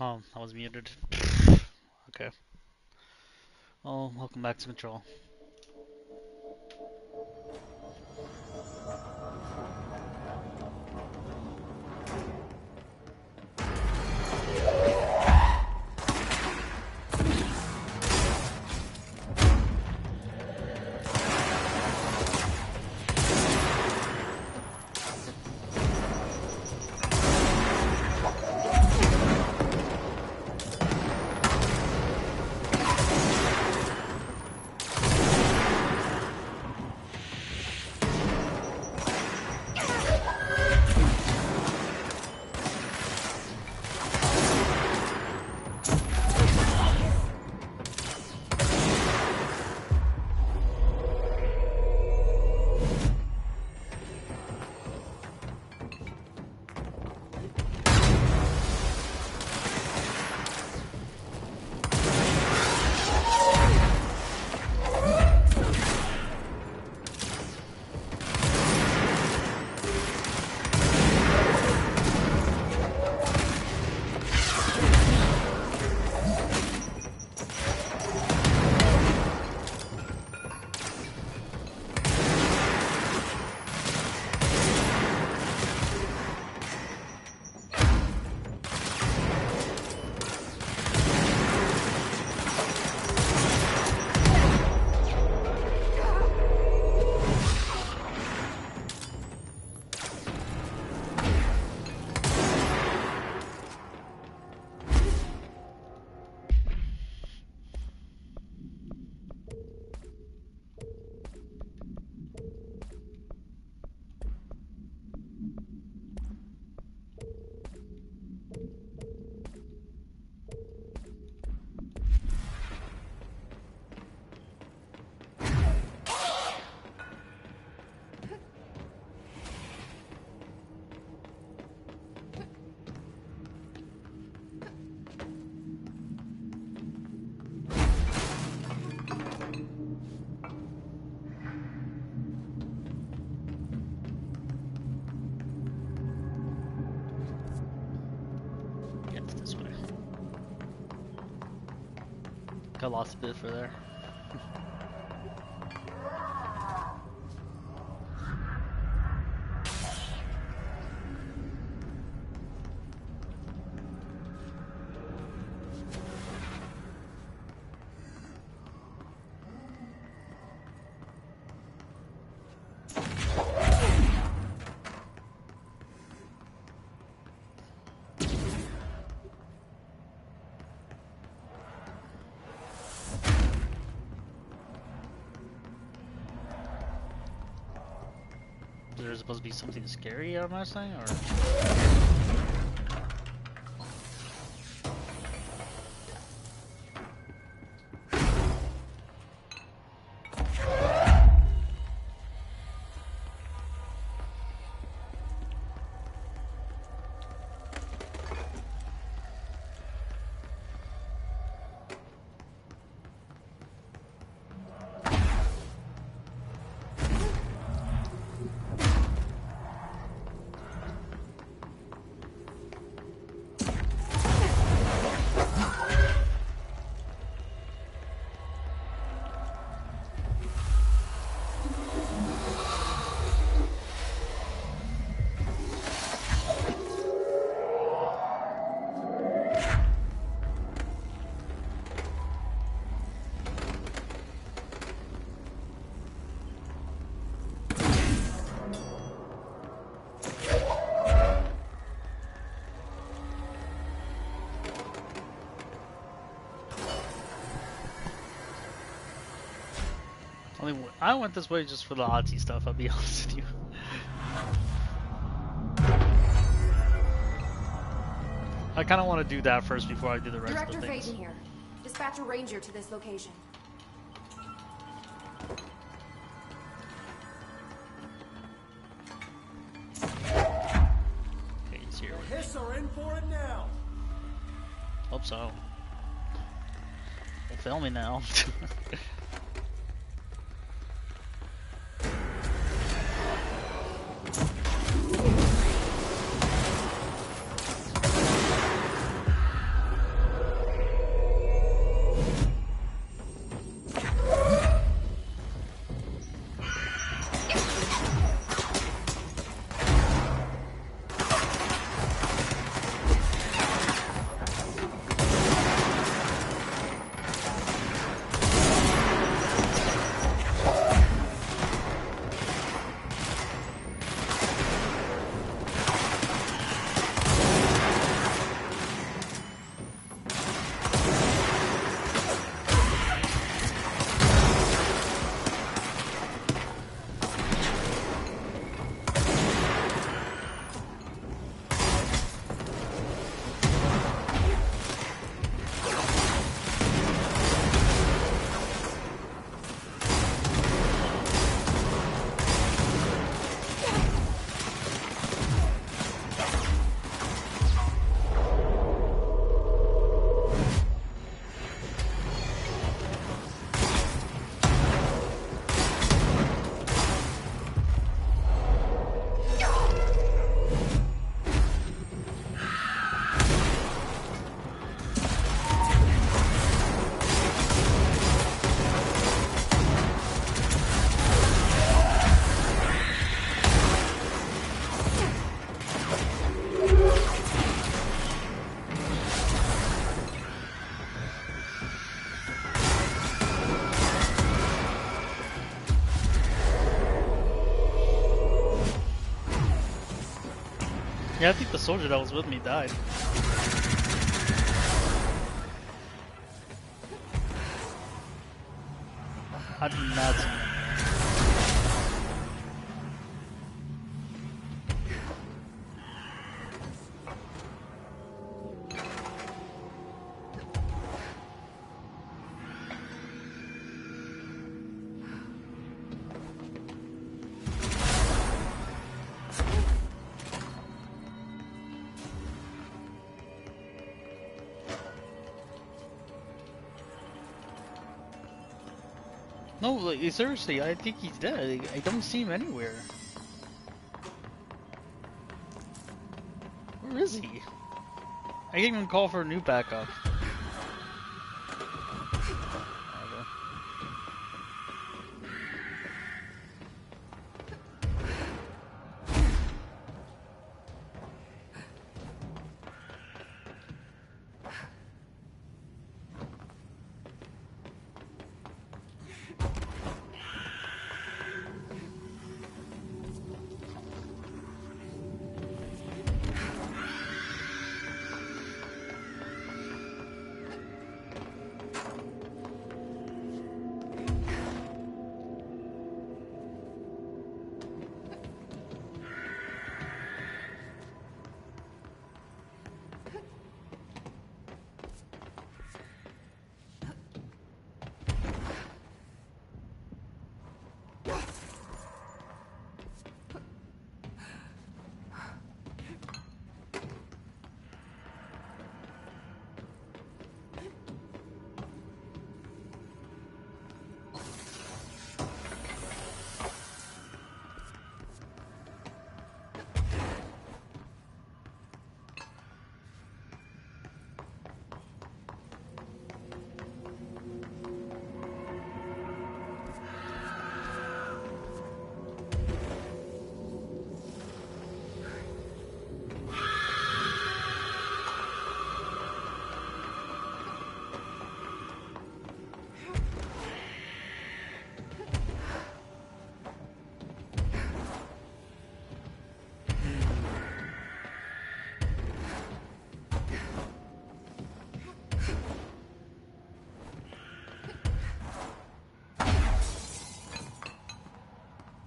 I was muted. Okay. Oh, welcome back to Control. Yeah, it's this way. Got lost a bit for there. Is there supposed to be something scary on my side, or? I went this way just for the Ozzy stuff, I'll be honest with you. I kind of want to do that first before I do the rest Director of the things. Phaeton here. Dispatch a ranger to this location. Okay, he's here. Hiss are in for it now. Hope so. Well, film me now. Yeah, I think the soldier that was with me died. I did not see him. No, like, seriously, I think he's dead. I don't see him anywhere. Where is he? I can't even call for a new backup. Whatever.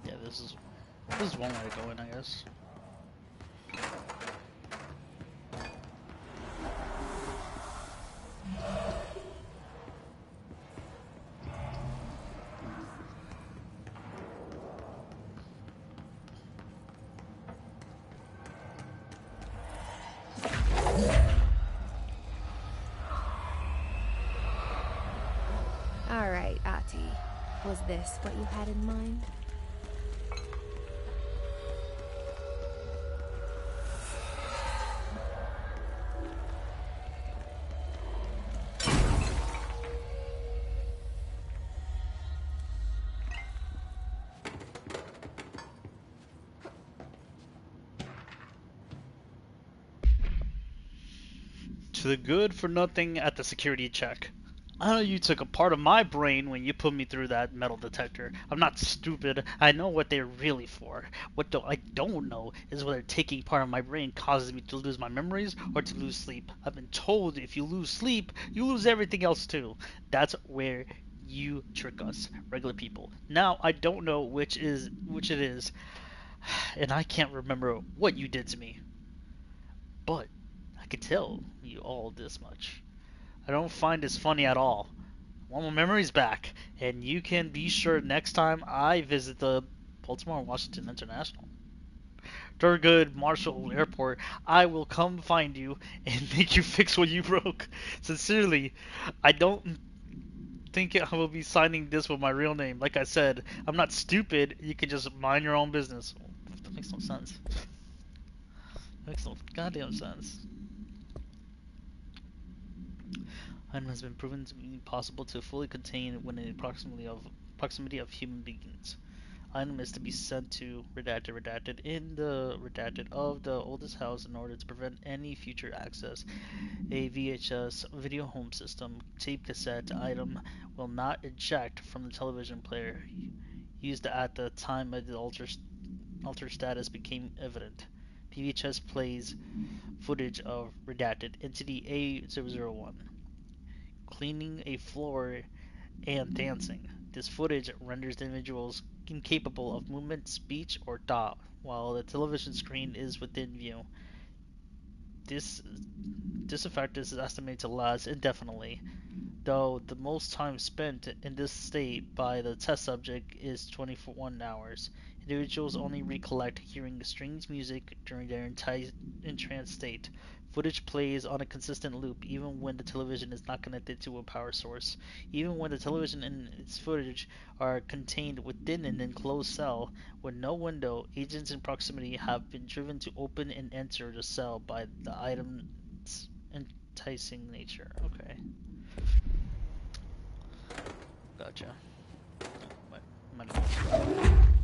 Yeah, this is one way to go in, I guess. All right, Ati. Was this what you had in mind? To the good for nothing at the security check. I know you took a part of my brain when you put me through that metal detector. I'm not stupid. I know what they're really for. I don't know is whether taking part of my brain causes me to lose my memories or to lose sleep. I've been told if you lose sleep, you lose everything else too. That's where you trick us, regular people. Now I don't know which it is, and I can't remember what you did to me. But I can tell you all this much. I don't find this funny at all. I want my memories back, and you can be sure next time I visit the Baltimore Washington International Thurgood Marshall Airport, I will come find you and make you fix what you broke. Sincerely, I don't think I will be signing this with my real name. Like I said, I'm not stupid. You can just mind your own business. That makes no sense. That makes no goddamn sense. Item has been proven to be possible to fully contain when in proximity of human beings. Item is to be sent to redacted in the redacted of the oldest house in order to prevent any future access. A VHS video home system tape cassette item will not eject from the television player used at the time of the alter status became evident. The VHS plays footage of redacted entity A001 cleaning a floor and dancing. This footage renders the individuals incapable of movement, speech, or thought, while the television screen is within view. This this effect is estimated to last indefinitely, though the most time spent in this state by the test subject is 21 hours. Individuals only recollect hearing strange music during their entire entranced state. Footage plays on a consistent loop even when the television is not connected to a power source. Even when the television and its footage are contained within an enclosed cell with no window, agents in proximity have been driven to open and enter the cell by the item's enticing nature. Okay. Gotcha. Might have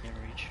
can't reach.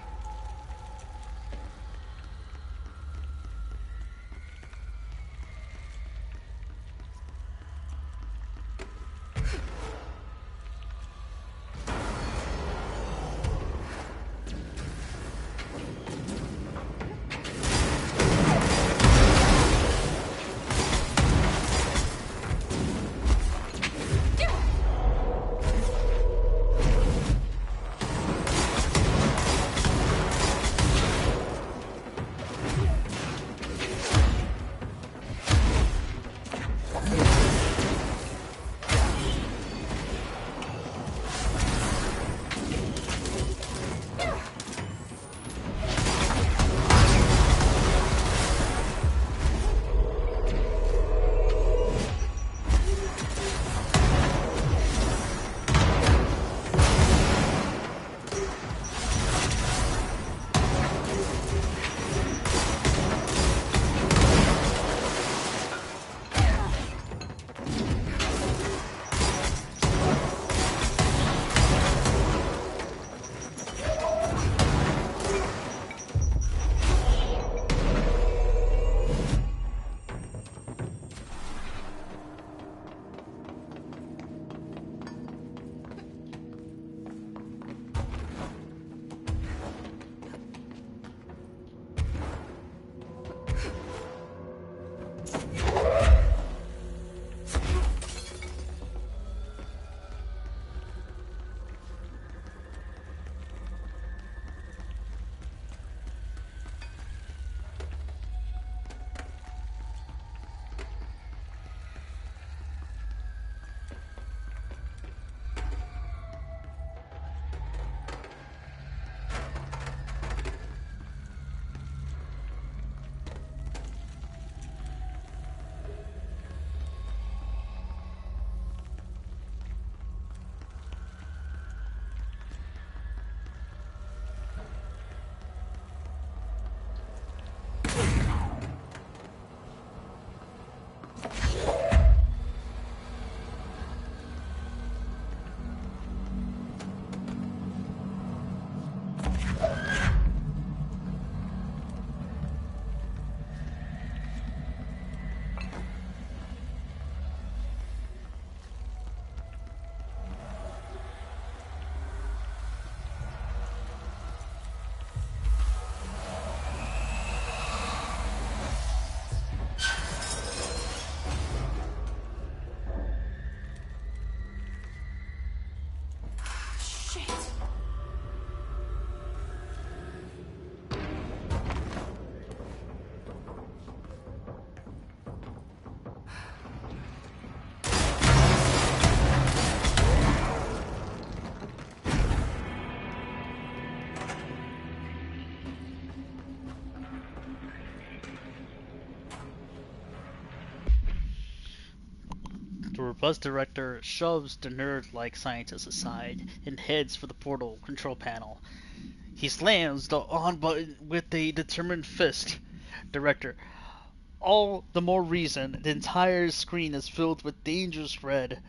Shit. The robust director shoves the nerd-like scientist aside and heads for the portal control panel. He slams the on button with a determined fist. Director, all the more reason the entire screen is filled with dangerous red.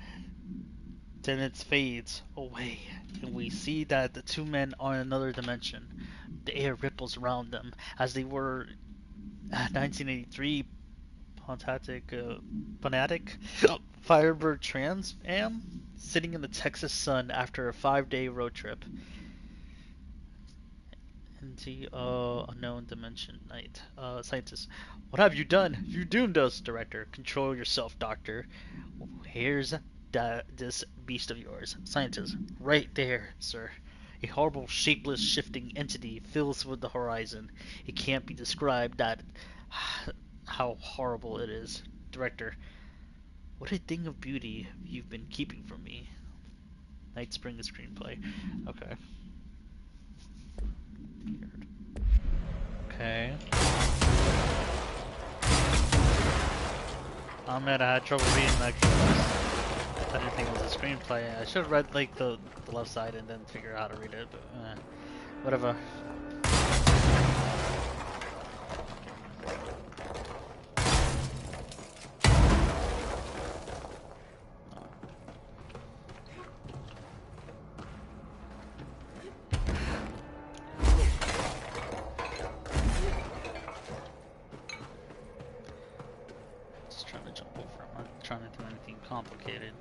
Then it fades away, and we see that the two men are in another dimension. The air ripples around them as they were at 1983 Pontic Firebird Trans Am sitting in the Texas sun after a 5-day road trip into unknown dimension night. Scientist, what have you done? You doomed us, director. Control yourself, doctor. Here's this beast of yours. Scientist, right there, sir. A horrible, shapeless, shifting entity fills with the horizon. It can't be described that how horrible it is. Director, what a thing of beauty you've been keeping from me. Night Spring screenplay. Okay. Okay. I had trouble reading that because I didn't think it was a screenplay. I should have read like the left side and then figure out how to read it, but whatever. Just trying to jump over. I'm not trying to do anything complicated.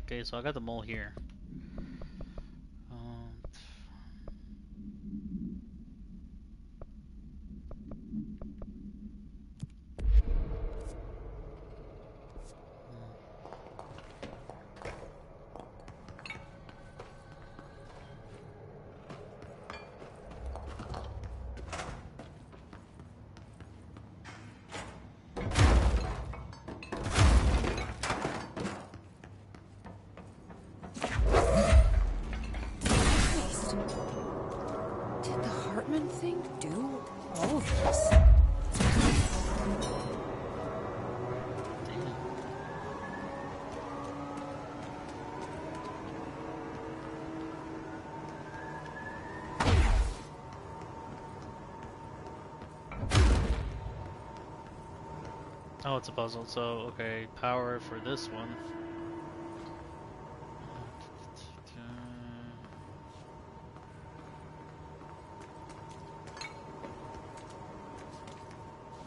Okay, so I got the mole here. Thing do all this? Oh, it's a puzzle. So, okay, power for this one.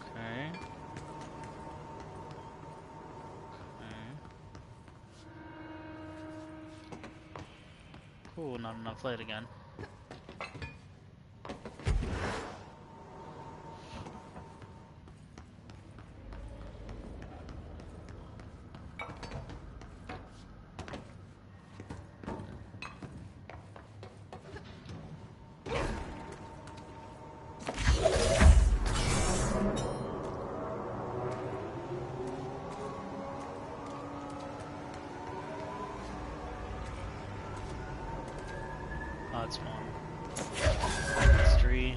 Okay. Cool, not enough light again. Oh, that's one. That's three.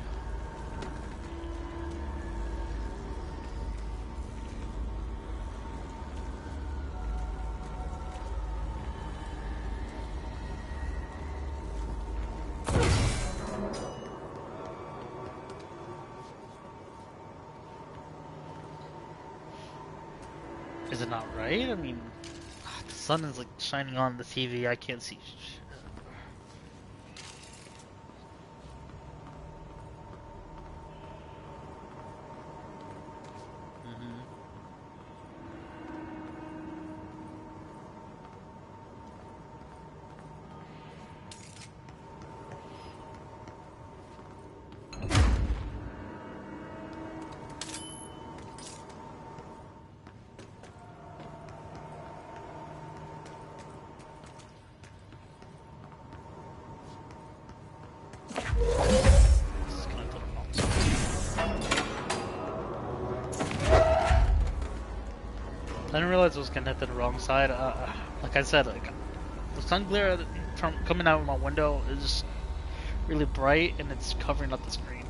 Is it not right? I mean, the sun is like shining on the TV. I can't see shit. Mhm. This is connected to the wrong side. I didn't realize it was connected to the wrong side. Like I said, like the sun glare from coming out of my window is just really bright, and it's covering up the screen.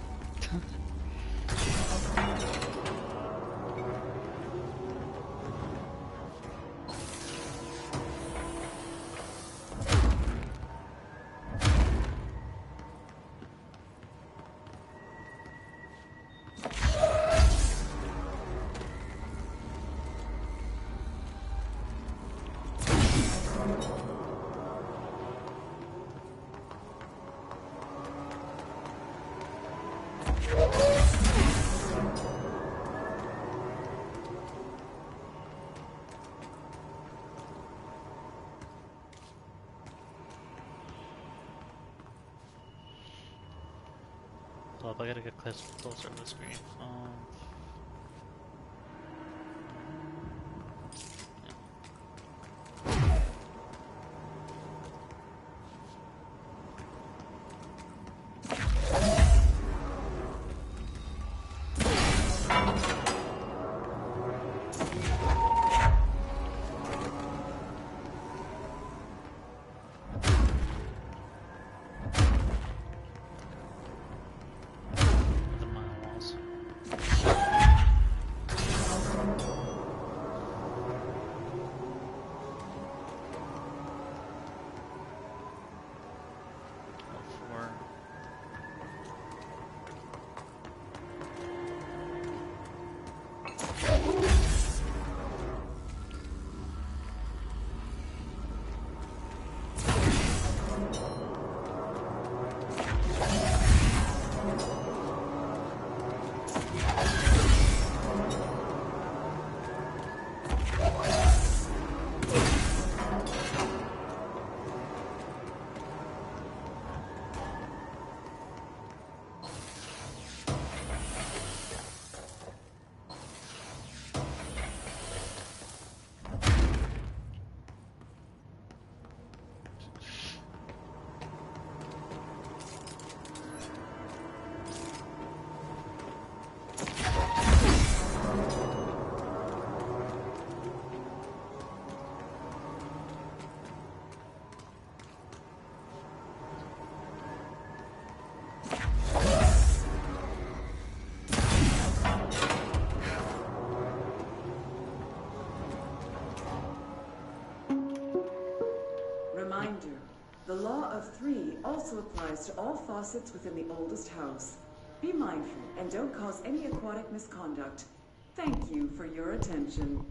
Hold up, I gotta get closer to the screen. The mile walls. Four. Reminder, the law of three also applies to all faucets within the oldest house. Be mindful and don't cause any aquatic misconduct. Thank you for your attention.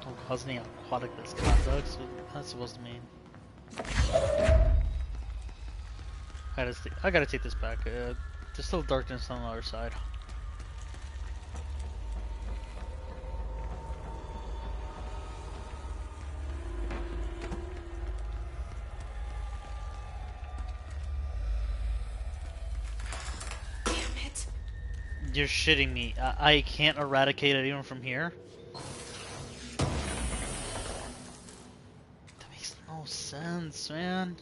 Don't cause any aquatic misconduct. So that's supposed to mean. I gotta take this back. There's still darkness on the other side. Damn it. You're shitting me. I can't eradicate it even from here? That makes no sense, man.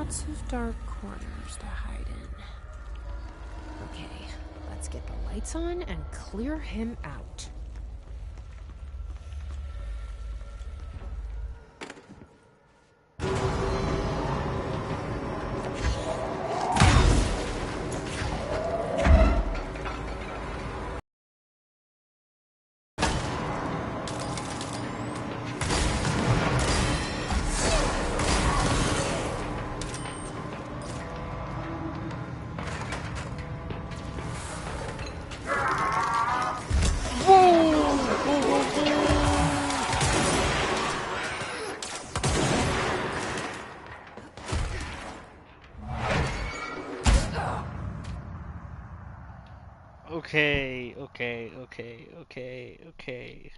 Lots of dark corners to hide in. Okay, let's get the lights on and clear him out. Okay, okay, okay, okay, okay.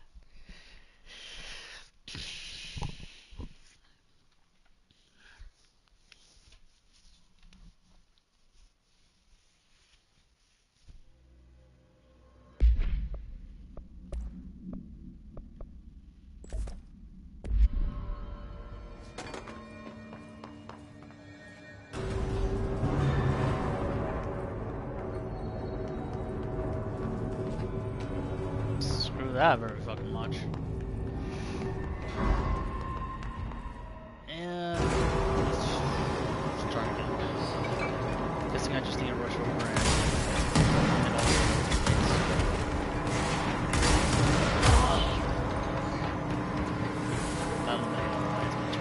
Screw that very fucking much. And let's try again. Guessing I just need to rush over and that'll make it much better.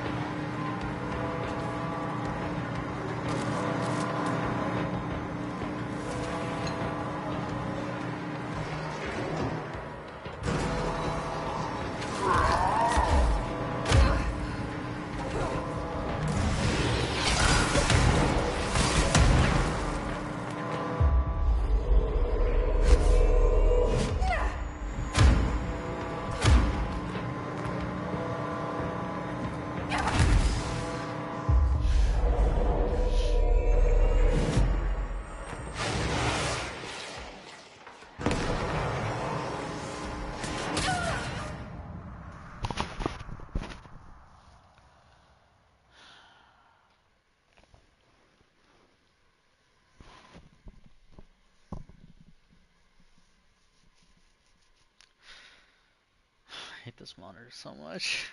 I hate this monitor so much.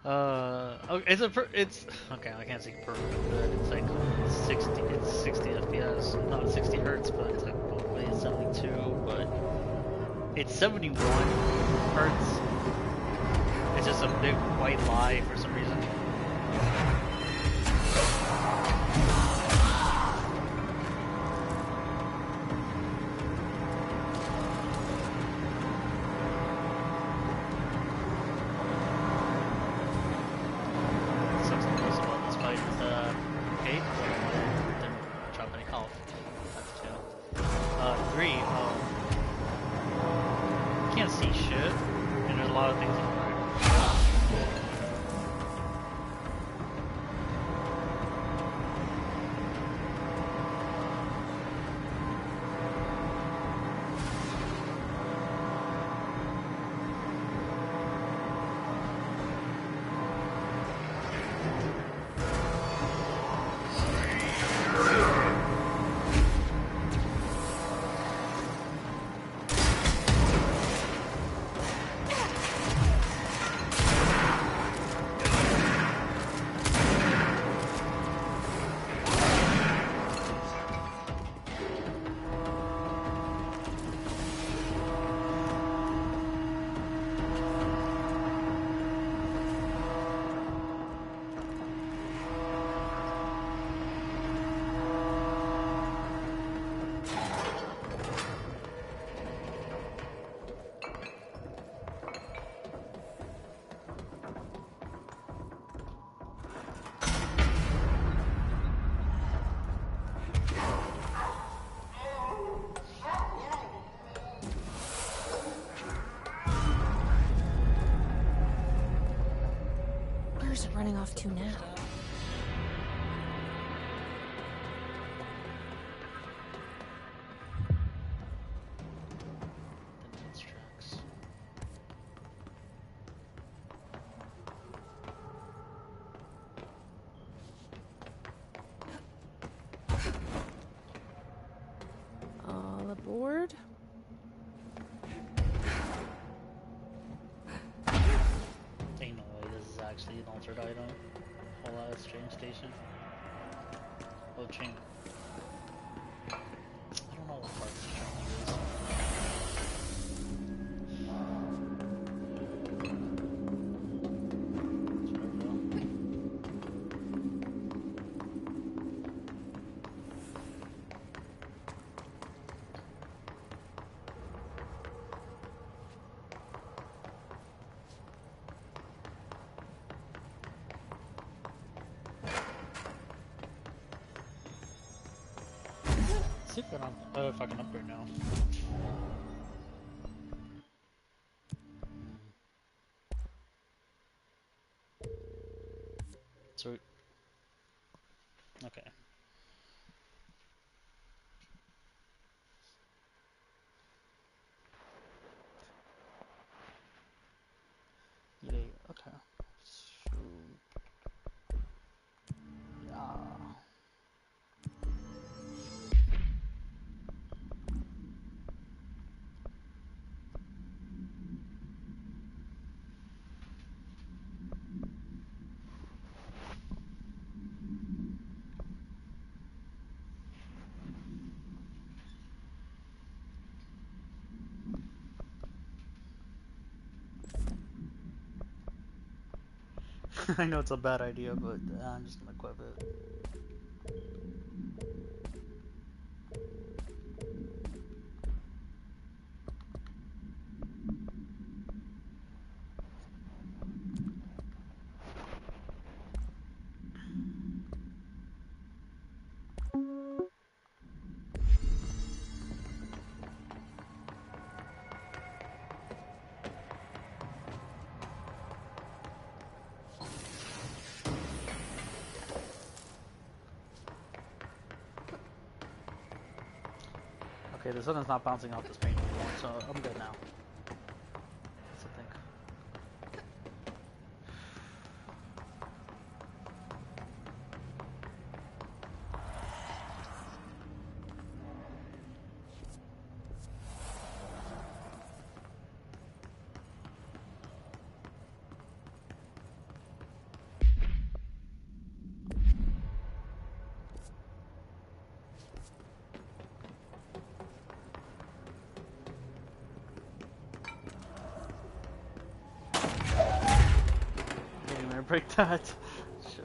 Okay, it's okay. I can't say perfect good. It's like 60 FPS, not 60 hertz, but it's like probably 72, but it's 71 hertz. It's just a big white lie for some reason. Can't see shit, and there's a lot of things in front. Where's it running off to now? Tracks. Whole ass train station. Oh, train. I don't know what part of the train it is. See if if I can upgrade now. Sweet. Okay. Yeah, okay. So, yeah. I know it's a bad idea, but I'm just gonna equip it. Okay, the sun is not bouncing off the screen anymore, so I'm good now. That's the thing. Didn't even break that. Shit.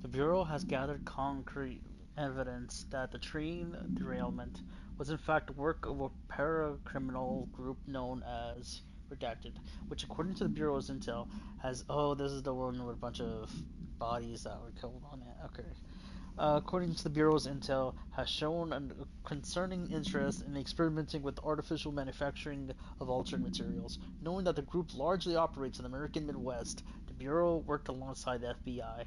The Bureau has gathered concrete evidence that the train derailment was in fact work of a para-criminal group known as Redacted, which according to the Bureau's intel has... Oh, this is the one with a bunch of bodies that were killed on it. Okay. According to the Bureau's intel, has shown a concerning interest in experimenting with artificial manufacturing of altered materials. Knowing that the group largely operates in the American Midwest, the Bureau worked alongside the FBI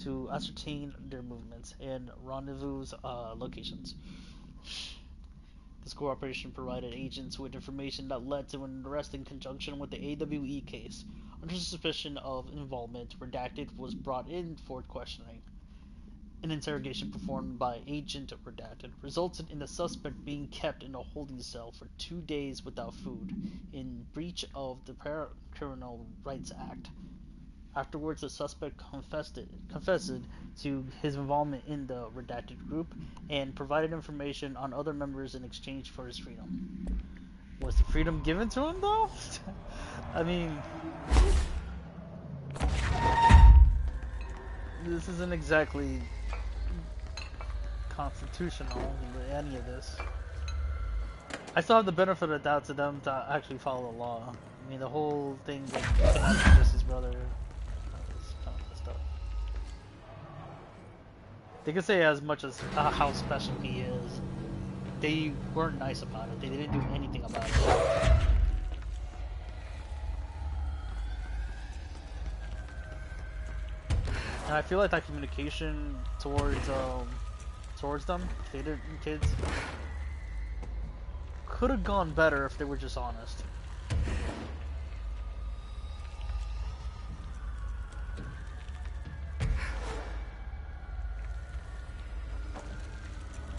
to ascertain their movements and rendezvous locations. This cooperation provided agents with information that led to an arrest in conjunction with the AWE case. Under suspicion of involvement, Redacted was brought in for questioning. An interrogation performed by Agent Redacted resulted in the suspect being kept in a holding cell for 2 days without food, in breach of the Criminal Rights Act. Afterwards, the suspect confessed to his involvement in the Redacted group and provided information on other members in exchange for his freedom. Was the freedom given to him, though? I mean, this isn't exactly constitutional, any of this. I still have the benefit of the doubt to them to actually follow the law. I mean, the whole thing with just his brother is kind of messed up. They could say as much as how special he is. They weren't nice about it. They didn't do anything about it. I feel like that communication towards them, Faded kids, could have gone better if they were just honest.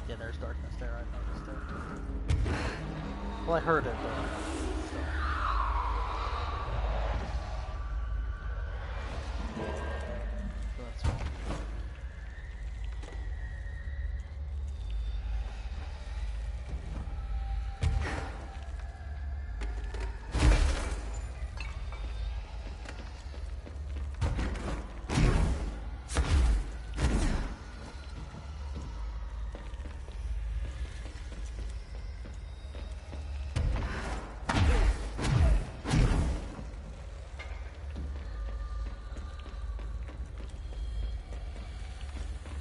Yeah, there's darkness there. I noticed it. Well, I heard it, but still. So that's fine.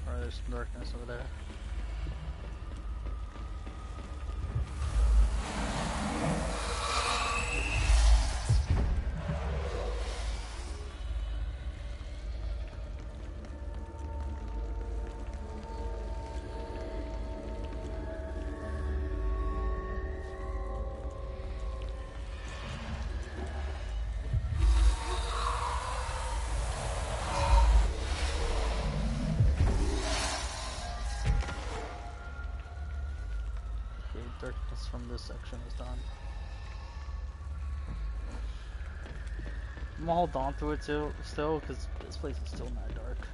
Or there's some darkness over there. Darkness from this section is done. I'm gonna hold on to it too, still, because this place is still not dark.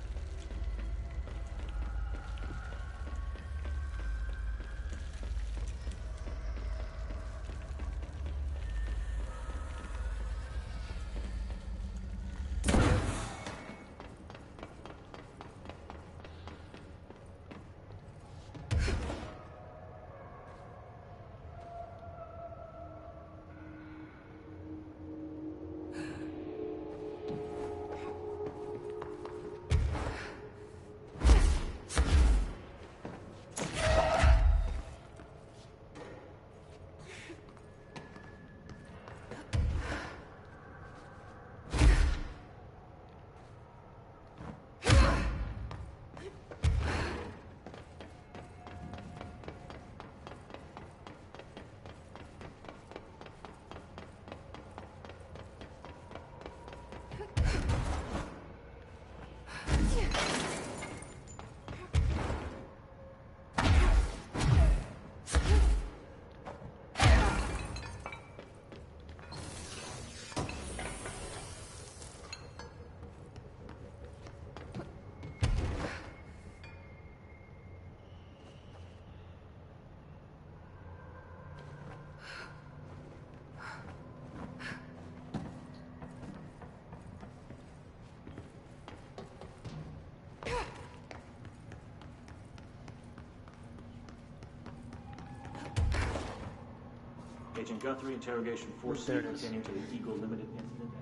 Agent Guthrie, interrogation 4C There it is. pertaining to the Eagle Limited incident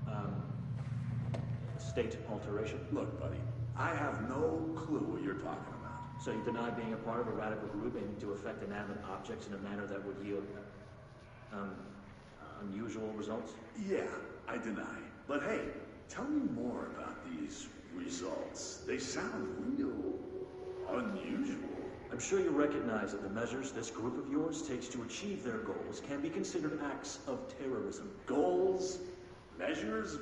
and its state alteration. Look, buddy, I have no clue what you're talking about. So you deny being a part of a radical group aiming to affect inanimate objects in a manner that would yield unusual results? Yeah, I deny. But hey, tell me more about these results. They sound real unusual. I'm sure you recognize that the measures this group of yours takes to achieve their goals can be considered acts of terrorism. Goals? Measures?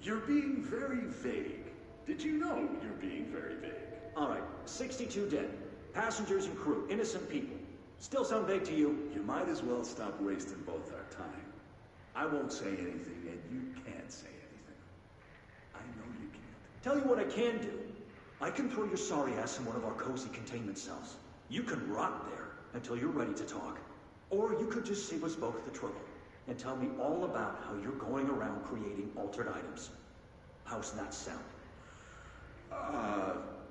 You're being very vague. Did you know you're being very vague? All right, 62 dead. Passengers and crew, innocent people. Still sound vague to you? You might as well stop wasting both our time. I won't say anything, and you can't say anything. I know you can't. Tell you what I can do. I can throw your sorry ass in one of our cozy containment cells. You can rot there until you're ready to talk. Or you could just save us both the trouble and tell me all about how you're going around creating altered items. How's that sound?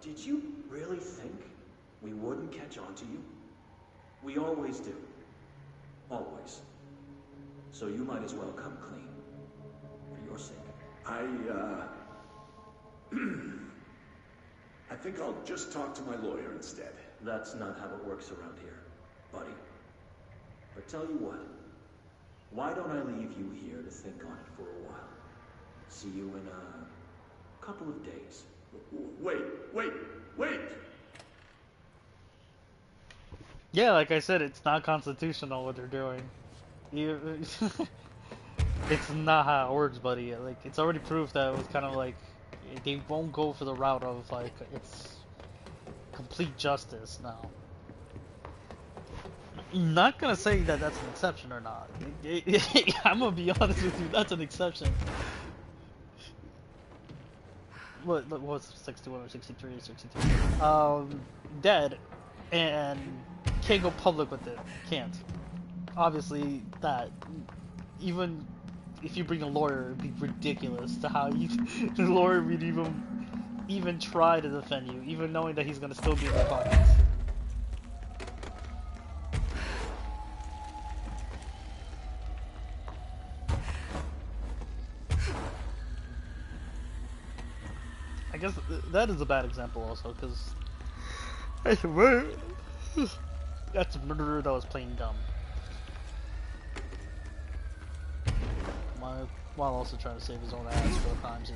Did you really think we wouldn't catch on to you? We always do. Always. So you might as well come clean. For your sake. I think I'll just talk to my lawyer instead. That's not how it works around here, buddy. But tell you what. Why don't I leave you here to think on it for a while? See you in, couple of days. Wait, wait, wait! Yeah, like I said, it's not constitutional what they're doing. You, it's not how it works, buddy. Like, it's already proof that it was kind of like they won't go for the route of like it's complete justice now. I'm not gonna say that that's an exception or not. I'm gonna be honest with you, that's an exception. What was 61 or 63 or 63? Dead, and can't go public with it. Can't. Obviously, that even if you bring a lawyer, it'd be ridiculous to how you the lawyer would even try to defend you, even knowing that he's gonna still be in their pockets. I guess that is a bad example also, because that's a murderer that was playing dumb. While also trying to save his own ass 4 times.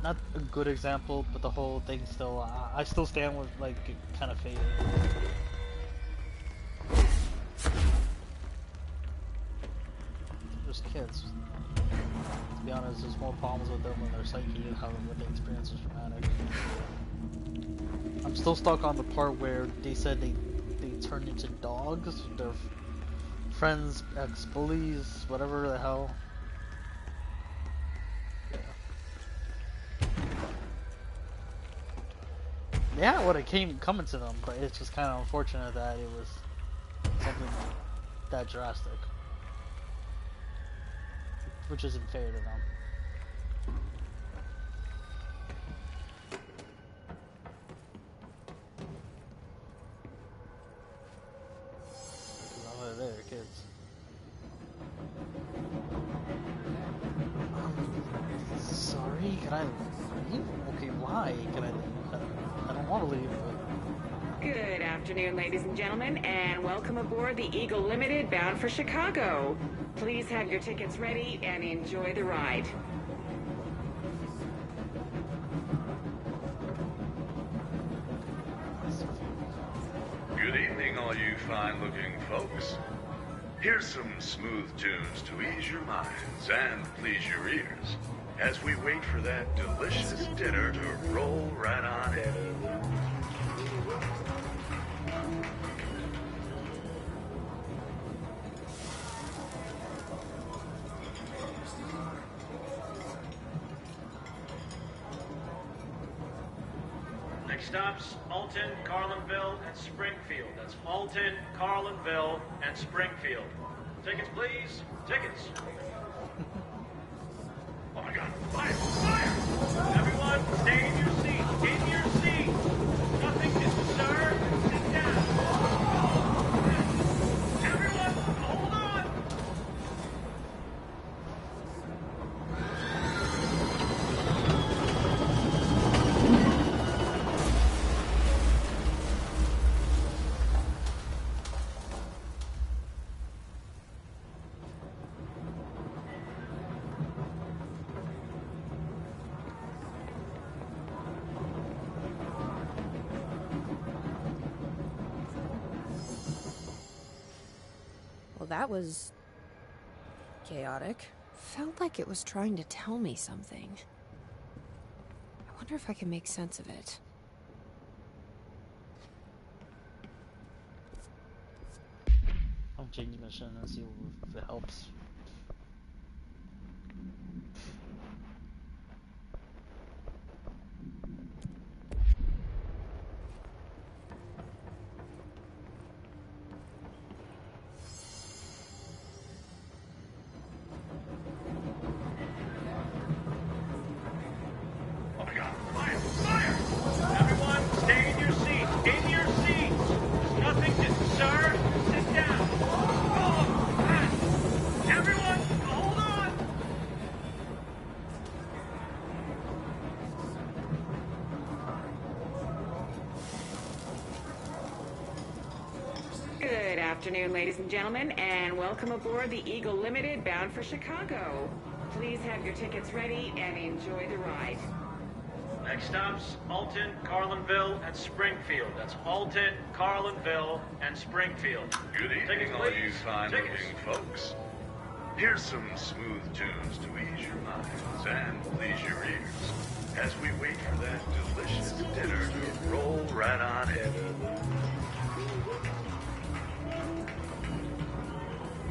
Not a good example, but the whole thing still, I still stand with, like, kind of faded. There's kids. To be honest, there's more problems with them when their psyche and how what they experience is traumatic. I'm still stuck on the part where they said they turned into dogs. Their friends, ex-bullies, whatever the hell. Yeah, what it coming to them, but it's just kind of unfortunate that it was something that drastic, which isn't fair to them. Oh, there, kids. Sorry, can I leave? Okay, why can I leave? I don't want to leave, but... Good afternoon, ladies and gentlemen, and welcome aboard the Eagle Limited bound for Chicago. Please have your tickets ready and enjoy the ride. Good evening, all you fine-looking folks. Here's some smooth tunes to ease your minds and please your ears as we wait for that delicious dinner to roll right on in. Next stops, Alton, Carlinville, and Springfield. That's Alton, Carlinville, and Springfield. Tickets, please. Tickets. Oh my God, fire! Fire! Everyone, stay in your seat. In your seat. Nothing to stir. Sit down. Everyone, hold on. Well, that was chaotic. Felt like it was trying to tell me something. I wonder if I can make sense of it. I'll change mission and see if it helps. Oh my God, fire! Fire! Everyone, stay in your seat. In your seat. Nothing to stir. Sit down. Oh, afternoon, ladies and gentlemen, and welcome aboard the Eagle Limited bound for Chicago. Please have your tickets ready and enjoy the ride. Next stops, Alton, Carlinville, and Springfield. That's Alton, Carlinville, and Springfield. Good evening, Tickets, all you please. fine-looking Tickets. folks. Here's some smooth tunes to ease your minds and please your ears as we wait for that delicious dinner to roll right on in.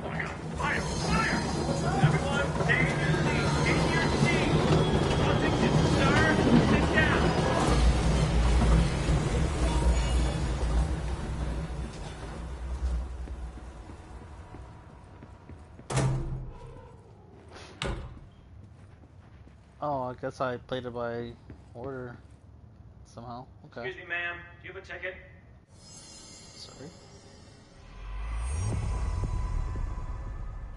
Oh my God! Fire! Fire! Everyone, take your seats. In your seats. Washington, sir, sit down. Oh, I guess I played it by order somehow. Okay. Excuse me, ma'am. Do you have a ticket? Sorry.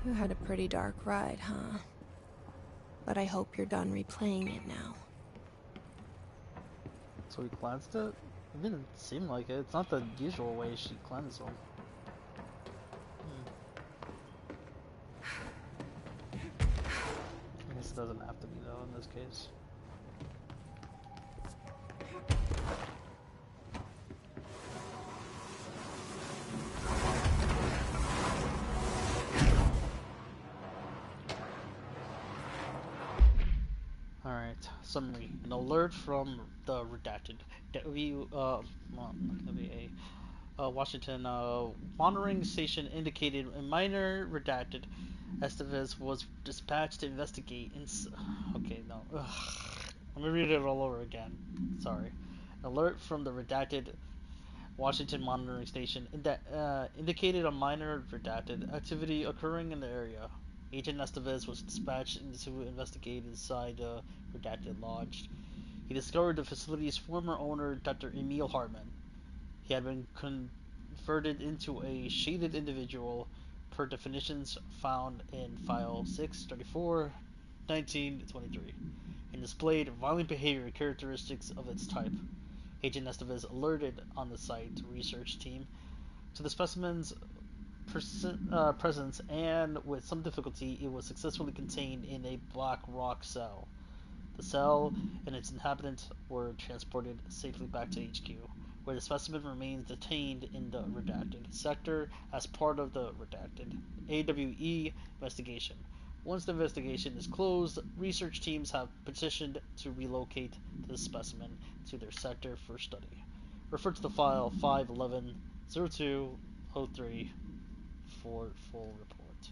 You had a pretty dark ride, huh? But I hope you're done replaying it now. So he cleansed it? It didn't seem like it. It's not the usual way she cleansed them. I guess it doesn't have to be though in this case. Alright, summary. An alert from the redacted. Well, not gonna be Washington monitoring station indicated a minor redacted. Estevez was dispatched to investigate. Okay, no. Ugh. Let me read it all over again. Sorry. Alert from the redacted Washington monitoring station indicated a minor redacted activity occurring in the area. Agent Estevez was dispatched to investigate inside the redacted lodge. He discovered the facility's former owner, Dr. Emil Hartman. He had been converted into a shaded individual per definitions found in file 634-1923 and displayed violent behavior characteristics of its type. Agent Estevez alerted on the site research team to the specimen's presence, and with some difficulty it was successfully contained in a black rock cell. The cell and its inhabitants were transported safely back to HQ, where the specimen remains detained in the redacted sector as part of the redacted AWE investigation. Once the investigation is closed, research teams have petitioned to relocate the specimen to their sector for study. Refer to the file 511-0203 for full report.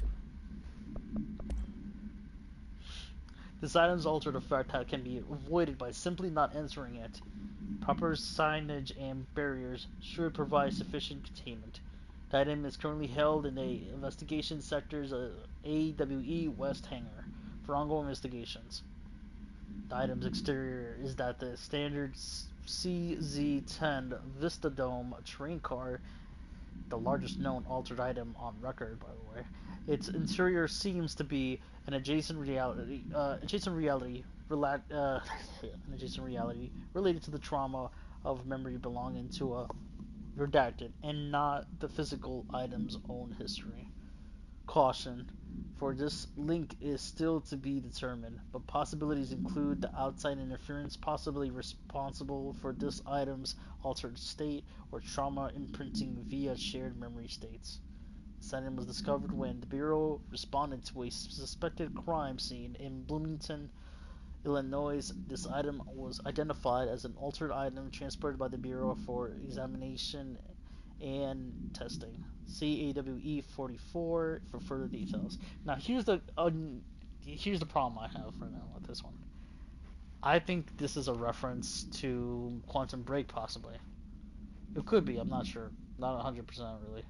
This item's altered effect can be avoided by simply not entering it. Proper signage and barriers should provide sufficient containment. The item is currently held in the investigation sector's AWE West hangar for ongoing investigations. The item's exterior is that the standard CZ-10 Vistadome train car, the largest known altered item on record, by the way. Its interior seems to be an adjacent reality related to the trauma of memory belonging to a redacted, and not the physical item's own history. Caution: for this link is still to be determined, but possibilities include the outside interference possibly responsible for this item's altered state, or trauma imprinting via shared memory states. This item was discovered when the Bureau responded to a suspected crime scene in Bloomington, Illinois. This item was identified as an altered item transported by the Bureau for examination and testing. See AWE 44 for further details. Now here's the problem I have right now with this one. I think this is a reference to Quantum Break, possibly. It could be. I'm not sure. Not 100% really.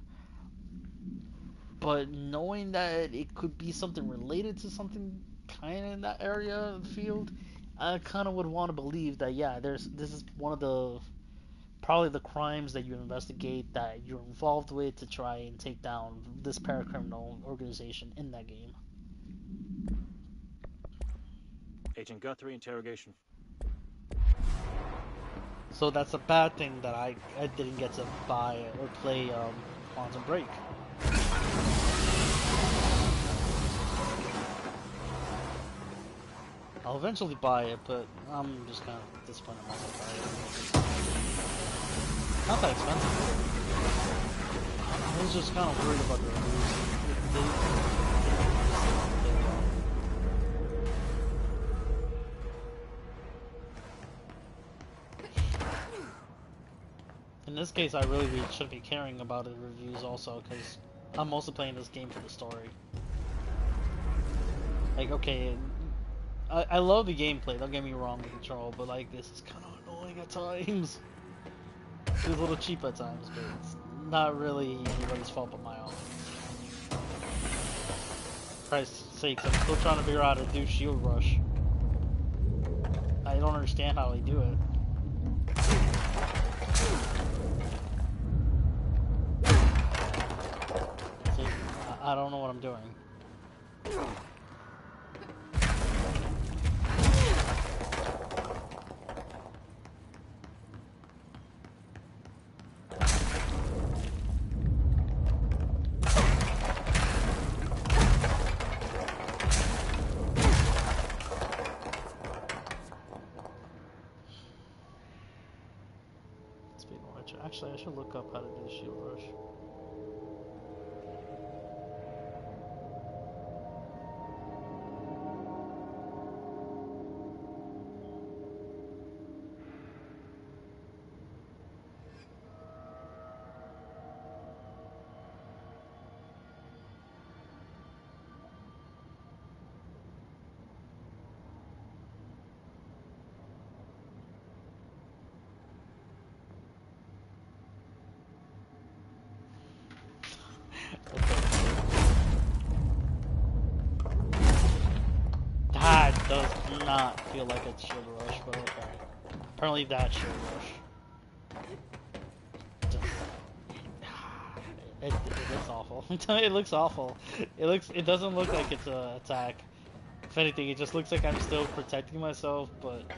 But knowing that it could be something related to something kind of in that area of the field, I kind of would want to believe that this is one of the probably the crimes that you investigate that you're involved with to try and take down this paracriminal organization in that game. Agent Guthrie, interrogation. So that's a bad thing that I didn't get to buy or play Quantum Break. I'll eventually buy it, but I'm just kind of disappointed in myself. Not that expensive. I was just kind of worried about the reviews. In this case, I really should be caring about the reviews also, because I'm mostly playing this game for the story. Like, okay, I love the gameplay, don't get me wrong, the control, but like, this is kind of annoying at times. It's a little cheap at times, but it's not really anybody's fault but my own. For Christ's sakes, I'm still trying to figure out how to do Shield Rush. I don't understand how they do it. See, I don't know what I'm doing. Actually, I should look up how to do Shield Rush. That does not feel like it's Shield Rush, but okay. Apparently that's Shield Rush. It looks awful. It looks awful. It doesn't look like it's an attack. If anything, it just looks like I'm still protecting myself, but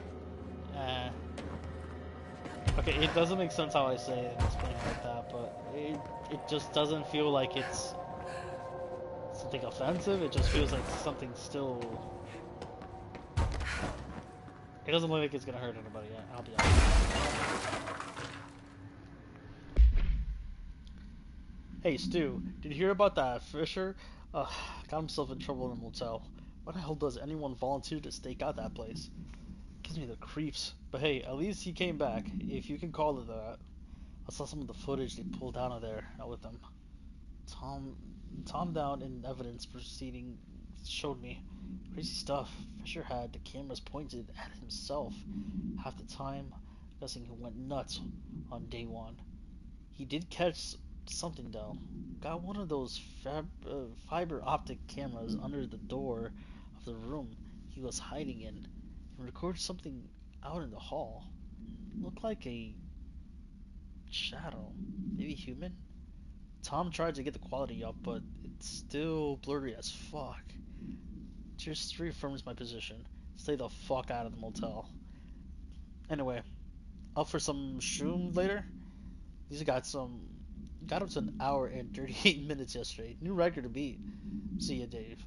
okay, it doesn't make sense how I say it and explain it like that, but it just doesn't feel like it's something offensive. It just feels like something still. It doesn't look like it's gonna hurt anybody. I'll be honest. Hey Stu, did you hear about that Fisher? Got himself in trouble in a motel. Why the hell does anyone volunteer to stake out that place? Gives me the creeps. But hey, at least he came back, if you can call it that. I saw some of the footage they pulled out of there with them. Tom down in evidence proceeding showed me. Crazy stuff. Fisher had the cameras pointed at himself. Half the time, guessing he went nuts on day one. He did catch something though. Got one of those fiber optic cameras under the door of the room he was hiding in and recorded something out in the hall. Looked like a shadow. Maybe human? Tom tried to get the quality up, but it's still blurry as fuck. Just reaffirms my position. Stay the fuck out of the motel. Anyway, up for some shroom later? These got up to an hour and 38 minutes yesterday. New record to beat. See ya, Dave.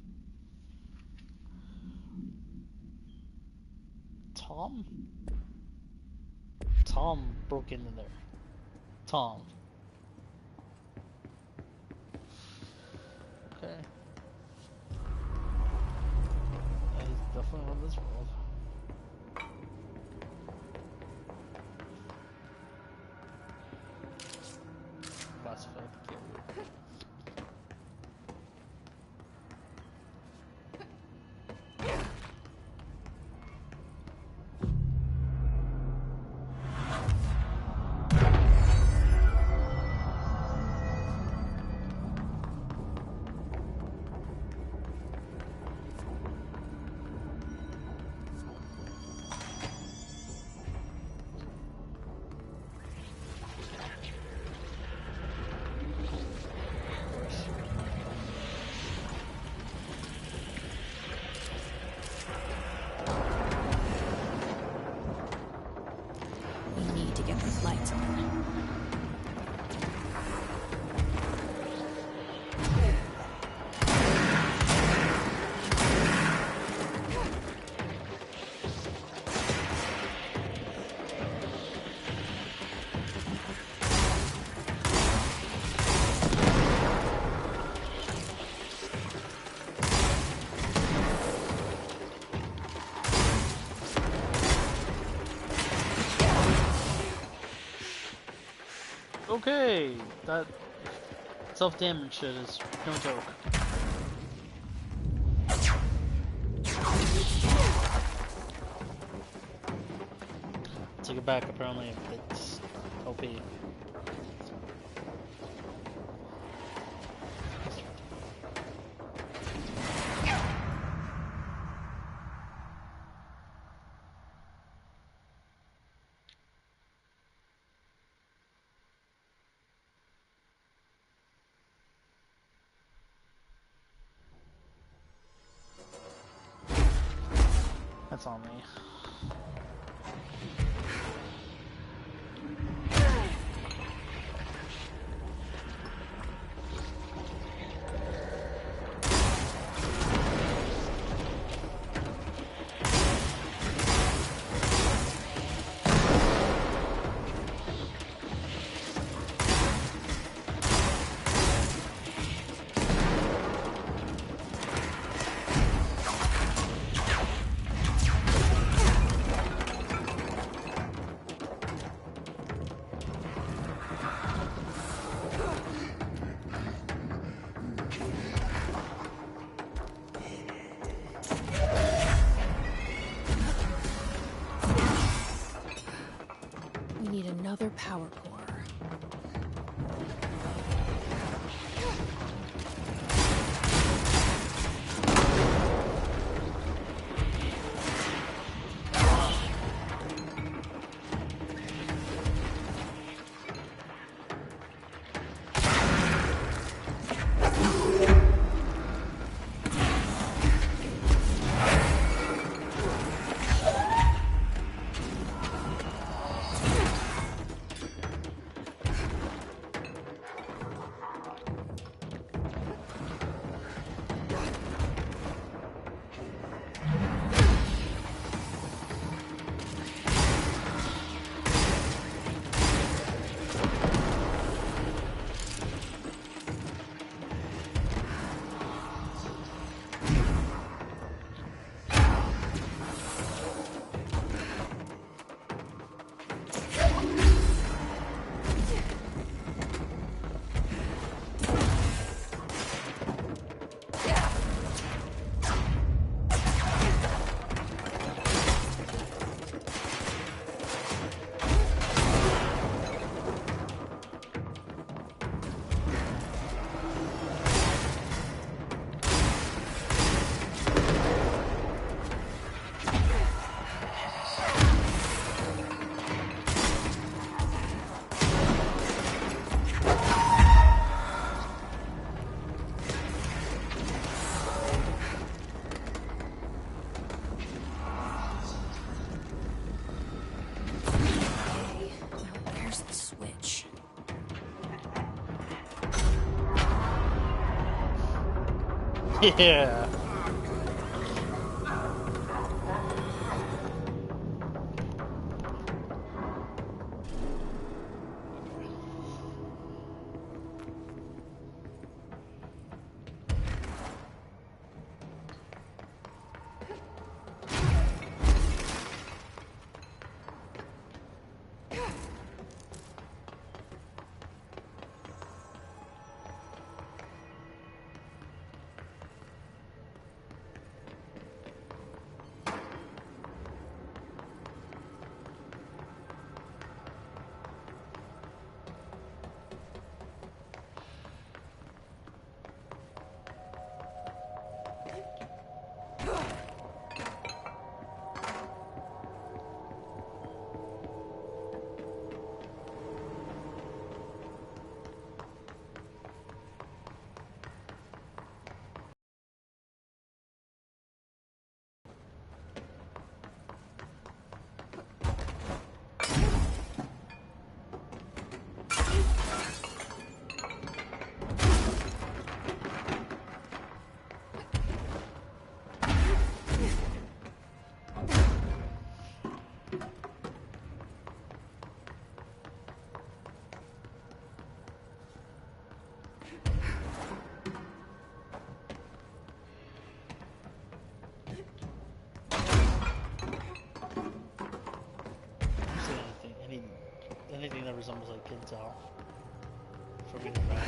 Tom? Tom broke into there. Tom. Okay. Yeah, he's definitely on this world. Classified carrier. Okay, that self-damage shit is no joke. Take it back, apparently it's OP. That's on me. We need another power core. Yeah. Anything that resembles like Intel. for me to grab.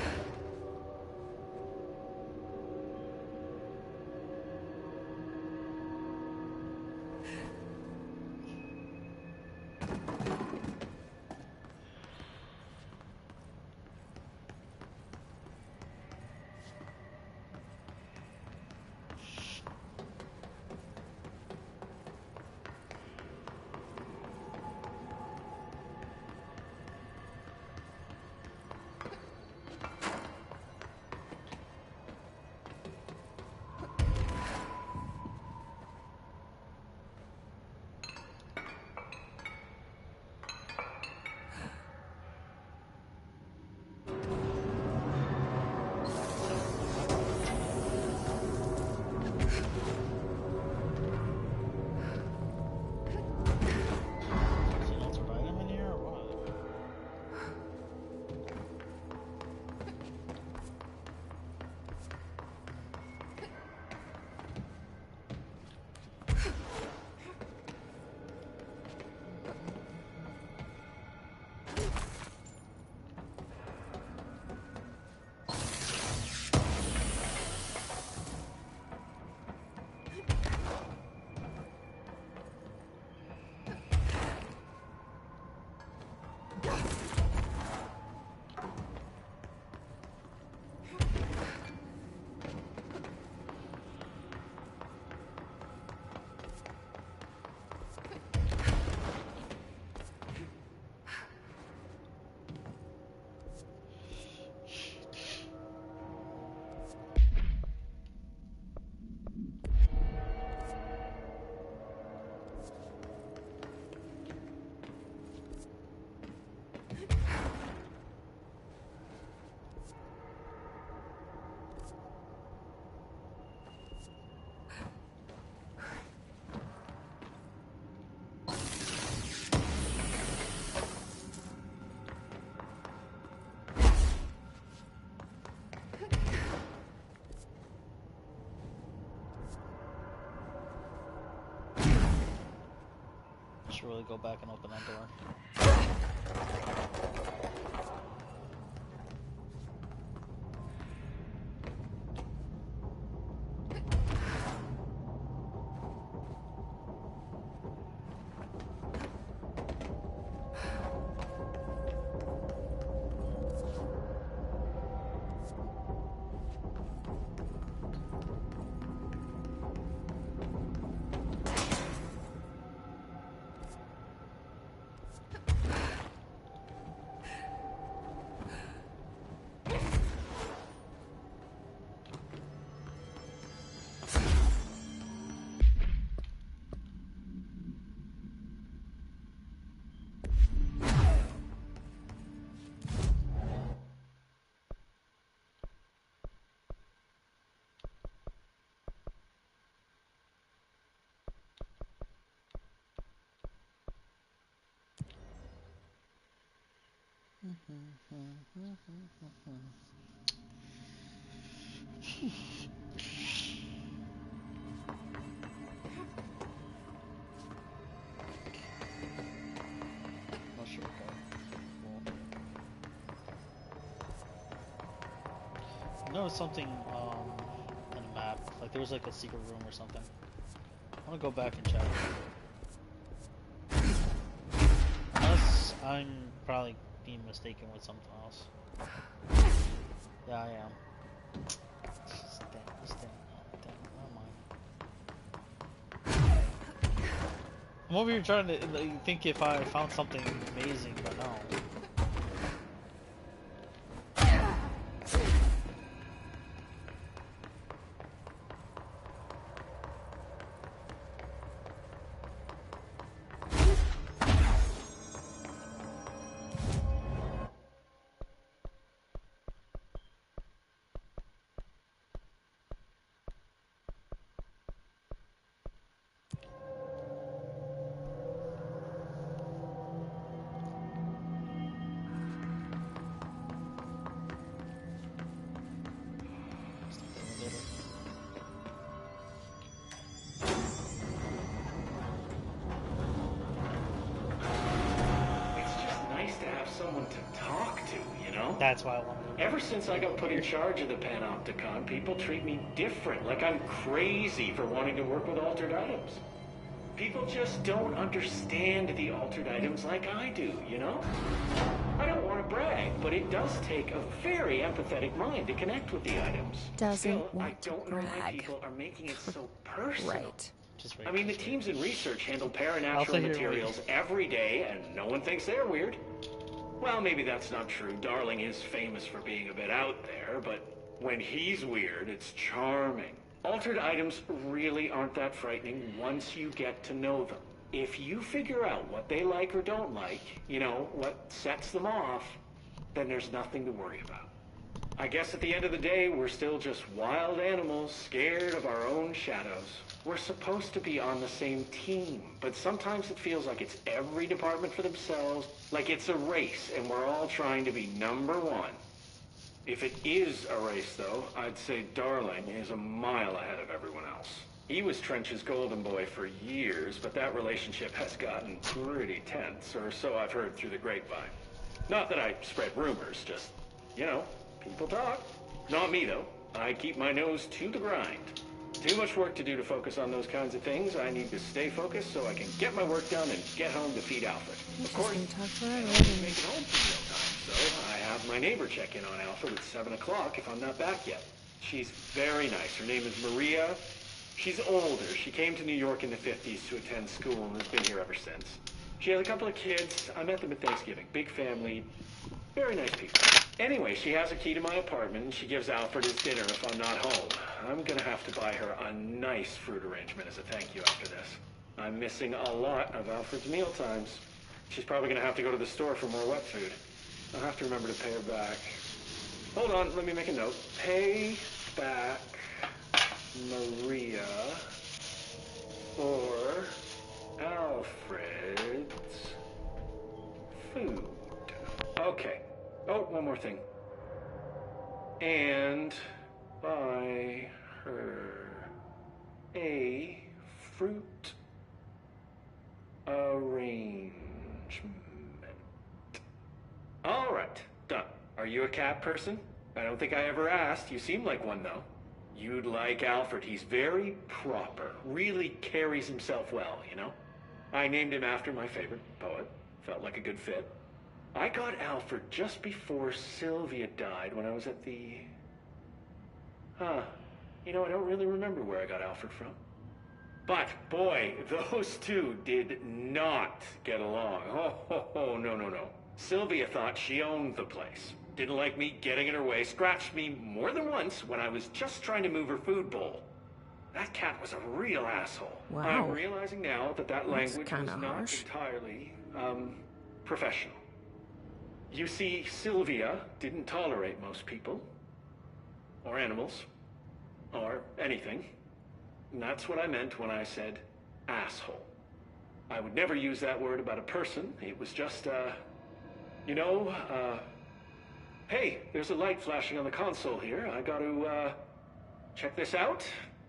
Should really go back and open that door. Not sure. Cool. I noticed something in the map. Like there was like a secret room or something. I want to go back and check. Unless I'm probably being mistaken with something else. Yeah, I am. Never mind. I'm over here trying to like, think if I found something amazing, but no. to talk to, you know? That's why I wanted to. Ever since I got put in charge of the Panopticon, people treat me different, like I'm crazy for wanting to work with altered items. People just don't understand the altered items like I do, you know? I don't want to brag, but it does take a very empathetic mind to connect with the items. Doesn't Still, I want to don't know why brag. people are making it so personal. Right. Just wait. I mean, the teams in research handle Alpha paranatural here, materials every day, and no one thinks they're weird. Well, maybe that's not true. Darling is famous for being a bit out there, but when he's weird, it's charming. Altered items really aren't that frightening once you get to know them. If you figure out what they like or don't like, you know, what sets them off, then there's nothing to worry about. I guess at the end of the day, we're still just wild animals, scared of our own shadows. We're supposed to be on the same team, but sometimes it feels like it's every department for themselves, like it's a race, and we're all trying to be number one. If it is a race, though, I'd say Darling is a mile ahead of everyone else. He was Trench's golden boy for years, but that relationship has gotten pretty tense, or so I've heard through the grapevine. Not that I spread rumors, just, you know, people talk. Not me, though. I keep my nose to the grind. Too much work to do to focus on those kinds of things. I need to stay focused so I can get my work done and get home to feed Alfred. Of course, Just gonna talk I forever. don't make it home for meal time, so I have my neighbor check in on Alfred at 7 o'clock if I'm not back yet. She's very nice. Her name is Maria. She's older. She came to New York in the 50s to attend school and has been here ever since. She has a couple of kids. I met them at Thanksgiving. Big family. Very nice people. Anyway, she has a key to my apartment, and she gives Alfred his dinner if I'm not home. I'm gonna have to buy her a nice fruit arrangement as a thank you after this. I'm missing a lot of Alfred's meal times. She's probably gonna have to go to the store for more wet food. I'll have to remember to pay her back. Hold on, let me make a note. Pay back Maria for Alfred's food. Okay. Oh, one more thing. And buy her a fruit arrangement. All right, done. Are you a cat person? I don't think I ever asked. You seem like one, though. You'd like Alfred. He's very proper. Really carries himself well, you know? I named him after my favorite poet. Felt like a good fit. I got Alfred just before Sylvia died when I was at the... You know, I don't really remember where I got Alfred from. But, boy, those two did not get along. Oh, no. Sylvia thought she owned the place. Didn't like me getting in her way, scratched me more than once when I was just trying to move her food bowl. That cat was a real asshole. Wow. I'm realizing now that That's language was kinda not harsh. entirely, professional. You see, Sylvia didn't tolerate most people, or animals, or anything. And that's what I meant when I said asshole. I would never use that word about a person. It was just, hey, there's a light flashing on the console here. I gotta, check this out.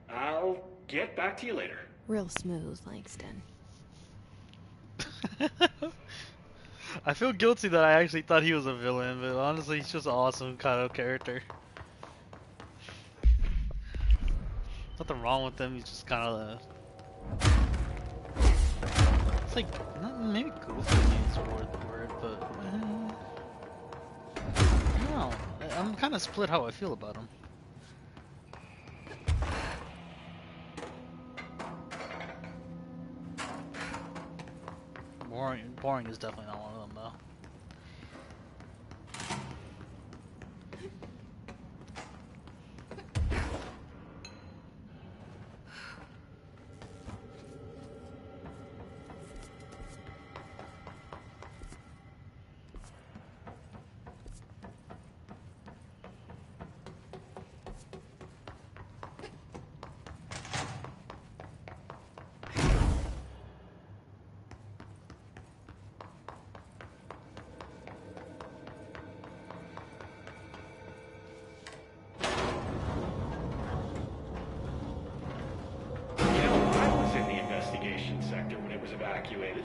I'll get back to you later. Real smooth, Langston. I feel guilty that I actually thought he was a villain, but honestly, he's just an awesome kind of character. Nothing wrong with him, he's just kind of it's like, maybe goofy is the word, but I don't know. I'm kind of split how I feel about him. Boring is definitely not one of them, though. You know, I was in the investigation sector when it was evacuated.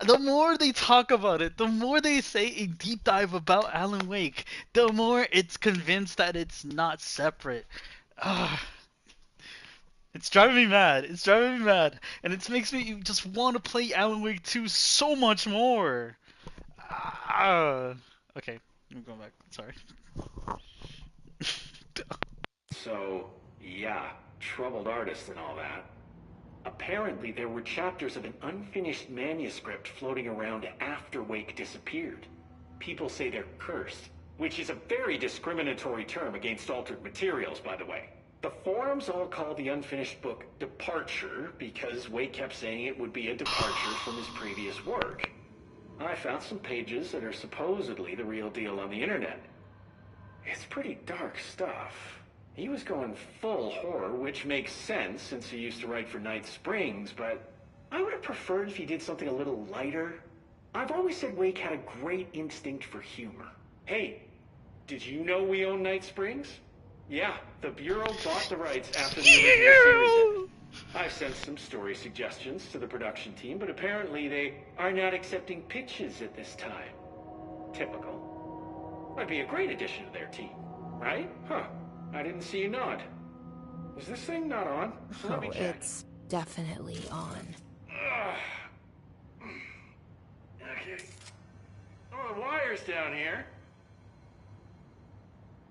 The more they talk about it, the more they say a deep dive about Alan Wake, the more it's convinced that it's not separate. Ugh. It's driving me mad. It's driving me mad. And it makes me just want to play Alan Wake 2 so much more. Ah. Okay, I'm going back. Sorry. So, yeah, troubled artist and all that. Apparently, there were chapters of an unfinished manuscript floating around after Wake disappeared. People say they're cursed, which is a very discriminatory term against altered materials, by the way. The forums all call the unfinished book Departure because Wake kept saying it would be a departure from his previous work. I found some pages that are supposedly the real deal on the internet. It's pretty dark stuff. He was going full horror, which makes sense since he used to write for Night Springs, but I would have preferred if he did something a little lighter. I've always said Wake had a great instinct for humor. Hey, did you know we own Night Springs? Yeah, the Bureau bought the rights after the original series ended. I've sent some story suggestions to the production team, but apparently they are not accepting pitches at this time. Typical. Might be a great addition to their team, right? Huh. I didn't see you nod. Is this thing not on? Let me Oh, check. it's definitely on. Okay. Oh, the wire's down here.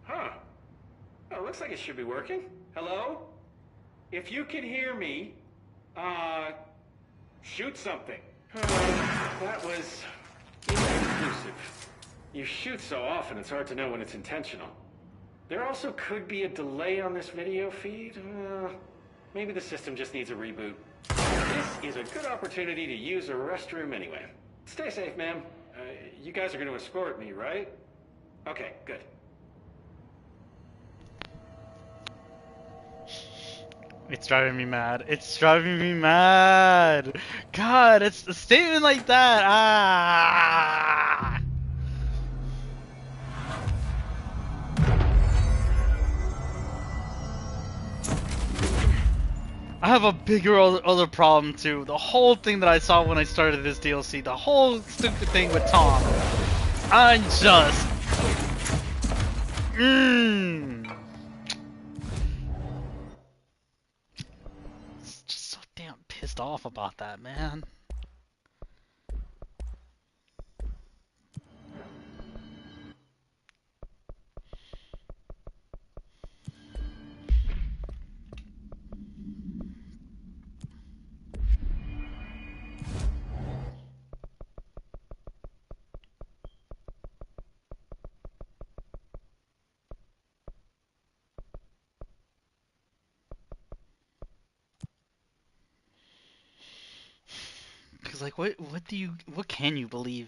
Huh. Oh, looks like it should be working. Hello? If you can hear me, shoot something. That was inconclusive. You shoot so often, it's hard to know when it's intentional. There also could be a delay on this video feed. Maybe the system just needs a reboot. This is a good opportunity to use a restroom anyway. Stay safe, ma'am. You guys are going to escort me, right? Okay, good. It's driving me mad. It's driving me mad. God, it's a statement like that. Ah. I have a bigger other problem too. The whole thing that I saw when I started this DLC, the whole stupid thing with Tom. I'm just. Just so damn pissed off about that, man. Cause like, what can you believe?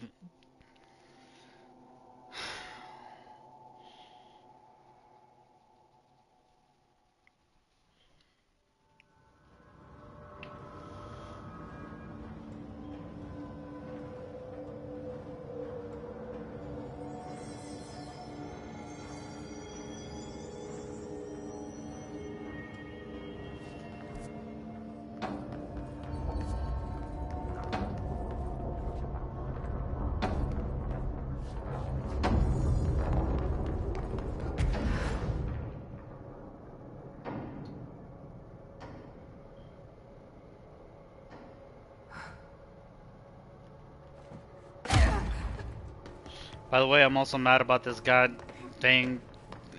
By the way, I'm also mad about this god thing.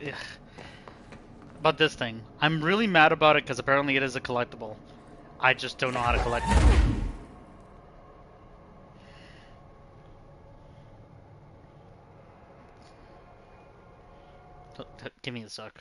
Ugh. About this thing. I'm really mad about it because apparently it is a collectible. I just don't know how to collect it. Give me a suck.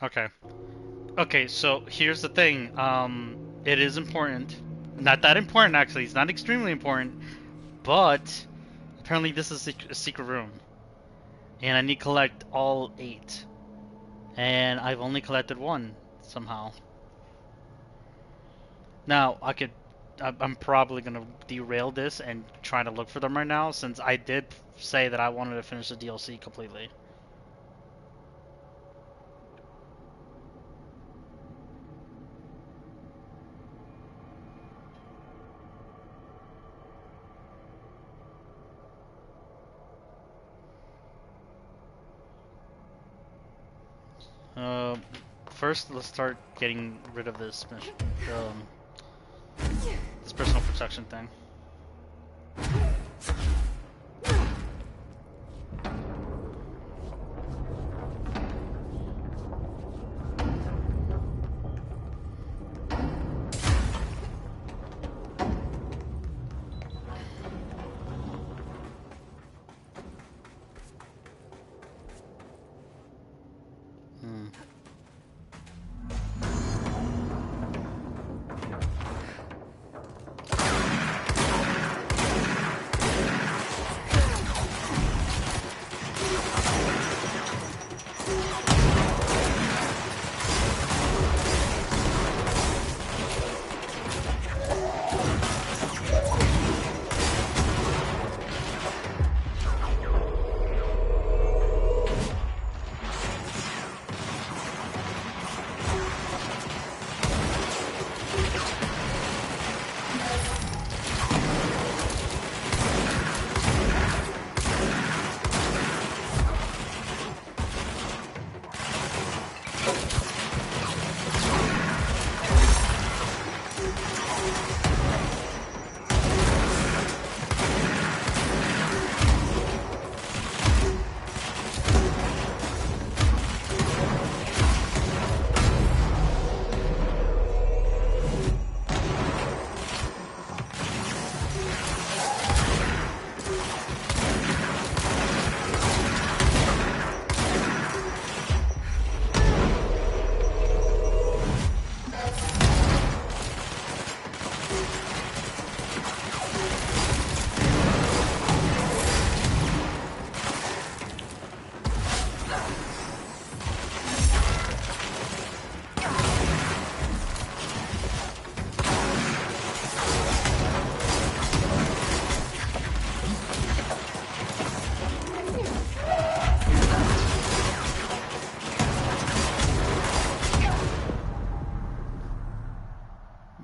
Okay. Okay, so here's the thing. It is important. Not that important, actually. It's not extremely important, but apparently this is a secret room, and I need to collect all 8, and I've only collected 1 somehow. Now I'm probably gonna derail this and try to look for them right now, since I did say that I wanted to finish the DLC completely. Uh, First, let's start getting rid of this um, this personal protection thing. Hmm.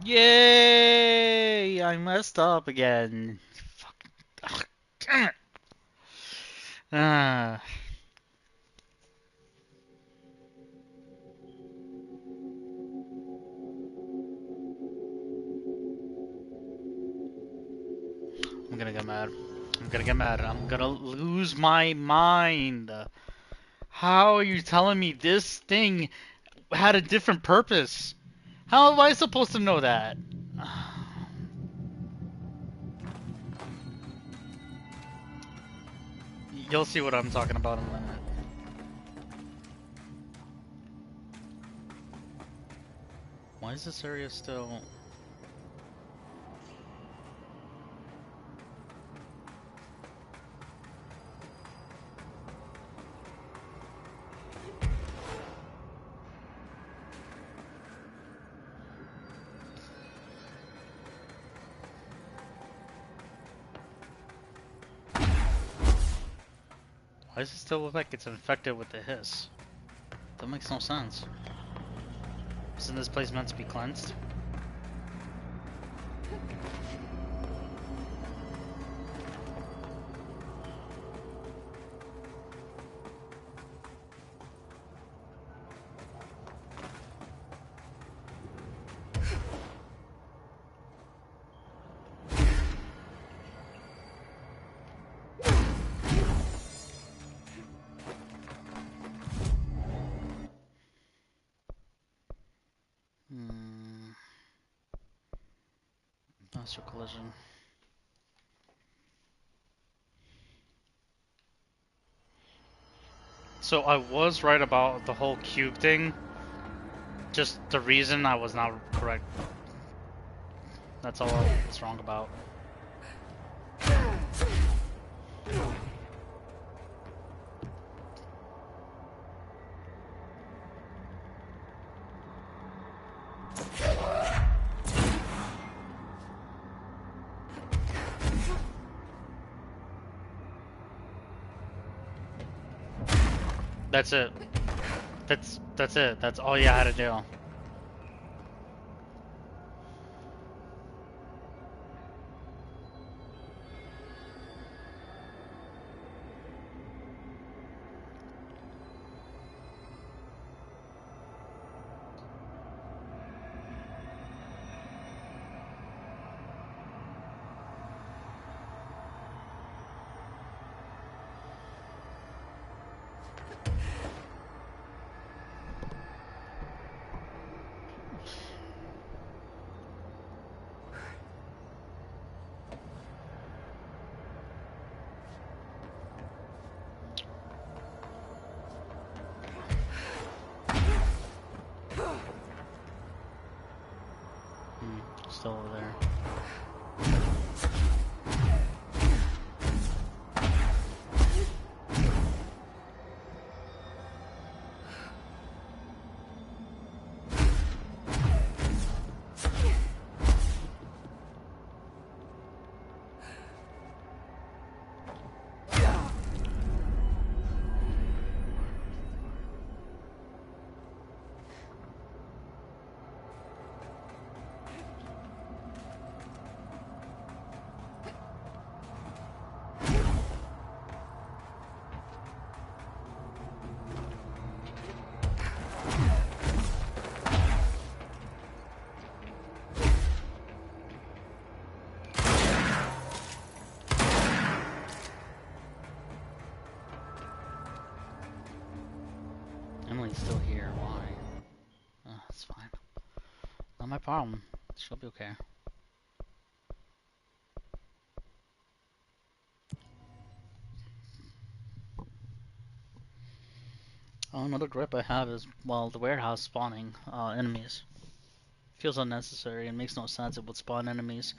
Yay! I messed up again. Fuck. Ugh, damn it. Ah, I'm gonna get mad. I'm gonna get mad. I'm gonna lose my mind. How are you telling me this thing had a different purpose? How am I supposed to know that? You'll see what I'm talking about in a minute. Why is this area still... Why does it still look like it's infected with the hiss? That makes no sense. Isn't this place meant to be cleansed? Hmm. Master collision. So I was right about the whole cube thing. Just the reason I was not correct. That's all I was wrong about. That's it. That's it. That's all you had to do. Still over there. Emily's still here. Why? Oh, it's fine. Not my problem. She'll be okay. Oh, another grip I have is, well, the warehouse spawning enemies. Feels unnecessary and makes no sense. It would spawn enemies.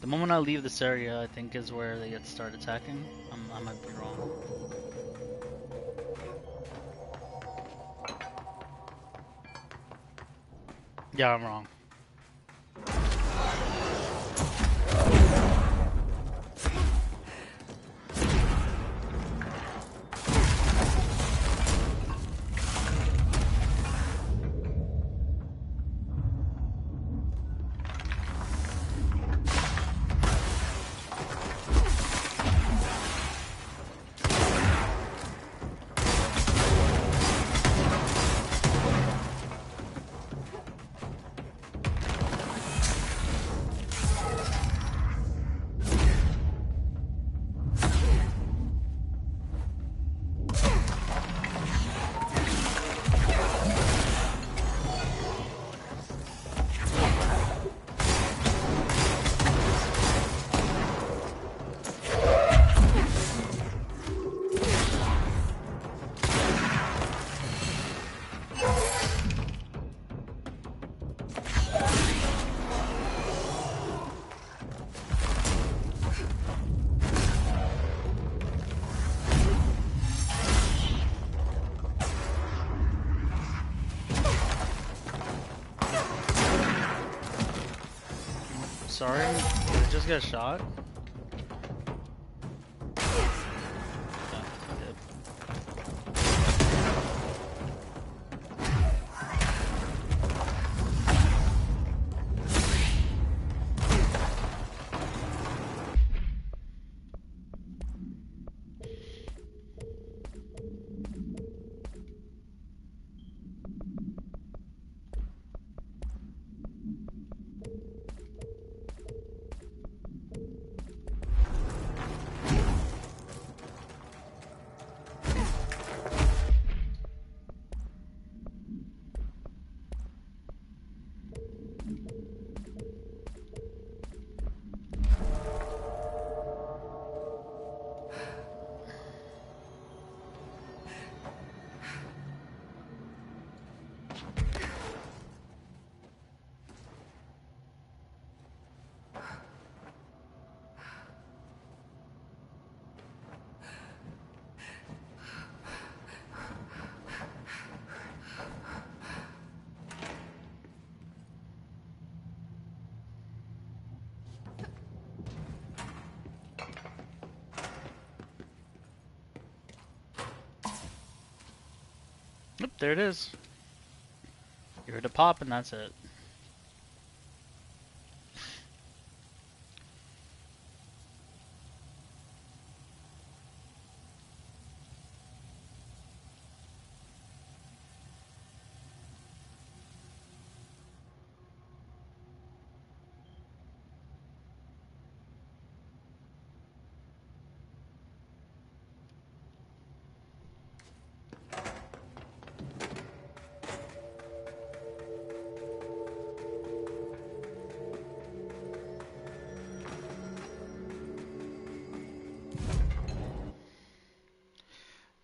The moment I leave this area, I think is where they get start attacking. I might be wrong. Yeah, I'm wrong. Sorry, did I just get shot? Oop, there it is. You heard it pop, and that's it.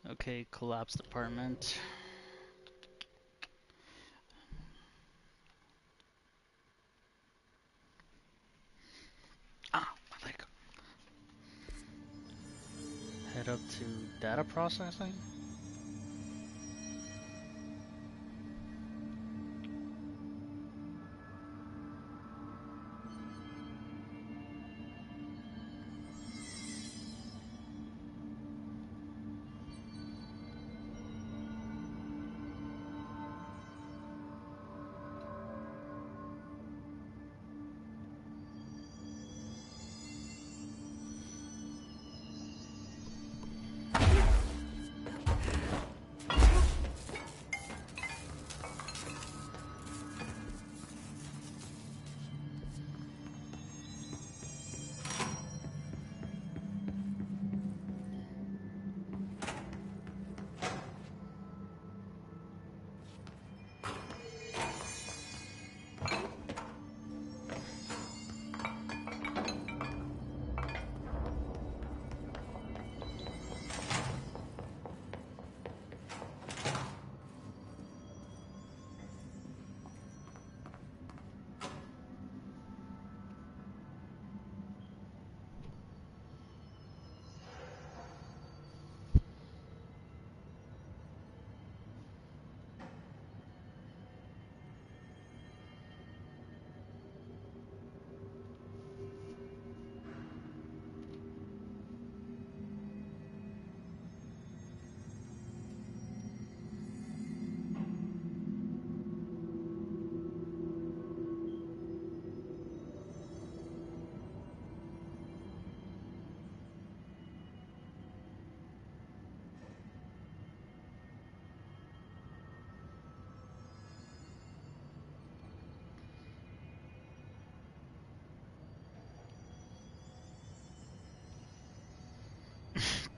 Okay, collapsed apartment. Ah, my leg. Head up to data processing.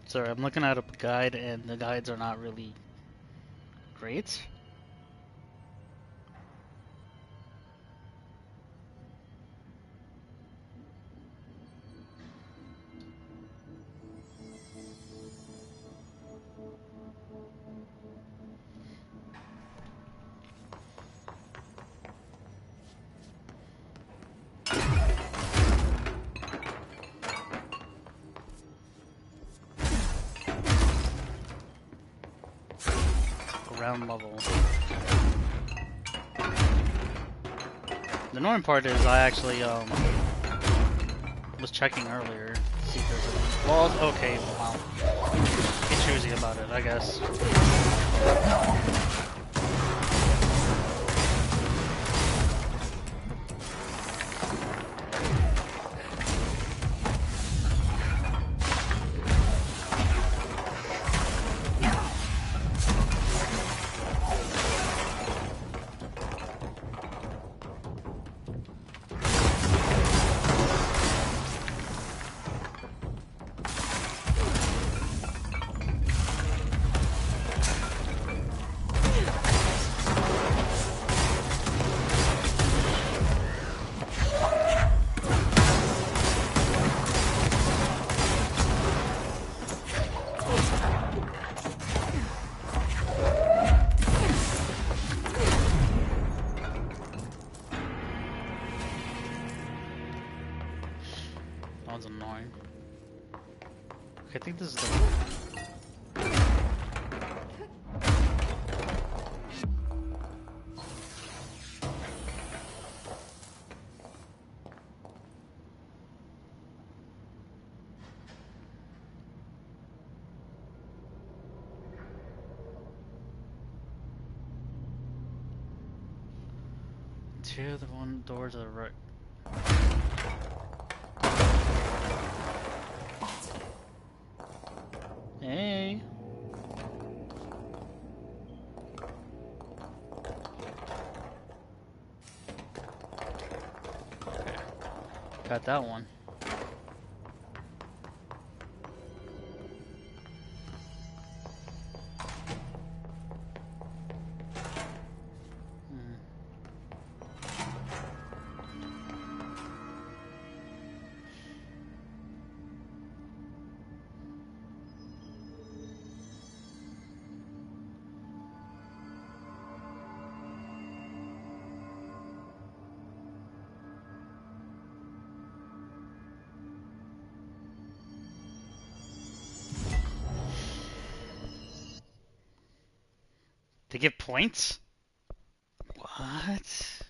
Sorry, I'm looking at a guide, and the guides are not really great. Ground level. The annoying part is I actually was checking earlier to see if there's any walls. Okay, wow. Get choosy about it, I guess. That was annoying. Okay, I think this is the... To the one door to the right. Hey. Okay. Got that one. They get points? What? These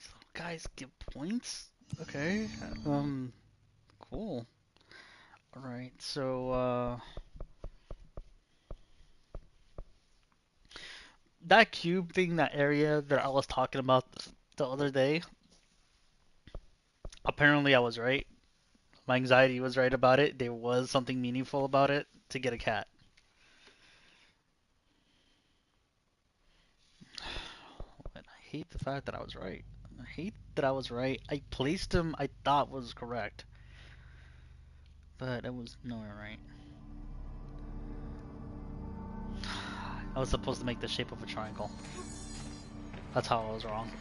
little guys get points? Okay. Cool. Alright, so, that cube thing, that area that I was talking about the other day, apparently I was right. My anxiety was right about it. There was something meaningful about it to get a cat. And I hate the fact that I was right. I hate that I was right. I placed him I thought was correct. But it was nowhere right. I was supposed to make the shape of a triangle. That's how I was wrong.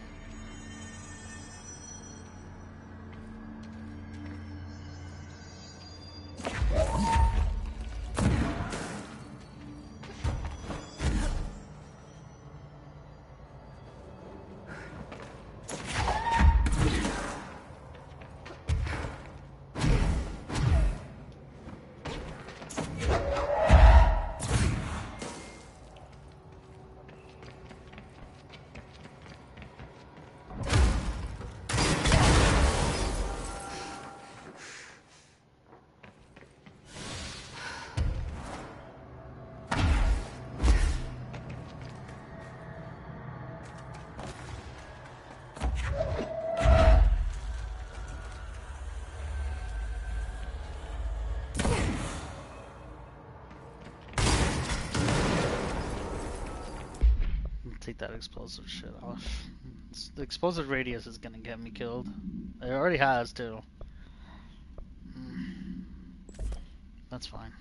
Take that explosive shit off. The explosive radius is gonna get me killed. It already has too. That's fine.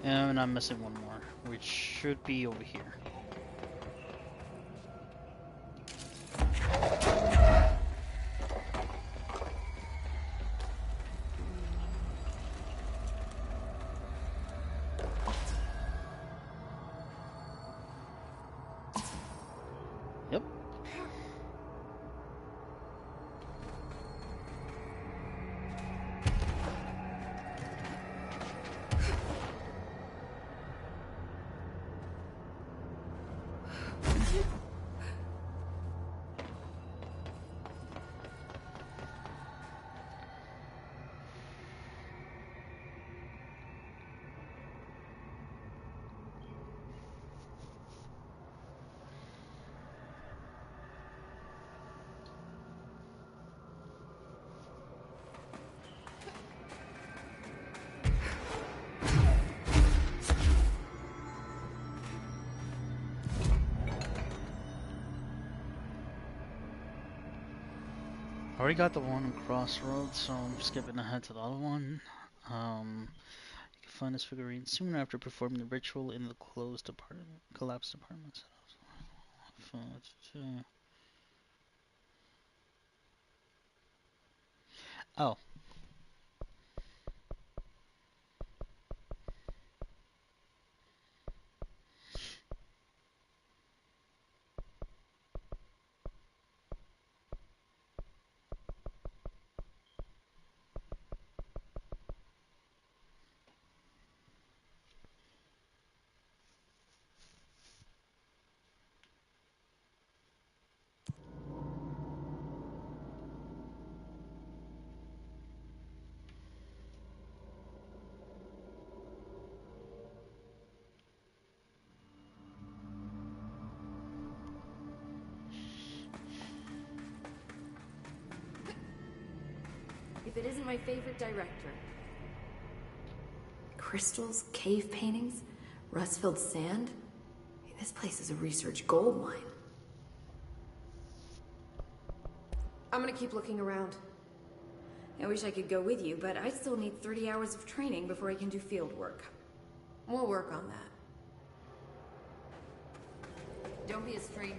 And I'm missing one more, which should be over here. already got the one in Crossroads, so I'm skipping ahead to the other one. You can find this figurine soon after performing the ritual in the closed apartment, collapsed apartment. Oh. If it isn't my favorite director. Crystals, cave paintings, rust-filled sand. Hey, this place is a research gold mine. I'm gonna keep looking around. I wish I could go with you, but I still need 30 hours of training before I can do field work. We'll work on that. Don't be a stranger.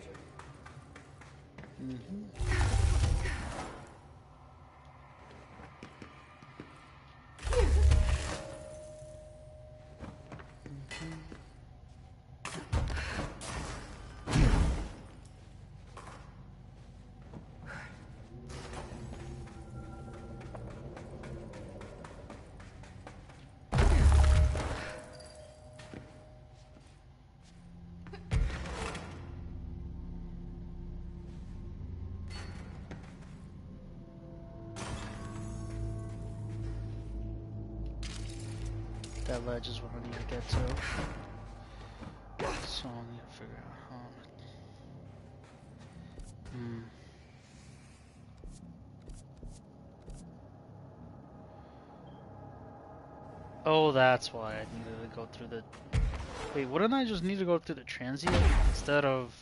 That ledge is what I need to get to. So I need to figure out how. Oh, that's why I needed to go through the. Wait, wouldn't I just need to go through the transient instead of?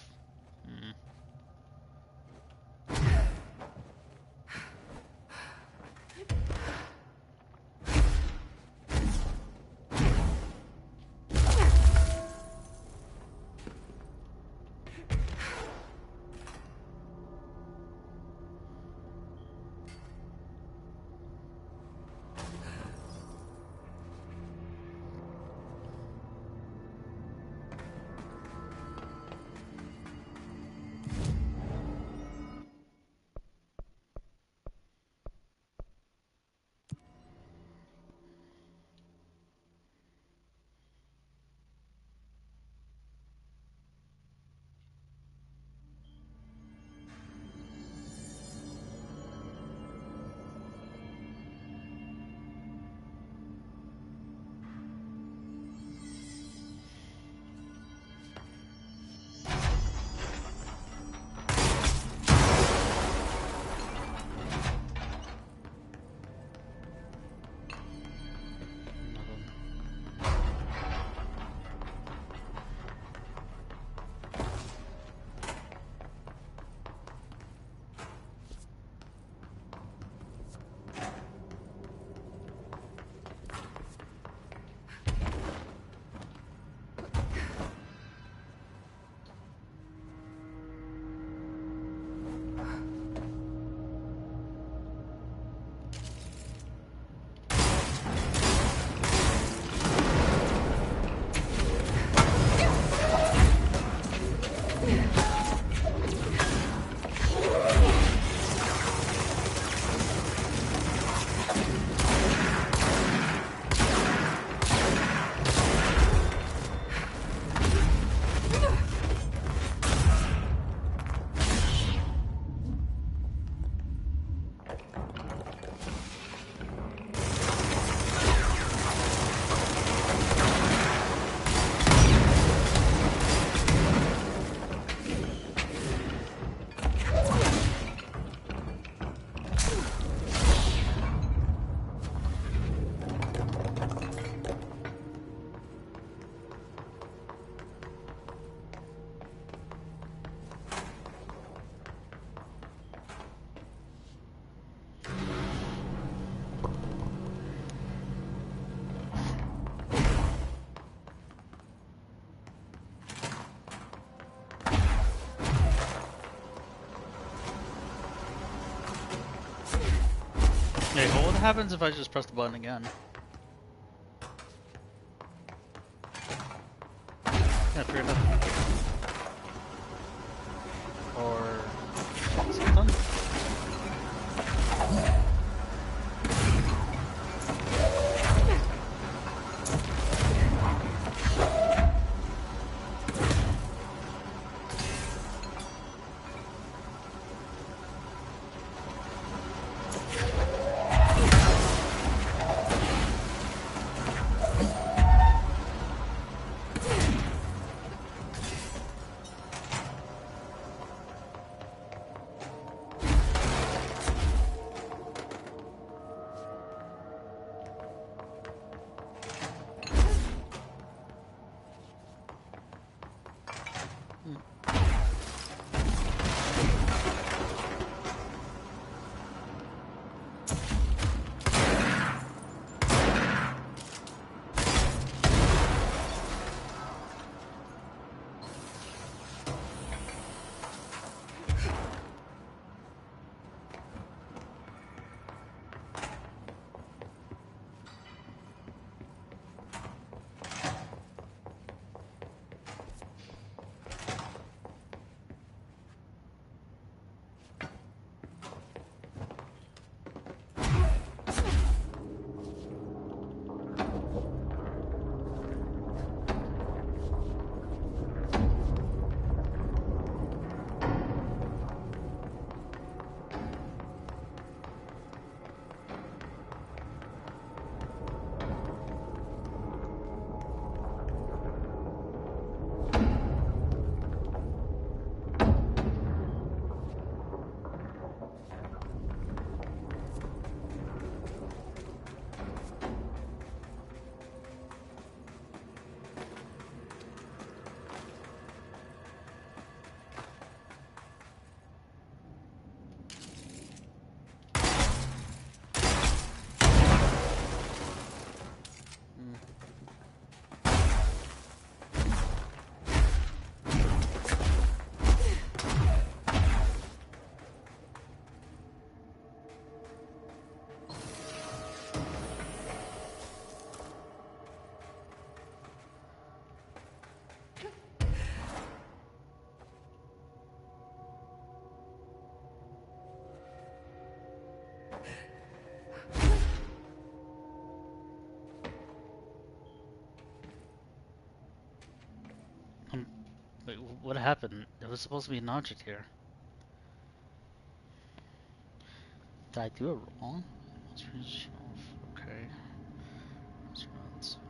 happens if I just press the button again? Yeah, fair enough. Or something? Wait, what happened? There was supposed to be an object here. Did I do it wrong? Let's reach off. Okay. Let's run something.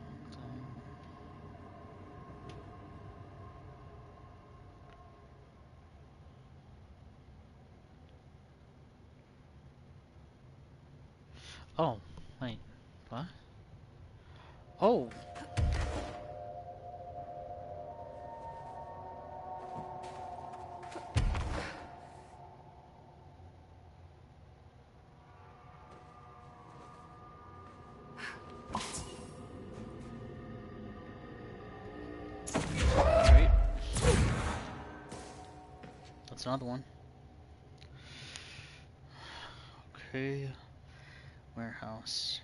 Oh, wait. What? Oh! Great. That's another one. Okay. Warehouse.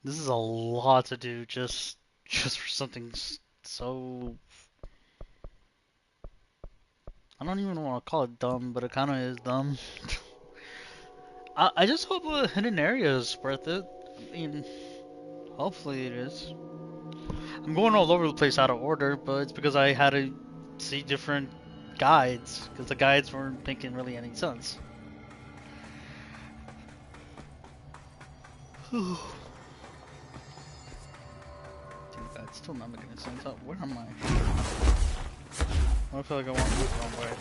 This is a lot to do just for something so... I don't even want to call it dumb, but it kind of is dumb. I just hope a hidden area is worth it. I mean, hopefully it is. I'm going all over the place out of order, but it's because I had to see different guides, because the guides weren't making really any sense. Dude, that's still not making any sense. Where am I? I feel like I want to go the wrong way.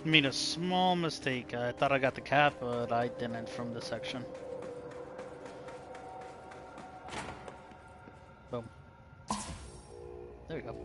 Made a small mistake. I thought I got the cap, but I didn't from this section. Boom. There we go.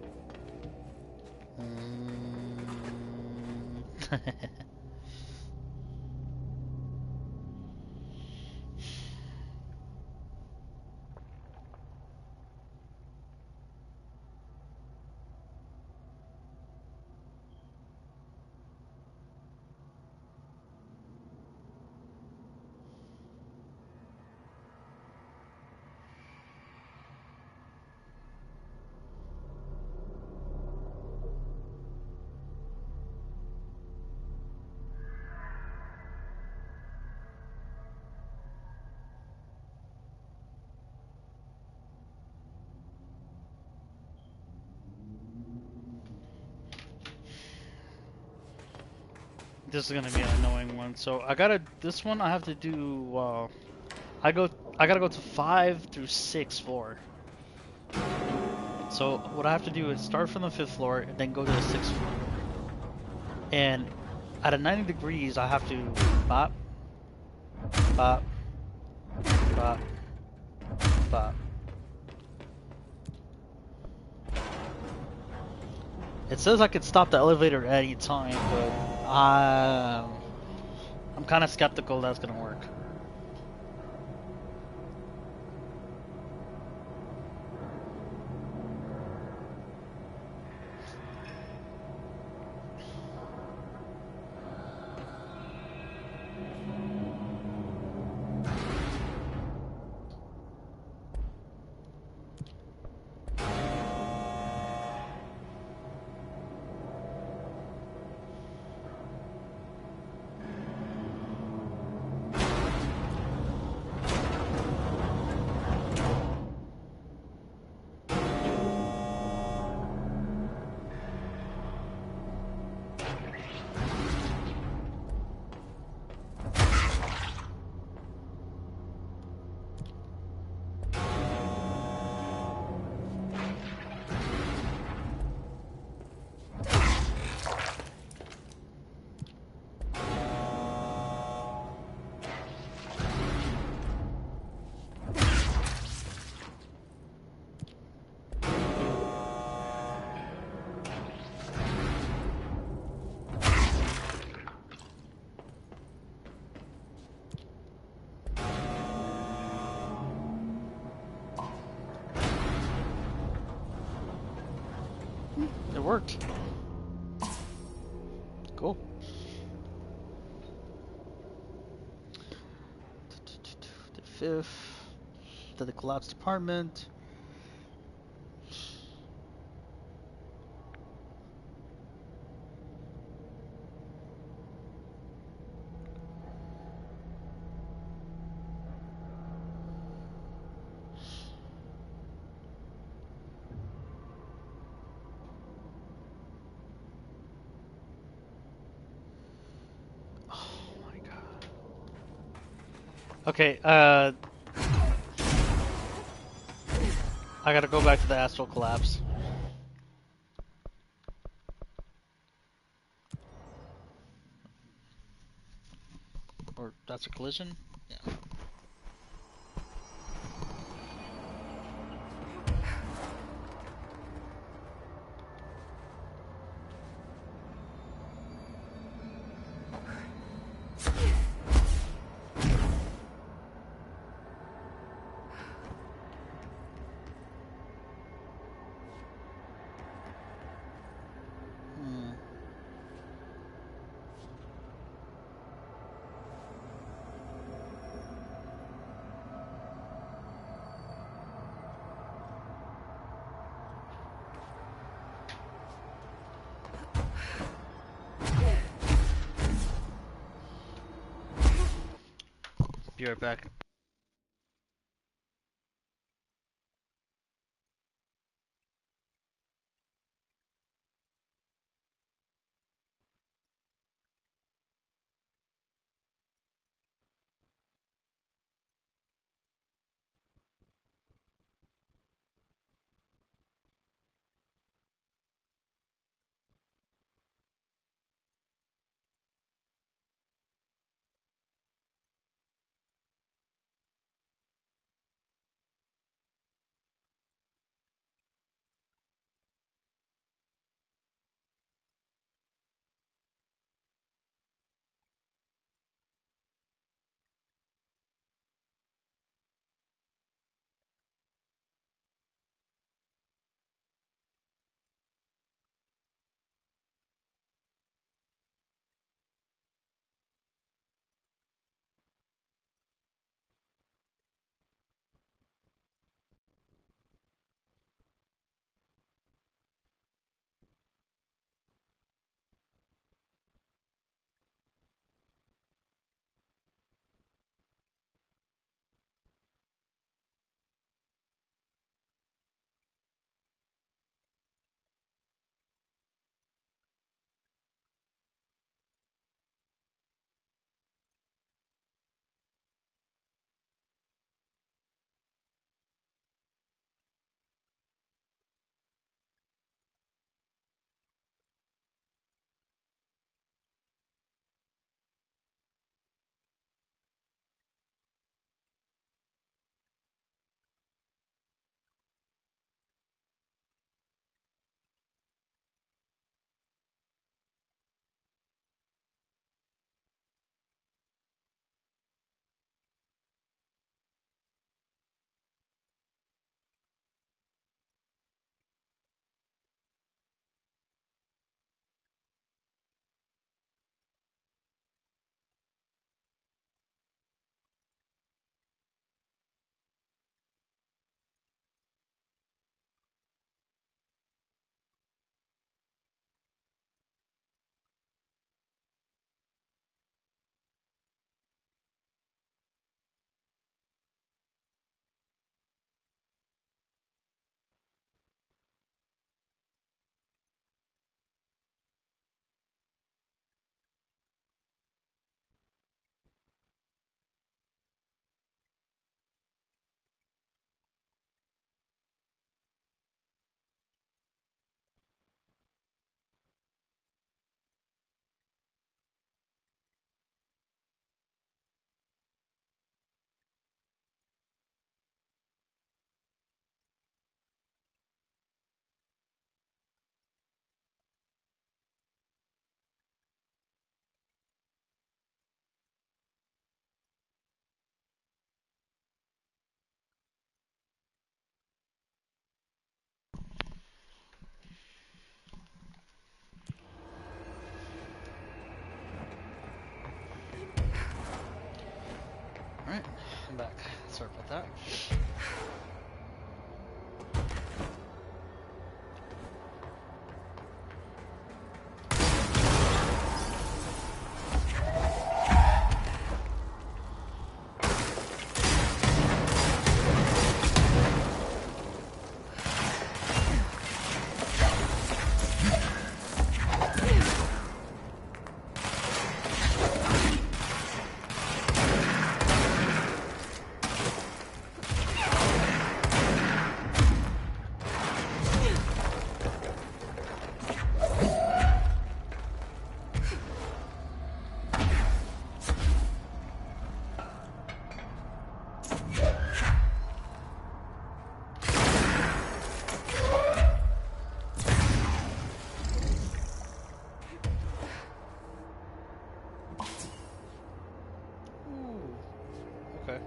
This is gonna be an annoying one. So this one I have to do, I gotta go to 5 through 6 floor. So what I have to do is start from the 5th floor and then go to the 6th floor. And at a 90 degrees, I have to bop, bop, bop, bop. It says I could stop the elevator at any time, but I'm kind of skeptical that's gonna work. It worked. Cool. The 5th, to the collapsed apartment. Okay, I gotta go back to the astral collapse. Or that's a collision? Yeah. Be right back. I'm back. Sorry about that. Okay.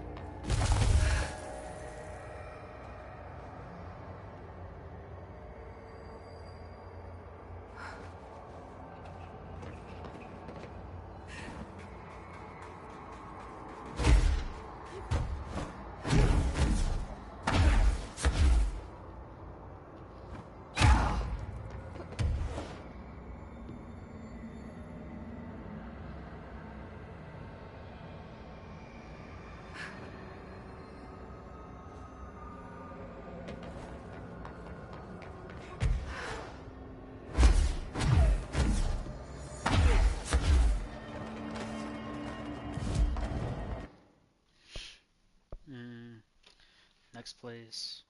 Next place.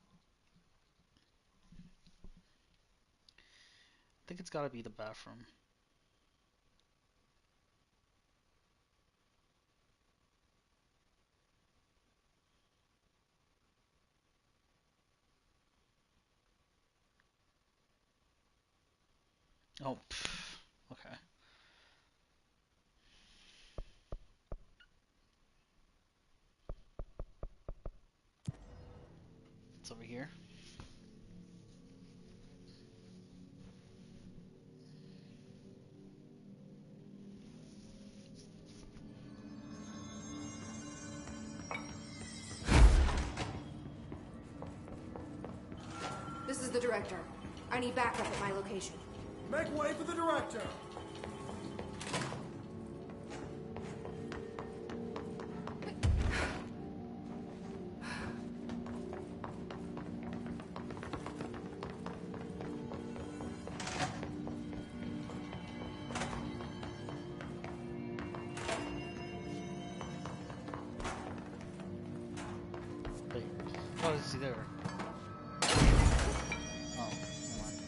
I think it's gotta be the bathroom. Oh, okay. It's over here. This is the director. I need backup at my location. Make way for the director! Wait. Oh, is he there? Oh, never mind.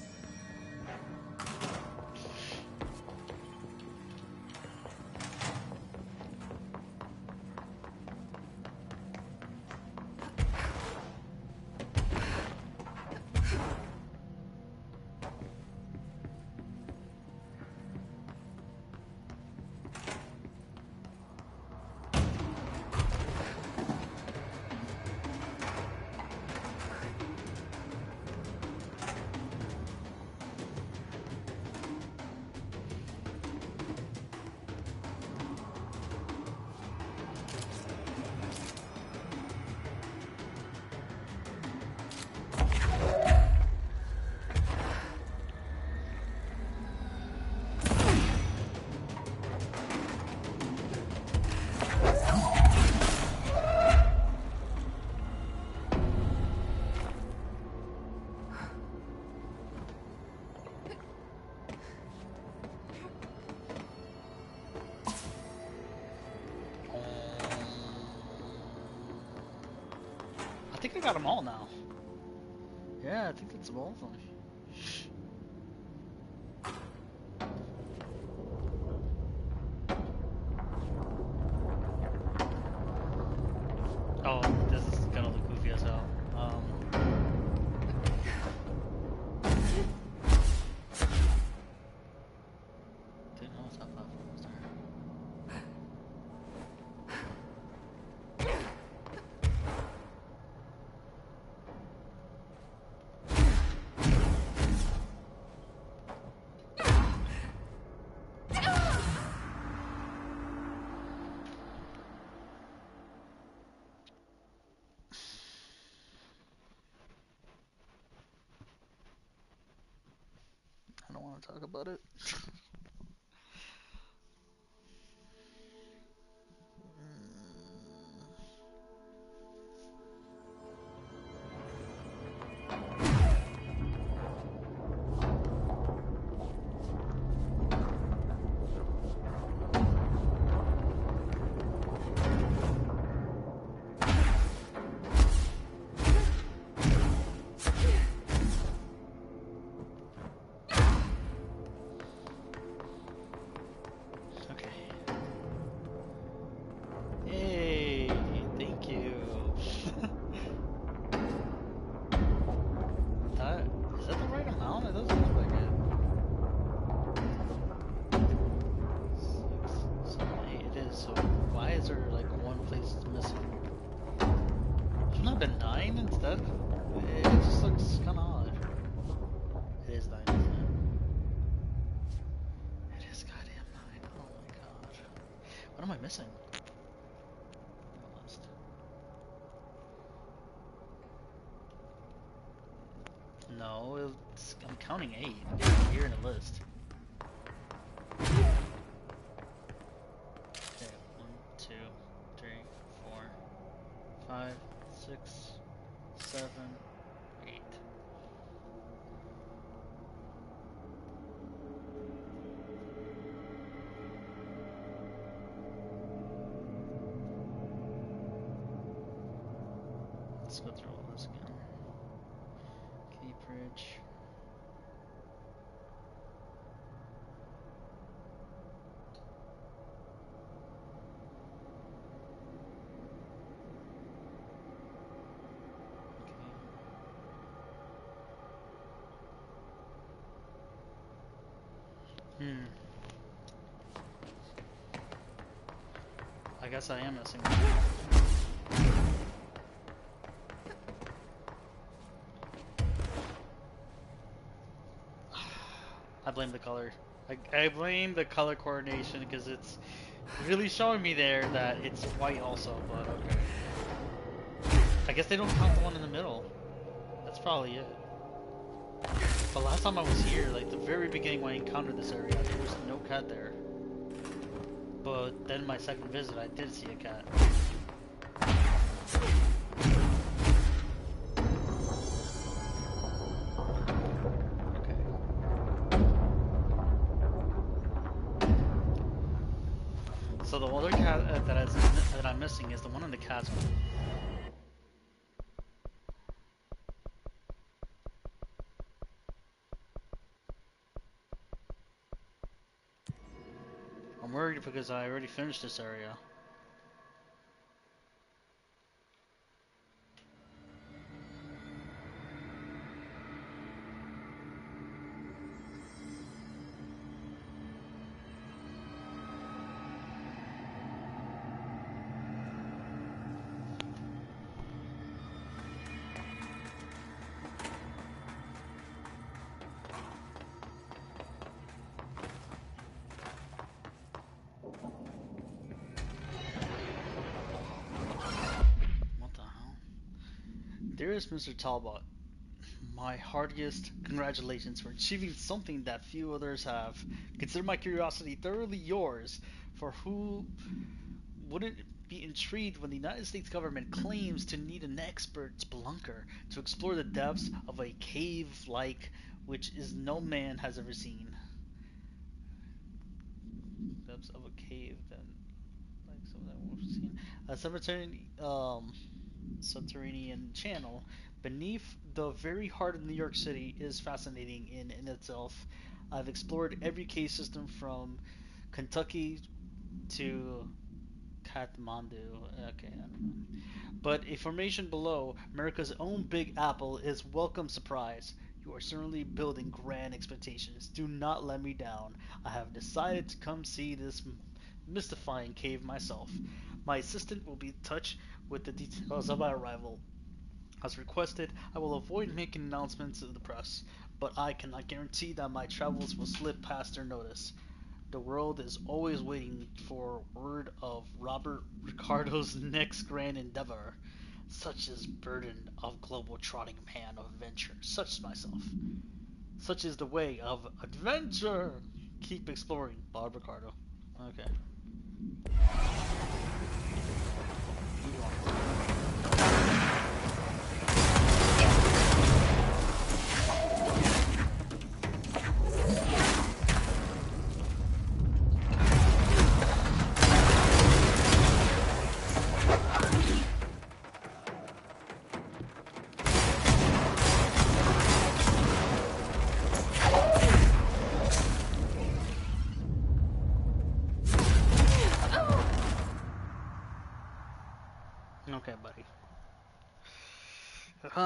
I think I got them all now. Yeah, I think that's all of them. Oh, this is gonna look goofy as hell. Didn't know that platform was there. want to talk about it. Okay. Hey, thank you. That is that the right amount? It doesn't look like it. 6, 7, 8. It is. So why is there like one place that's missing? Shouldn't have been 9 instead. It just looks kind of odd. It is 9, isn't it? It is goddamn 9. Oh my god. What am I missing? List. No, I'm counting 8 here in the list. Okay, 1, 2, 3, 4, 5, 6, 7, 8. Let's go through all this again. Cape Ridge. Okay. I guess I am missing one. I blame the color. I blame the color coordination because it's really showing me there that it's white also, but okay. I guess they don't count the one in the middle. That's probably it. But last time I was here, like the very beginning when I encountered this area, there was no cat there. But then my second visit, I did see a cat. So the other cat that I'm missing is the one in the chasm. I'm worried because I already finished this area. What the hell? Dearest Mr. Talbot, my heartiest congratulations for achieving something that few others have. Consider my curiosity thoroughly yours, for who wouldn't be intrigued when the United States government claims to need an expert spelunker to explore the depths of a cave like which is no man has ever seen. Depths of a cave that like some that we've seen. A subterranean channel beneath the very heart of New York City is fascinating in itself. I've explored every cave system from Kentucky to Kathmandu. Okay, I don't know. But a formation below America's own Big Apple is welcome surprise. You are certainly building grand expectations. Do not let me down. I have decided to come see this mystifying cave myself. My assistant will be in touch with the details of my arrival. As requested, I will avoid making announcements to the press, but I cannot guarantee that my travels will slip past their notice. The world is always waiting for word of Robert Ricardo's next grand endeavor. Such is burden of global trotting man of adventure, such as myself. Such is the way of adventure. Keep exploring, Bob Ricardo. Okay. Okay, buddy. Okay.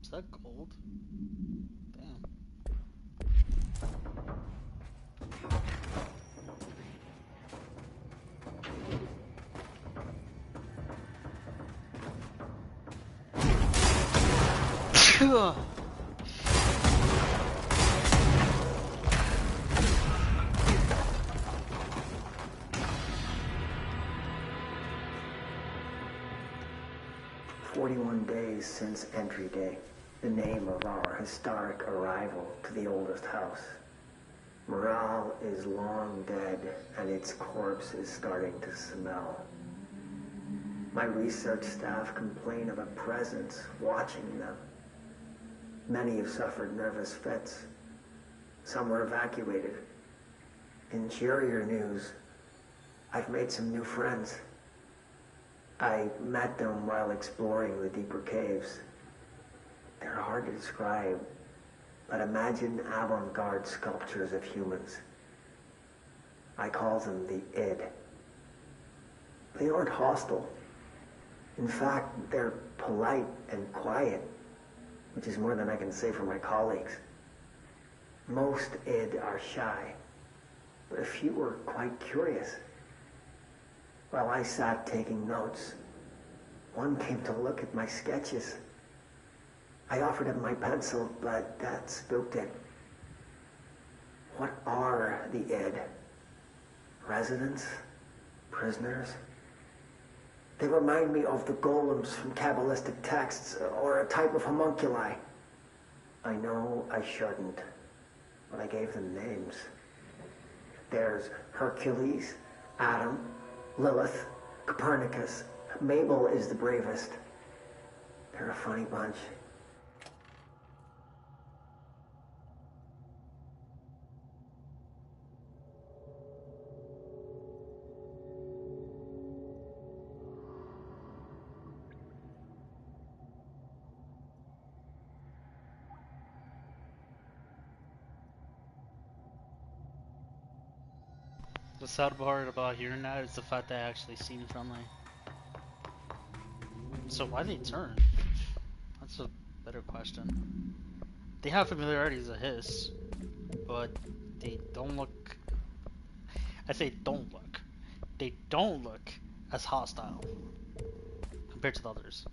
Is that gold? Damn. Ugh. 41 days since entry day, the name of our historic arrival to the oldest house. Morale is long dead, and its corpse is starting to smell. My research staff complain of a presence watching them. Many have suffered nervous fits. Some were evacuated. In cheerier news, I've made some new friends. I met them while exploring the deeper caves. They're hard to describe, but imagine avant-garde sculptures of humans. I call them the id. They aren't hostile. In fact, they're polite and quiet, which is more than I can say for my colleagues. Most id are shy, but a few were quite curious. While I sat taking notes, one came to look at my sketches. I offered him my pencil, but that spooked it. What are the id? Residents? Prisoners? They remind me of the golems from Kabbalistic texts, or a type of homunculi. I know I shouldn't, but I gave them names. There's Hercules, Adam, Lilith, Copernicus. Mabel is the bravest. They're a funny bunch. The sad part about hearing that is the fact that it actually seemed friendly. So why they turn? That's a better question. They have familiarities of his, but they don't look. I say don't look. They don't look as hostile compared to the others.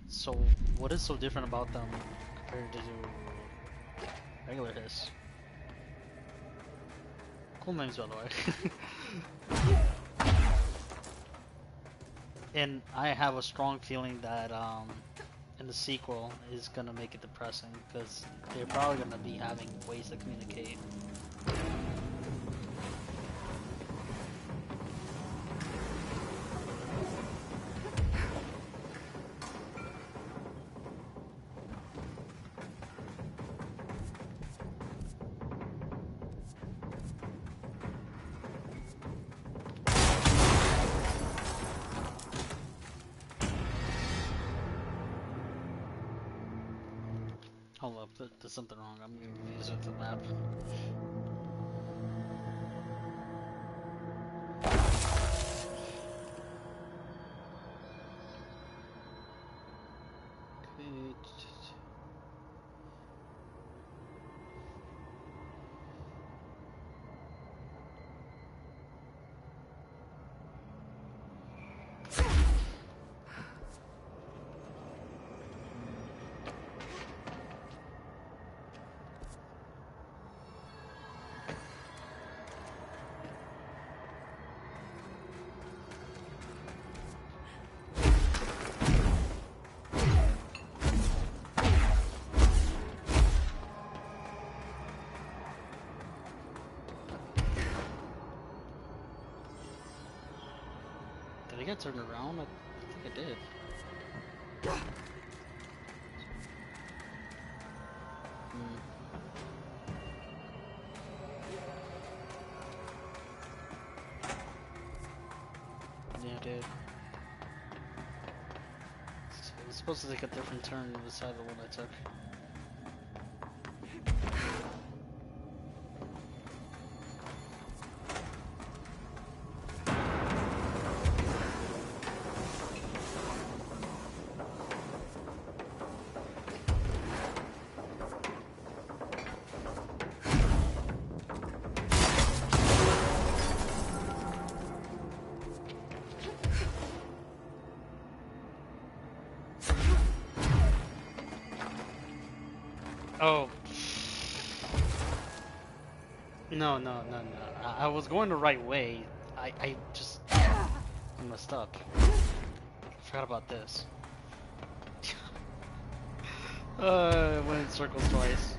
So what is so different about them compared to regular hiss? Cool names, by the way. And I have a strong feeling that in the sequel is gonna make it depressing because they're probably gonna be having ways to communicate. Hold up, there's something wrong. I'm confused with the map. Did I get turned around? I think I did. Yeah, I did. So I was supposed to take a different turn beside the one I took. Oh. No. I was going the right way. I just messed up. I forgot about this. I went in circles twice.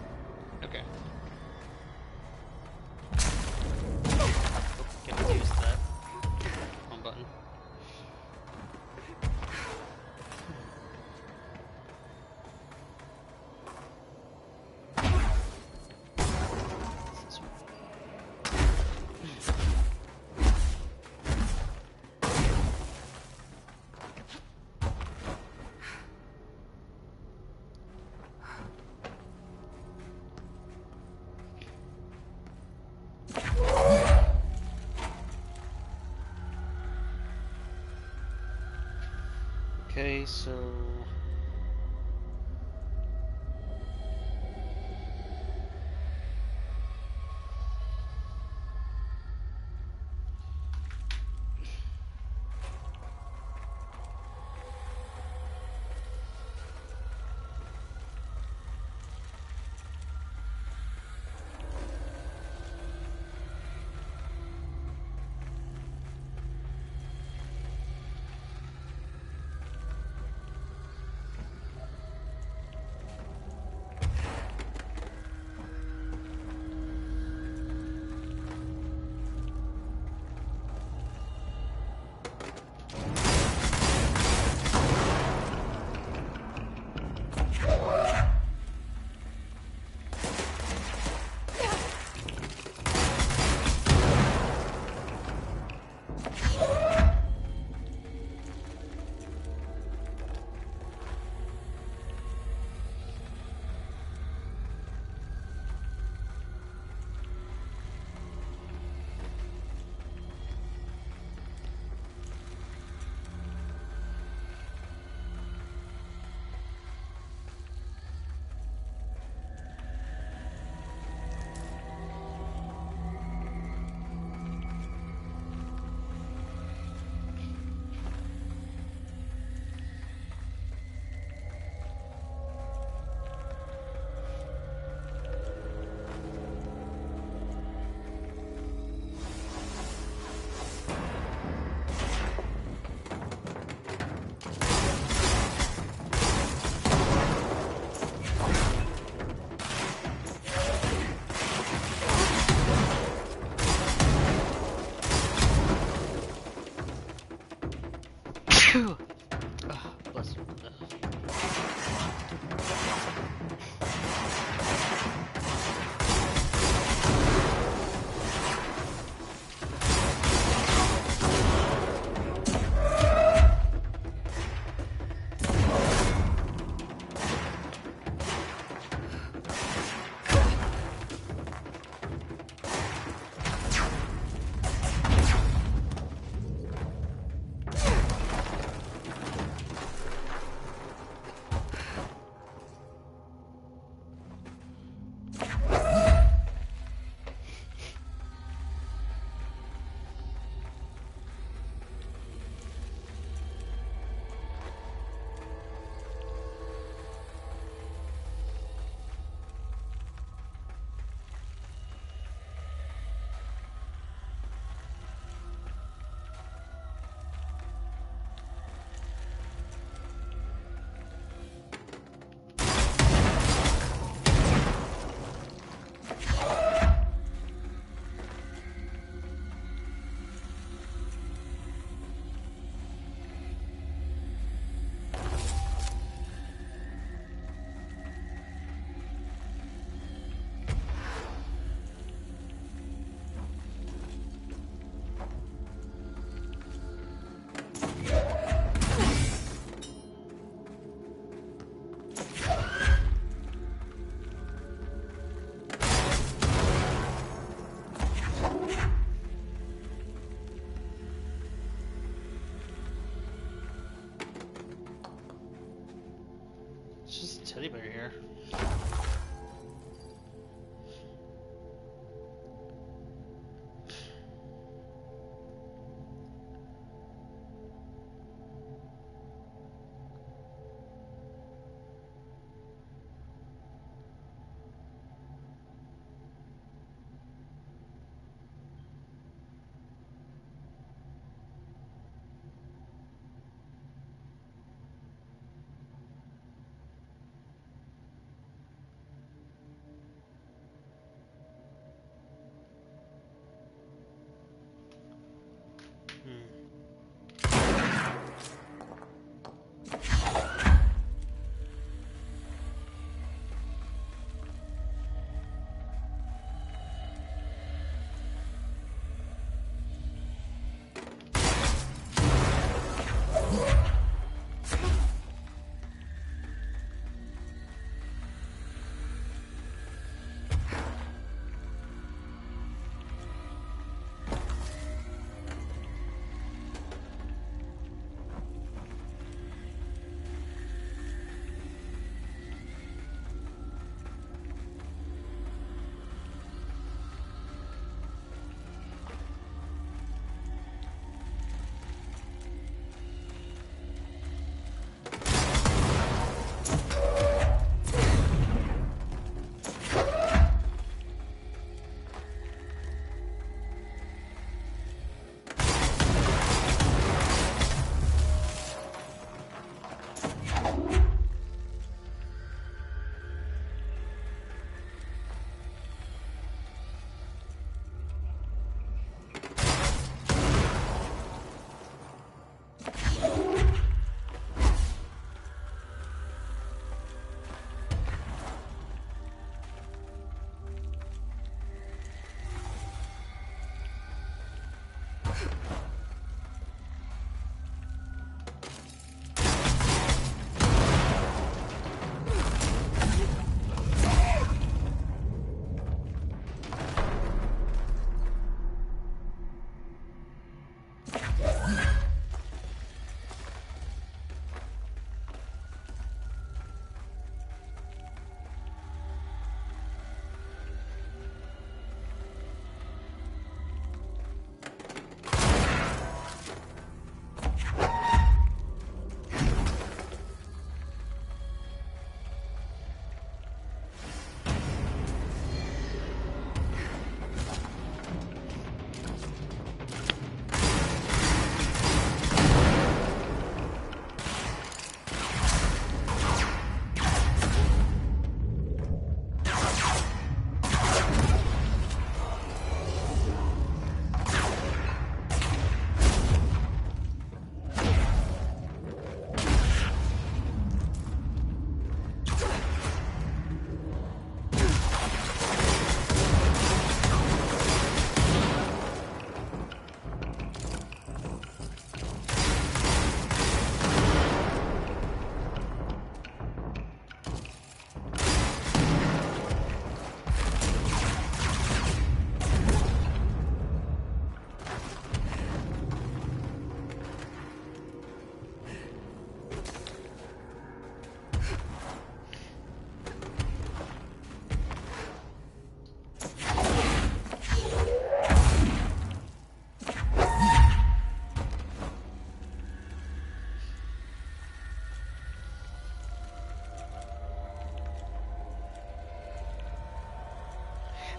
Okay. Get used to that. One button. Okay, so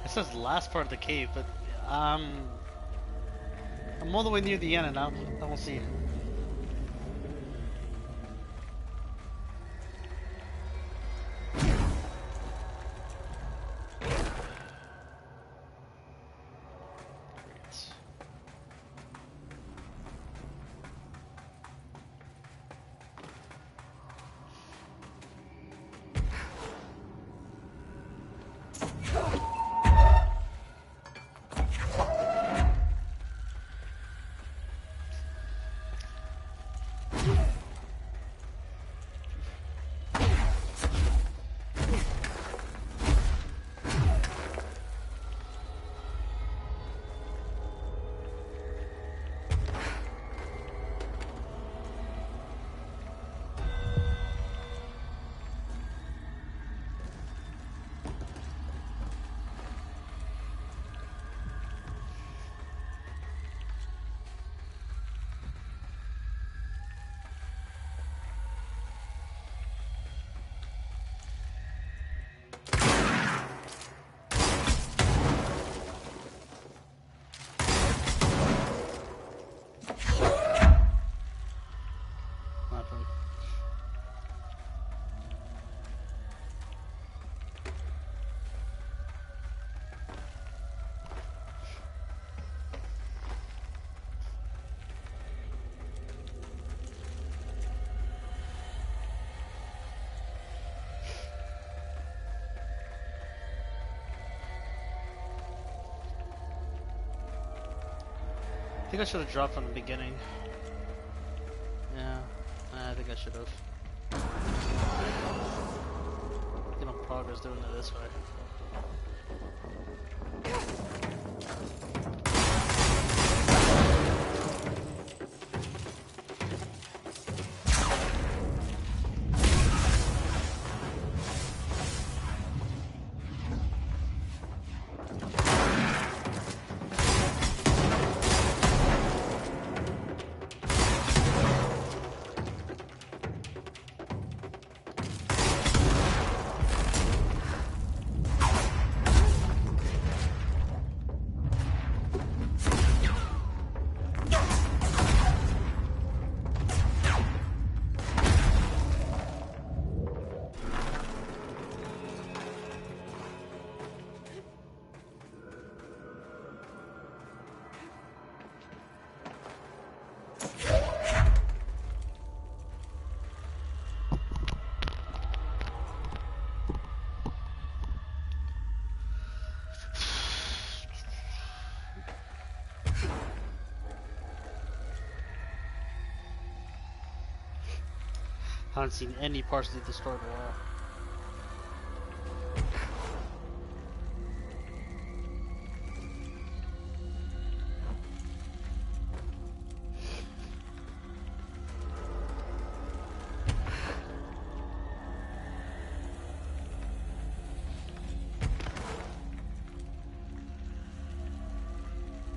It says the last part of the cave, but I'm all the way near the end and I don't see. Nothing. I think I should have dropped from the beginning. Yeah, I think I should have. Get no progress doing it this way. I haven't seen any partially destroyed wall.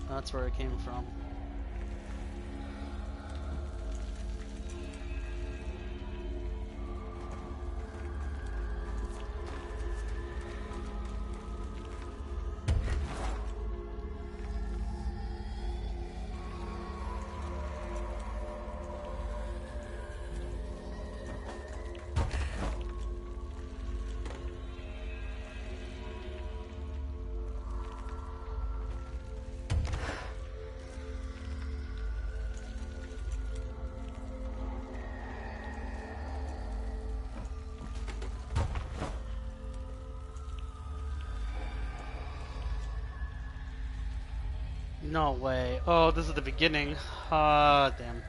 That's where it came from. No way. Oh, this is the beginning. Ah, damn.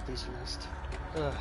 these missed. Ugh.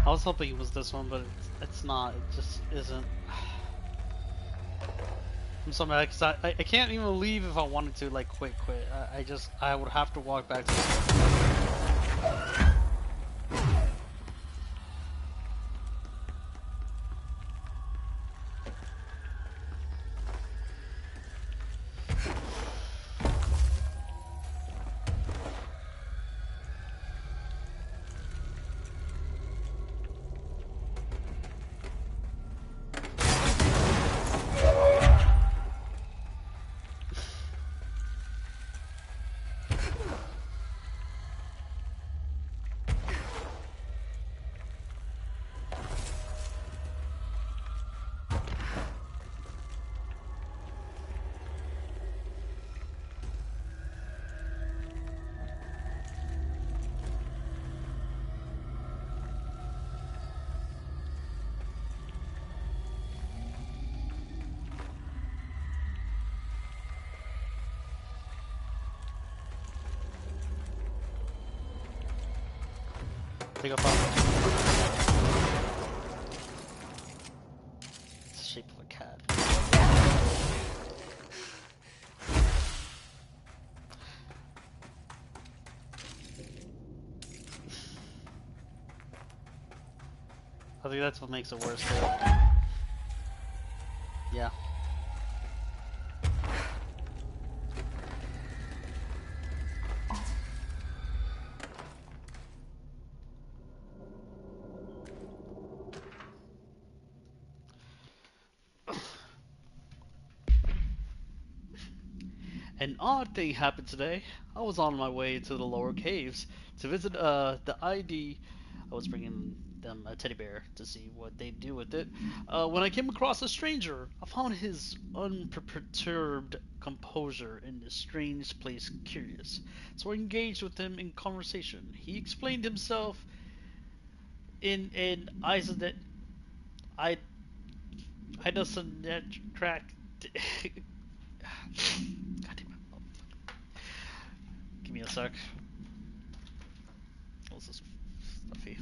I was hoping it was this one, but it's not. It just isn't. I'm sorry, because I can't even leave if I wanted to, like, quit. I would have to walk back to the Take a photo. It's the shape of a cat. I think that's what makes it worse. Yeah. An odd thing happened today. I was on my way to the lower caves to visit the ID. I was bringing them a teddy bear to see what they do with it. When I came across a stranger, I found his unperturbed composure in this strange place curious. So I engaged with him in conversation. He explained himself in an I crack. God damn it. Give me a sec. What's this stuffy?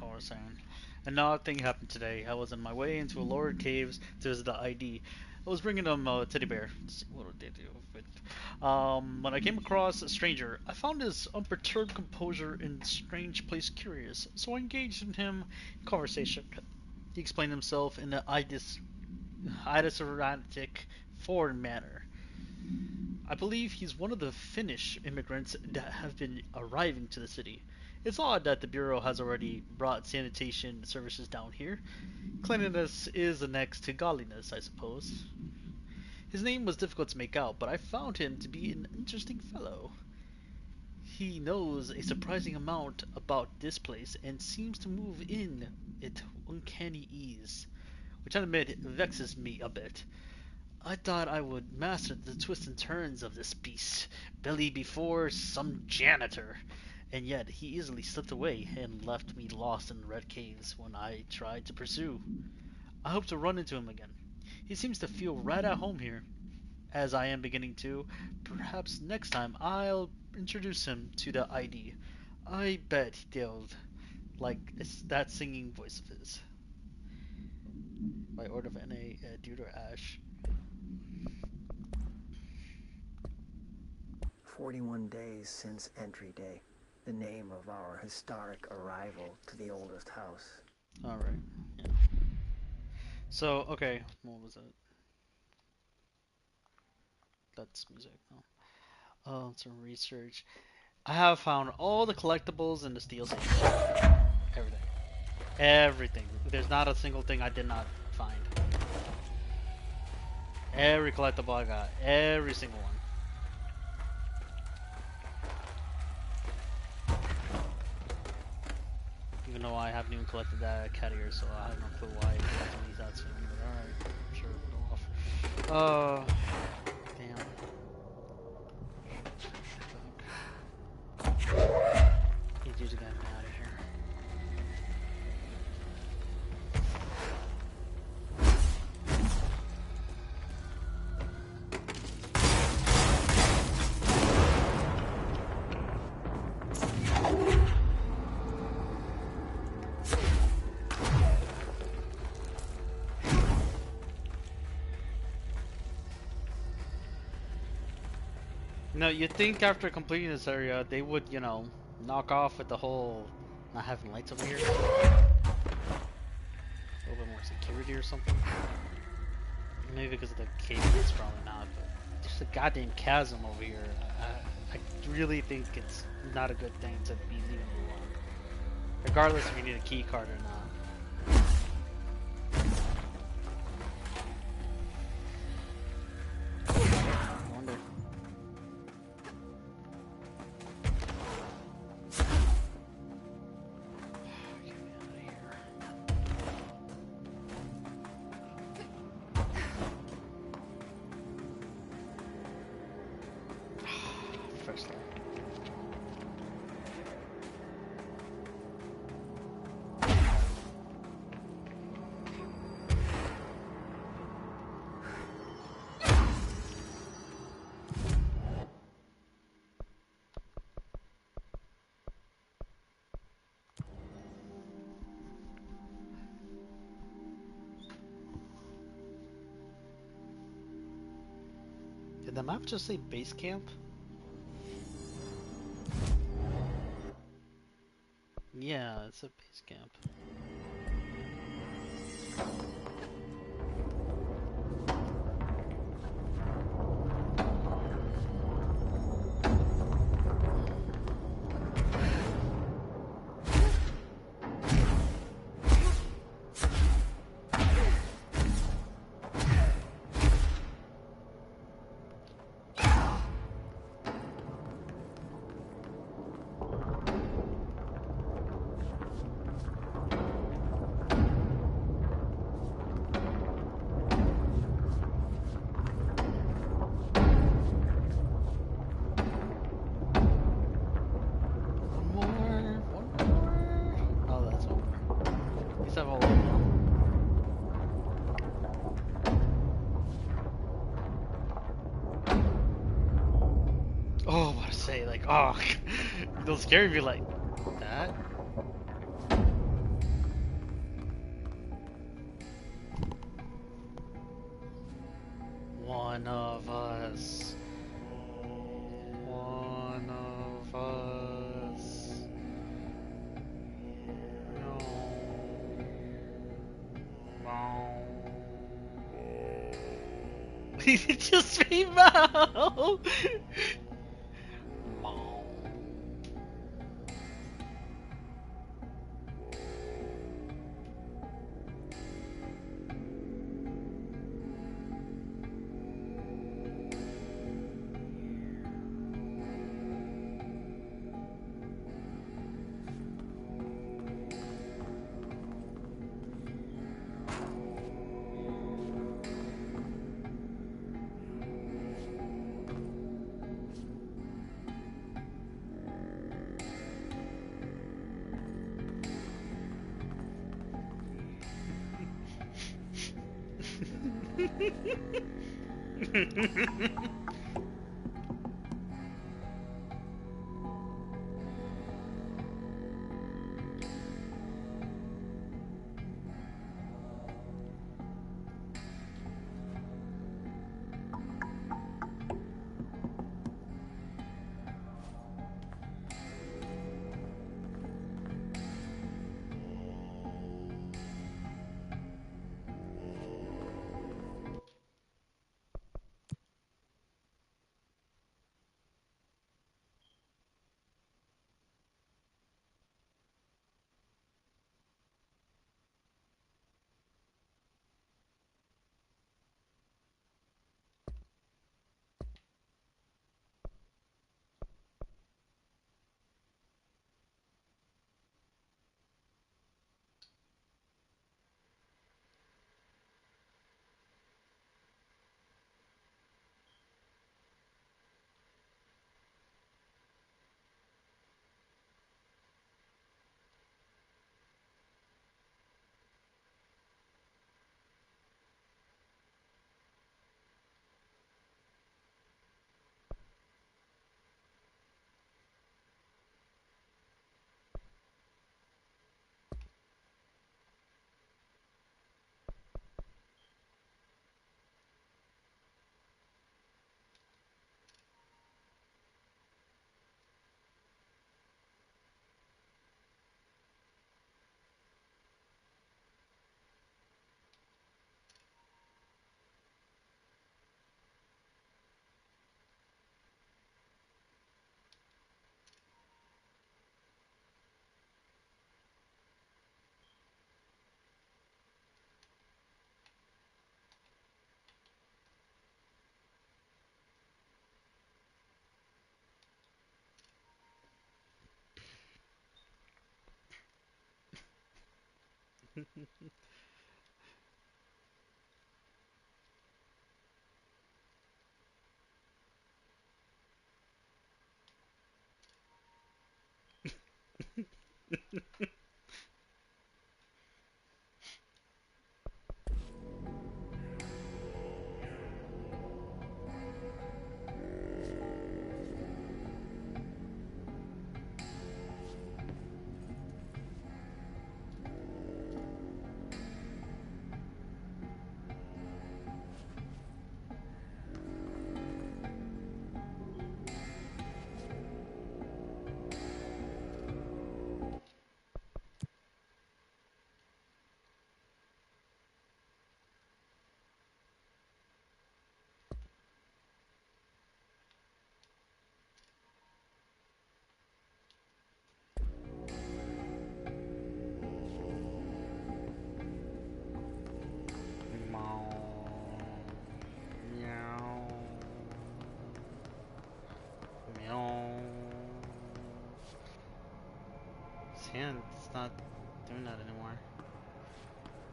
What was I saying? An odd thing happened today. I was on my way into a lower caves to visit the ID. I was bringing them a teddy bear. Let's see, what did they do with it? When I came across a stranger, I found his unperturbed composure in strange place curious, so I engaged in him in conversation. He explained himself in an idiosyncratic foreign manner. I believe he's one of the Finnish immigrants that have been arriving to the city. It's odd that the Bureau has already brought sanitation services down here. Cleanliness is the next to godliness, I suppose. His name was difficult to make out, but I found him to be an interesting fellow. He knows a surprising amount about this place and seems to move in it uncanny ease, which I admit vexes me a bit. I thought I would master the twists and turns of this beast, Billy before some janitor, and yet he easily slipped away and left me lost in the red caves when I tried to pursue. I hope to run into him again. He seems to feel right at home here, as I am beginning to. Perhaps next time I'll introduce him to the ID. I bet they'll like that singing voice of his. By order of NA, due to Ash. 41 days since entry day, the name of our historic arrival to the oldest house. Alright, yeah. So, okay, what was it? That's music, no. Some research. I have found all the collectibles in the steel safe. Everything. Everything. There's not a single thing I did not find. Every collectible I got. Every single one. Even though I haven't even collected that cat ear, so I have no clue why I'm collecting these that soon. But alright, sure, go off. Damn. These dudes are getting me out of here. No, you'd think after completing this area, they would, you know, knock off with the whole not having lights over here. A little bit more security or something. Maybe because of the cave, it's probably not, but just a goddamn chasm over here. I really think it's not a good thing to be leaving it alone. Regardless if you need a key card or not. I wonder. the map just say base camp? Yeah, it's a base camp. Oh, what to say? Like, oh, they'll scare me like that. One of us. One of us. No. No. It's just me, Mo.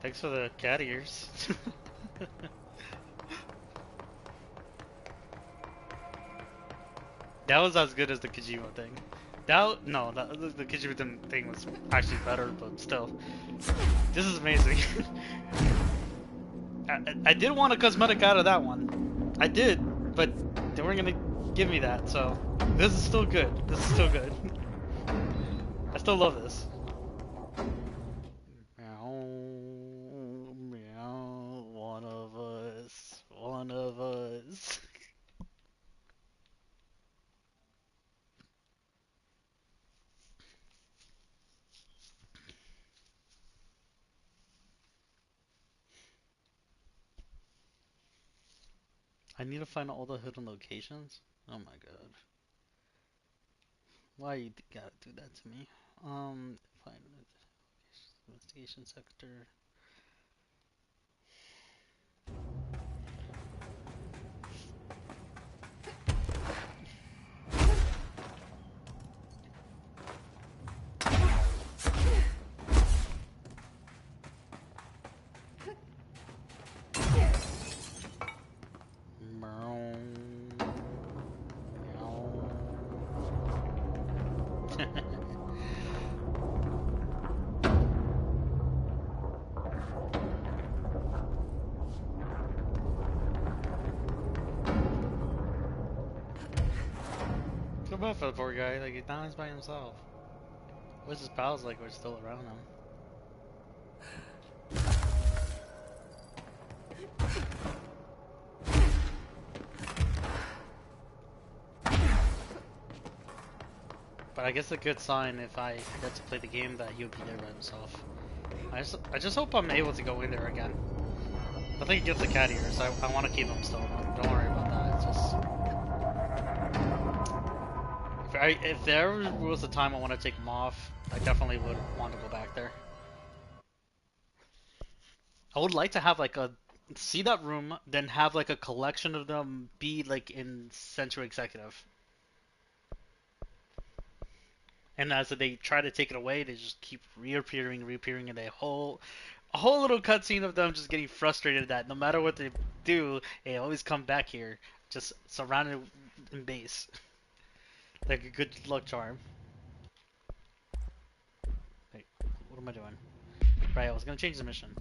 Thanks for the cat ears. That was as good as the Kojima thing. No, the Kojima thing was actually better, but still. This is amazing. I did want a cosmetic out of that one. I did, but they weren't gonna give me that, so this is still good. This is still good. I still love this. Meow, meow, one of us, one of us. I need to find all the hidden locations? Oh my god. Why you gotta do that to me? Find investigation sector. Meow. Meow. Feel bad for the poor guy, like he's down by himself. What's his pals like we're still around him? But I guess a good sign if I get to play the game that he'll be there by himself. I just hope I'm able to go in there again. I think he gives the cat ears. I want to keep him still. Don't worry about that. It's just if there was a time I want to take him off, I definitely would want to go back there. I would like to have like see that room, then have like a collection of them be like in Central Executive. And as they try to take it away, they just keep reappearing, and a whole little cutscene of them just getting frustrated that no matter what they do, they always come back here, just surrounded in base, like a good luck charm. Wait, what am I doing? Right, I was gonna change the mission.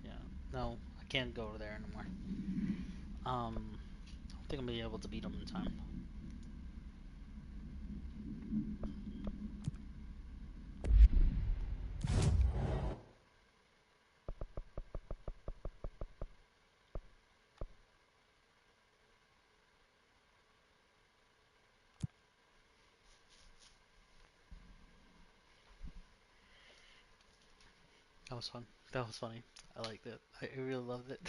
Yeah, no, I can't go over there anymore. I don't think I'm gonna be able to beat them in time. That was fun. That was funny. I liked it. I really loved it.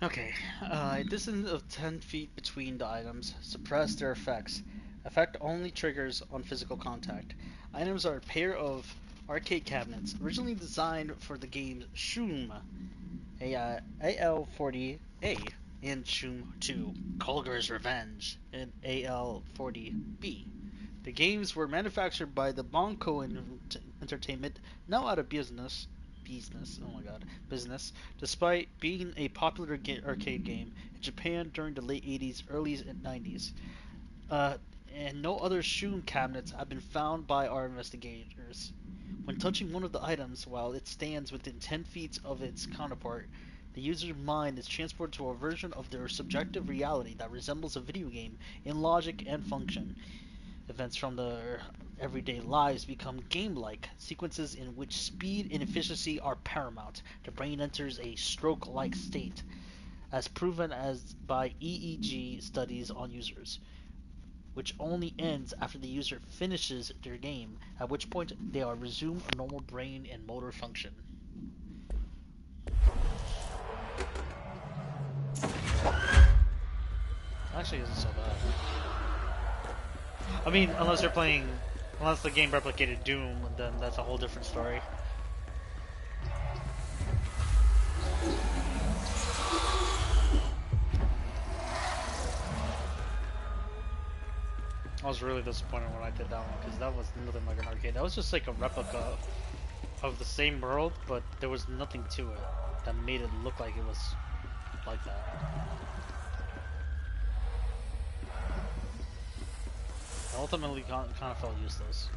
Okay, a distance of 10 feet between the items. Suppress their effects. Effect only triggers on physical contact. Items are a pair of arcade cabinets originally designed for the games Shoom AL40A and Shoom 2, Kulger's Revenge in AL40B. The games were manufactured by the Bonko Entertainment, now out of oh my god, business, despite being a popular arcade game in Japan during the late 80s, early 90s. Uh, and no other Shun cabinets have been found by our investigators. When touching one of the items while it stands within 10 feet of its counterpart, the user's mind is transported to a version of their subjective reality that resembles a video game in logic and function. Events from their everyday lives become game-like, sequences in which speed and efficiency are paramount. The brain enters a stroke-like state, as proven as by EEG studies on users, which only ends after the user finishes their game, at which point they are resume a normal brain and motor function. Actually, isn't so bad. I mean, unless the game replicated Doom, then that's a whole different story. I was really disappointed when I did that one, because that was nothing like an arcade. That was just like a replica of the same world, but there was nothing to it that made it look like it was like that. It ultimately kind of felt useless.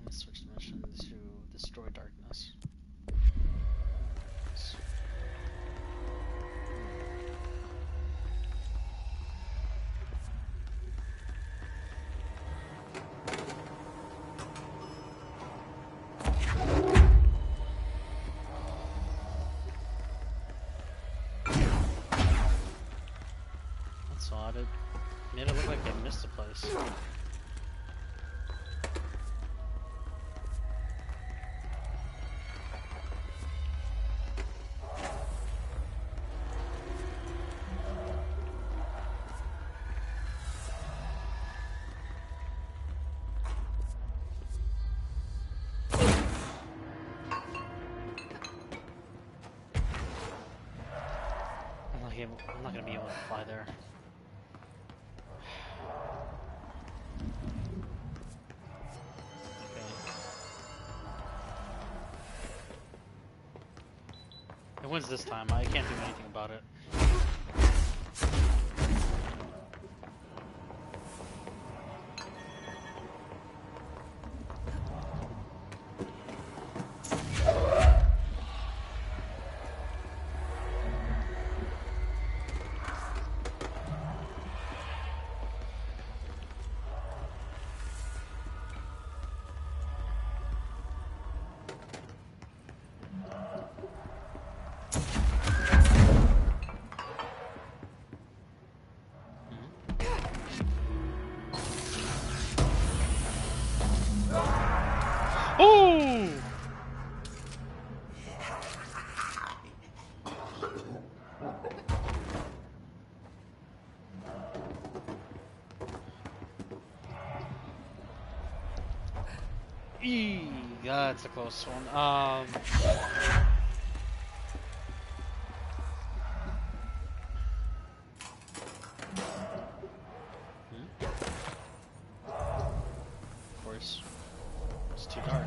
Let's switch the mission to Destroy Darkness. That's odd. It made it look like they missed the place. I'm not gonna be able to fly there. Okay. It wins this time. I can't do anything about it. Oh! That's a close one. Of course, it's too dark.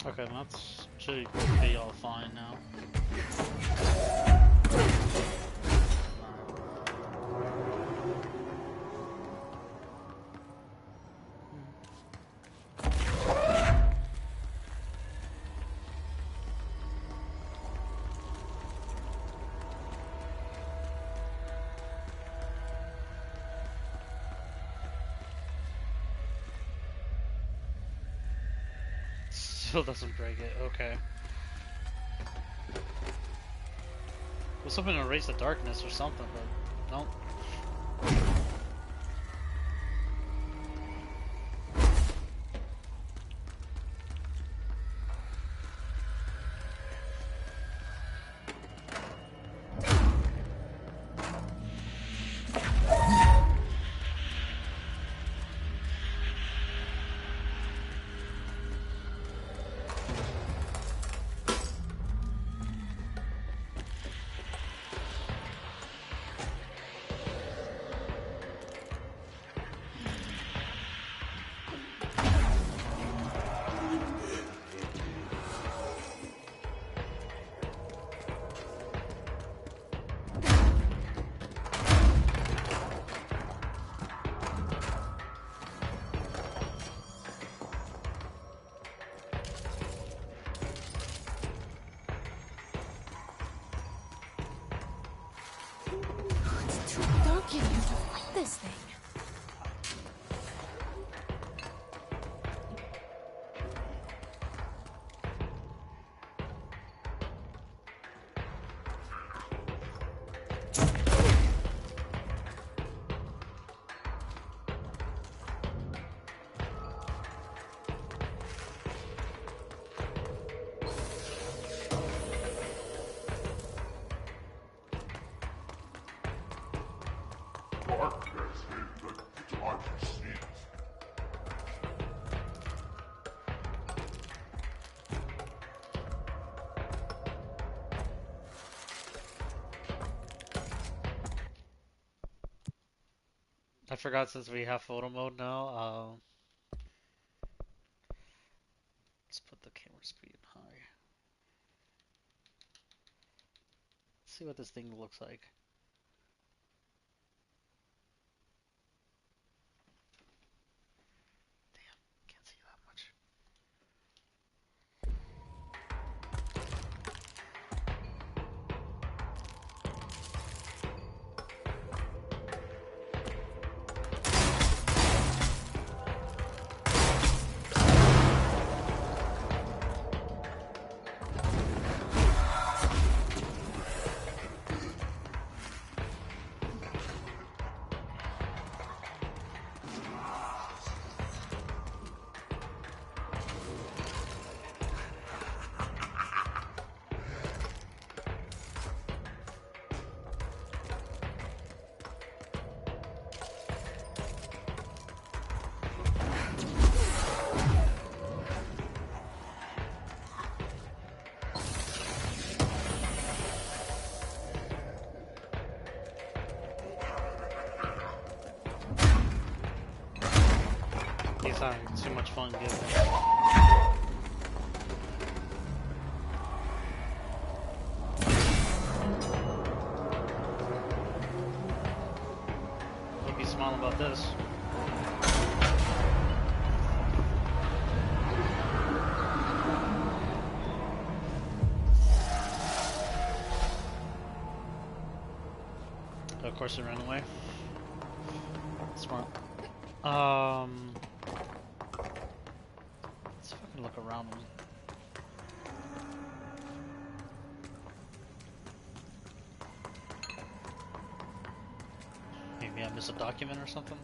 Okay, that should be all fine now. Still doesn't break it, okay. Was hoping to erase the darkness or something, but no. Get you to fight this thing. I forgot since we have photo mode now, let's put the camera speed high. Let's see what this thing looks like. Damn, can't see that much. He's having too much fun getting it. Hope he's smiling about this. Of course, he ran away. Smart. Let's fucking look around him. Maybe I missed a document or something?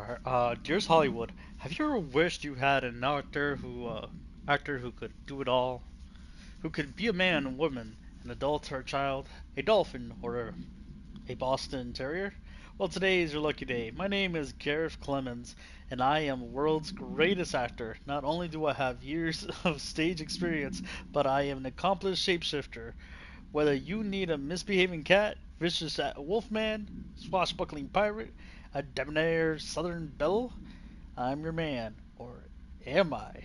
Alright, dearest Hollywood, have you ever wished you had an actor who could do it all? Who could be a man and woman, an adult or a child, a dolphin or a Boston Terrier? Well, today is your lucky day. My name is Gareth Clemens, and I am world's greatest actor. Not only do I have years of stage experience, but I am an accomplished shapeshifter. Whether you need a misbehaving cat, vicious wolfman, swashbuckling pirate, a debonair southern belle, I'm your man. Or am I?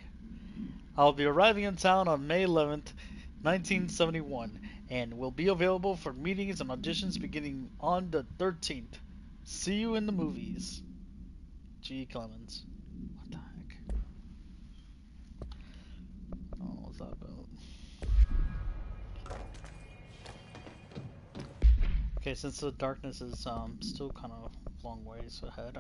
I'll be arriving in town on May 11th, 1971, and will be available for meetings and auditions beginning on the 13th. See you in the movies. G. Clemens. What the heck? Oh, what's that about? Okay, since the darkness is still kind of long ways ahead,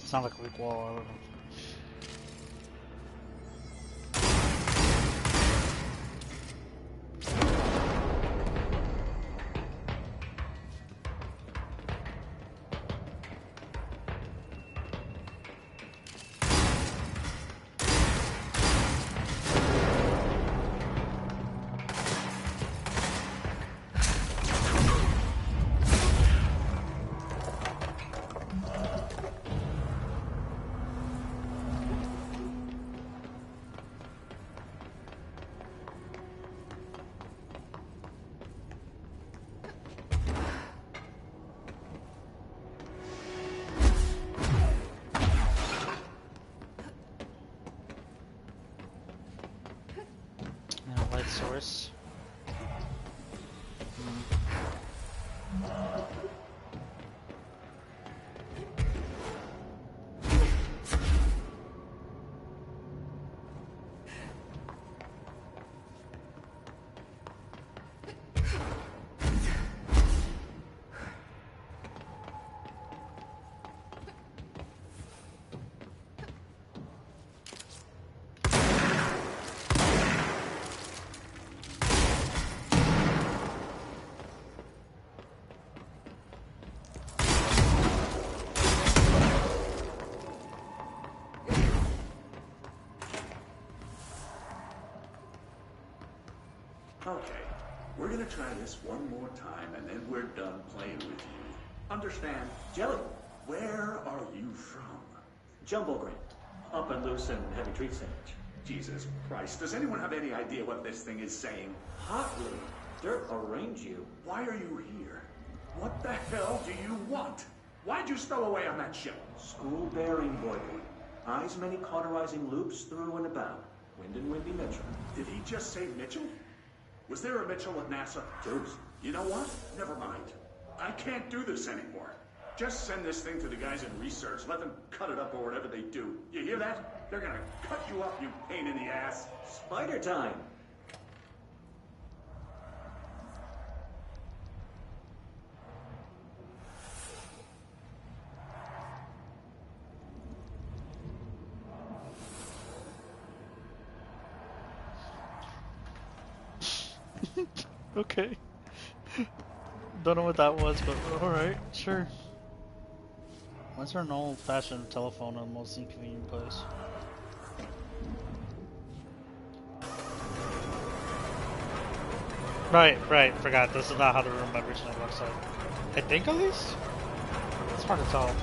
sounds like a weak wall. I don't know. Light source. Okay, we're gonna try this one more time, and then we're done playing with you. Understand? Jelly, Where are you from? Jumbo Grant, up and loose and heavy treat sandwich. Jesus Christ, does anyone have any idea what this thing is saying? Hotly, dirt arrange you. Why are you here? What the hell do you want? Why'd you stow away on that ship? School bearing, boy. Eyes many cauterizing loops through and about. Wind and windy Mitchell. Did he just say Mitchell? Was there a Mitchell at NASA? Deuce. You know what? Never mind. I can't do this anymore. Just send this thing to the guys in research. Let them cut it up or whatever they do. You hear that? They're gonna cut you up, you pain in the ass. Spider time. Okay. Don't know what that was, but alright, sure. Why is there an old-fashioned telephone in the most inconvenient place? Right, forgot. This is not how the room originally looks like. I think at least? It's hard to tell.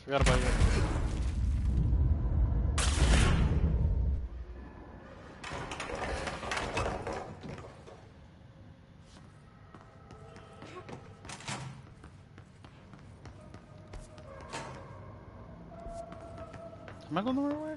Forgot about you. Am I going the right way?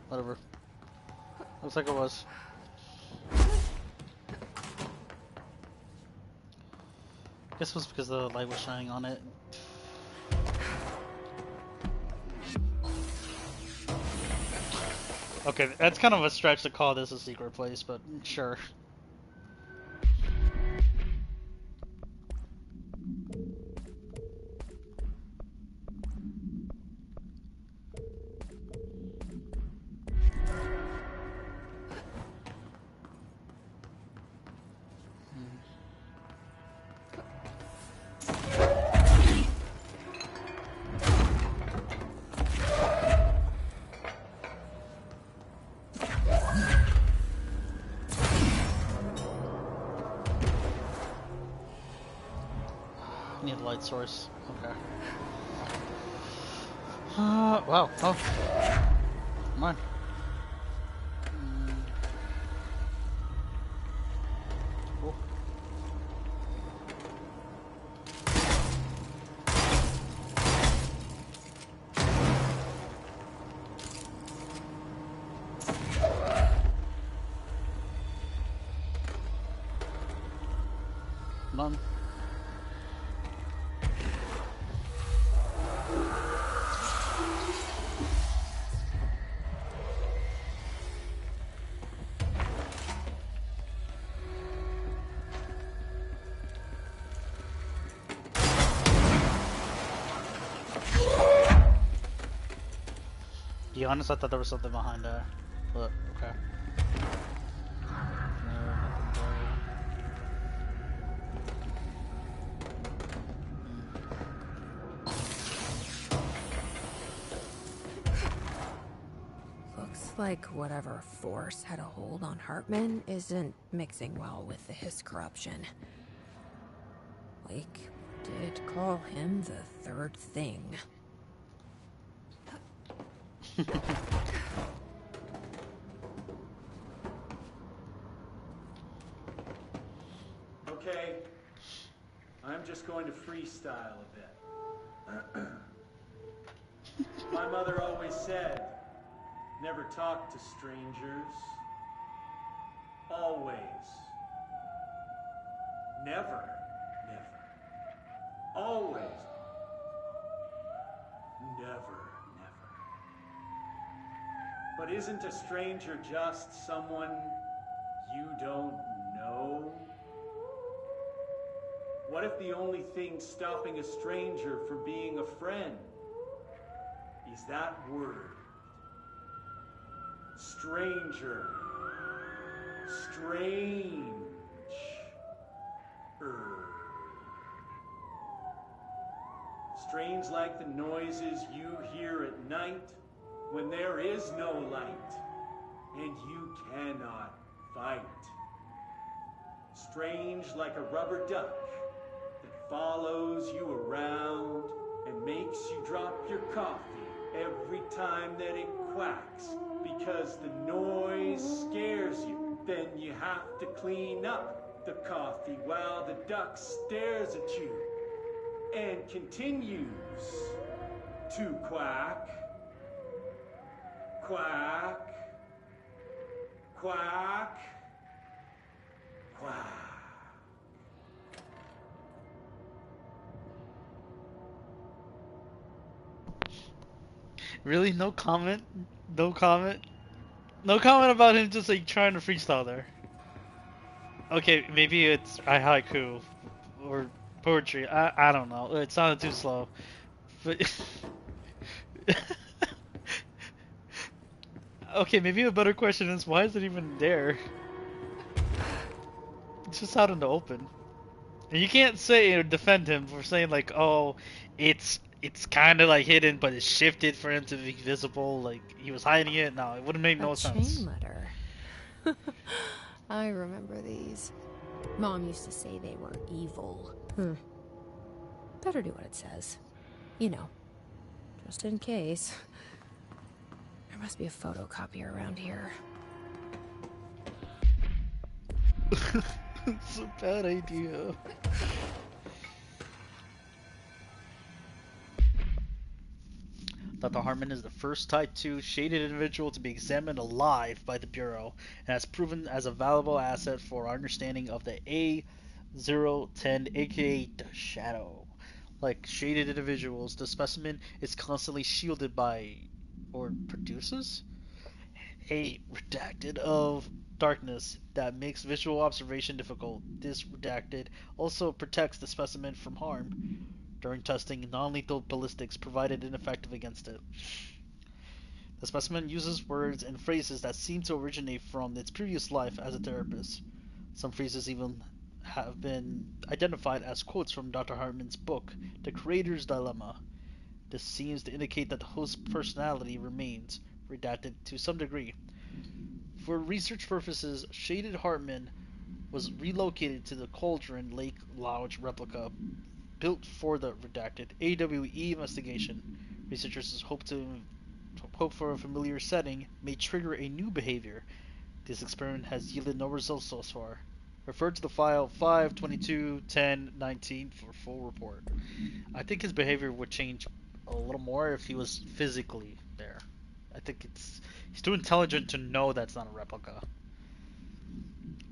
Whatever. Looks like it was. Guess it was because the light was shining on it. Okay, that's kind of a stretch to call this a secret place, but sure. light source. Okay. Wow. Oh. Come on. Cool. None. To be honest, I thought there was something behind there, but okay. No, nothing there. Looks like whatever force had a hold on Hartman isn't mixing well with his corruption. Lake did call him the third thing. Okay, I'm just going to freestyle a bit. My mother always said, never talk to strangers. Always. Never. Never. Always. Never. Never. But isn't a stranger just someone you don't know? What if the only thing stopping a stranger from being a friend is that word? Stranger. Strange. Strange like the noises you hear at night when there is no light and you cannot fight. Strange like a rubber duck that follows you around and makes you drop your coffee every time that it quacks because the noise scares you. Then you have to clean up the coffee while the duck stares at you and continues to quack, quack, quack, quack. Really? No comment? No comment? No comment about him just like trying to freestyle there. Okay, maybe it's a haiku or poetry. I don't know. It sounded too slow. But okay, maybe a better question is why is it even there? It's just out in the open. And you can't say or defend him for saying like, oh, it's kind of like hidden, but it's shifted for him to be visible. Like he was hiding it. No, it wouldn't make no A sense. chain letter. I remember these. Mom used to say they were evil. Better do what it says. You know, just in case. There must be a photocopier around here. It's a bad idea. Dr. Hartman is the first Type 2 shaded individual to be examined alive by the Bureau and has proven as a valuable asset for our understanding of the A010, aka the Shadow. Like shaded individuals, the specimen is constantly shielded by, or produces, a redacted of darkness that makes visual observation difficult. This redacted also protects the specimen from harm. During testing, non-lethal ballistics provided ineffective against it. The specimen uses words and phrases that seem to originate from its previous life as a therapist. Some phrases even have been identified as quotes from Dr. Hartman's book, The Creator's Dilemma. This seems to indicate that the host's personality remains redacted to some degree. For research purposes, Shaded Hartman was relocated to the Cauldron Lake Lodge replica built for the redacted AWE investigation. Researchers hope for a familiar setting may trigger a new behavior. This experiment has yielded no results so far. Refer to the file 5221019 for full report. I think his behavior would change a little more if he was physically there. I think he's too intelligent to know that's not a replica.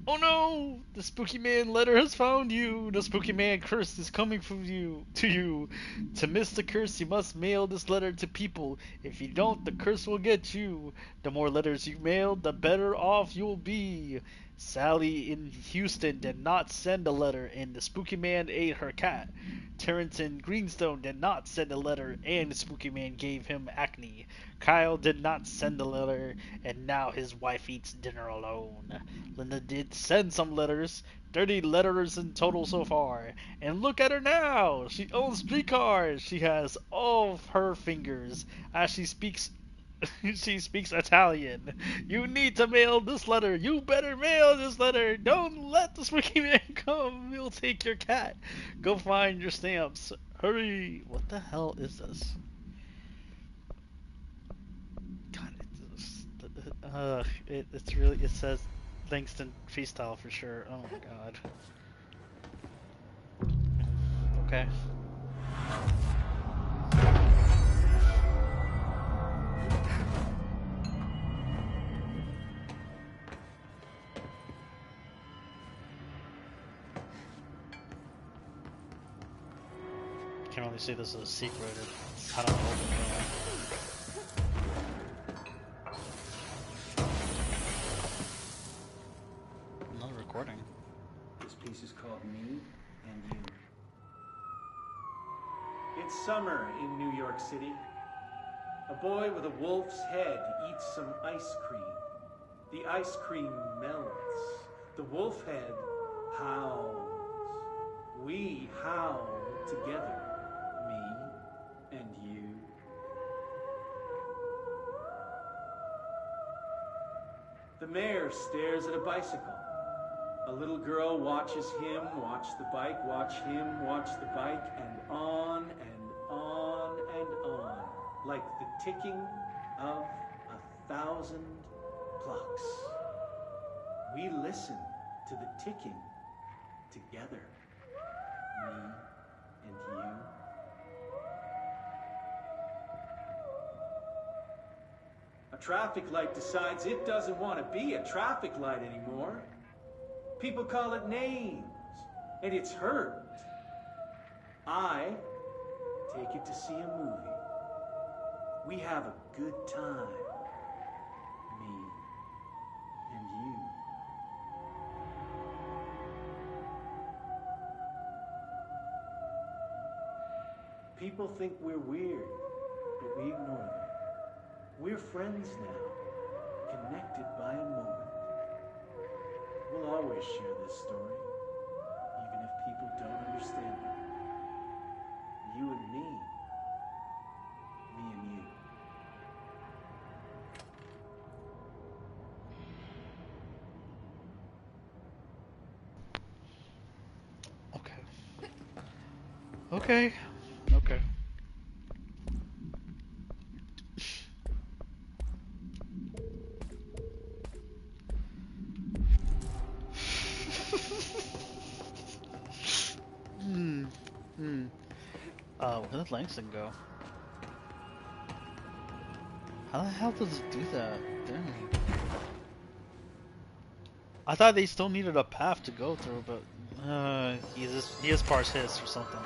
Oh no! The spooky man letter has found you! The spooky man curse is coming from you to you. To miss the curse, you must mail this letter to people. If you don't, the curse will get you. The more letters you mail, the better off you'll be. Sally in Houston did not send a letter, and the spooky man ate her cat. Terrence in Greenstone did not send a letter, and the spooky man gave him acne. Kyle did not send a letter, and now his wife eats dinner alone. Linda did send some letters, 30 letters in total so far. And look at her now! She owns streetcars! She has all of her fingers as she speaks. She speaks Italian. You need to mail this letter. You better mail this letter. Don't let the spooky man come. He'll take your cat. Go find your stamps. Hurry. What the hell is this? God, it's really, it says Langston freestyle for sure. Oh my god. Okay. I can only see this as a secret. I don't know. Another recording. This piece is called Me and You. It's summer in New York City. A boy with a wolf's head eats some ice cream. The ice cream melts. The wolf head howls. We howl together, me and you. The mayor stares at a bicycle. A little girl watches him watch the bike, watch him watch the bike, and on and on and on, like the ticking of 1,000 clocks. We listen to the ticking together, me and you. A traffic light decides it doesn't want to be a traffic light anymore. People call it names, and it's hurt. I take it to see a movie. We have a good time, me and you. People think we're weird, but we ignore them. We're friends now, connected by a moment. We'll always share this story, even if people don't understand it. You and me and you. Okay. Okay. Okay. Where did Langston go? How the hell does it do that? Damn. I thought they still needed a path to go through, but he is parse his or something.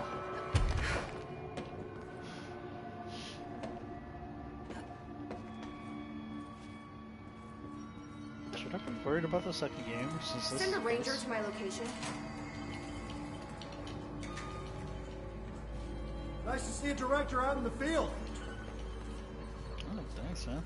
Should I be worried about the second game? Since this Send a ranger to my location. Nice to see a director out in the field. Oh, thanks, man.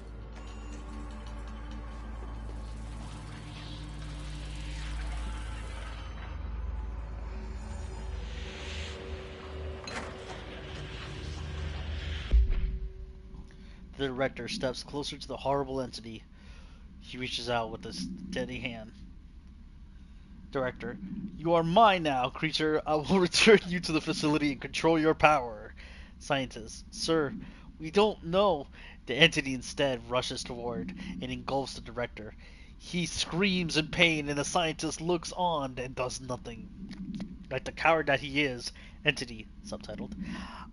The director steps closer to the horrible entity. He reaches out with a steady hand. Director, you are mine now, creature. I will return you to the facility and control your power. Scientist, sir, we don't know. The entity instead rushes toward and engulfs the director. He screams in pain and the scientist looks on and does nothing. Like the coward that he is, entity, subtitled.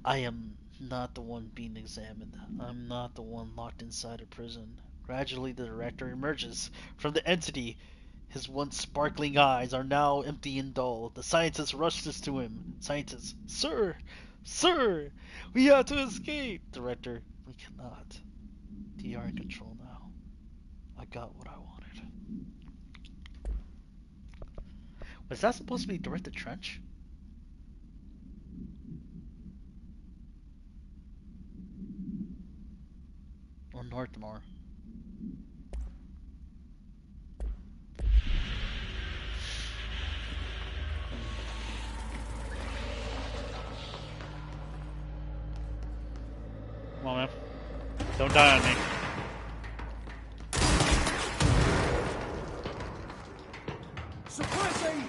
I am not the one being examined. I'm not the one locked inside a prison. Gradually the director emerges from the entity. His once sparkling eyes are now empty and dull. The scientist rushes to him. Scientist, sir, sir, we have to escape. Director, we cannot. You are in control now. I got what I wanted. Was that supposed to be Director Trench? Or Northmore? Come on, man. Don't die on me. Suppressing!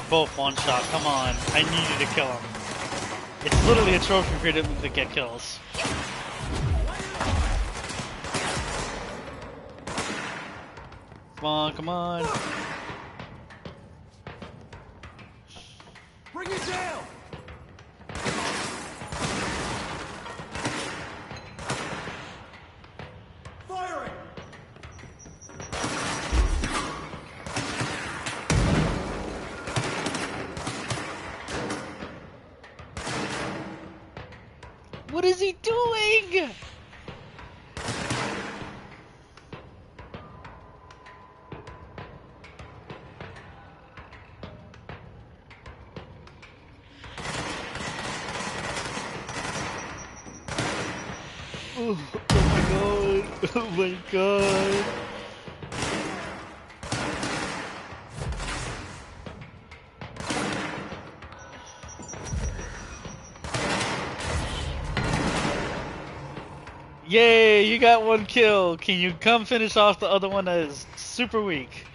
Both one shot. Come on. I need you to kill him. It's literally a trophy for him to get kills. Come on, come on. Bring it down! Firing! What is he doing? Oh my god. Oh my god. Yay, you got one kill. Can you come finish off the other one that is super weak?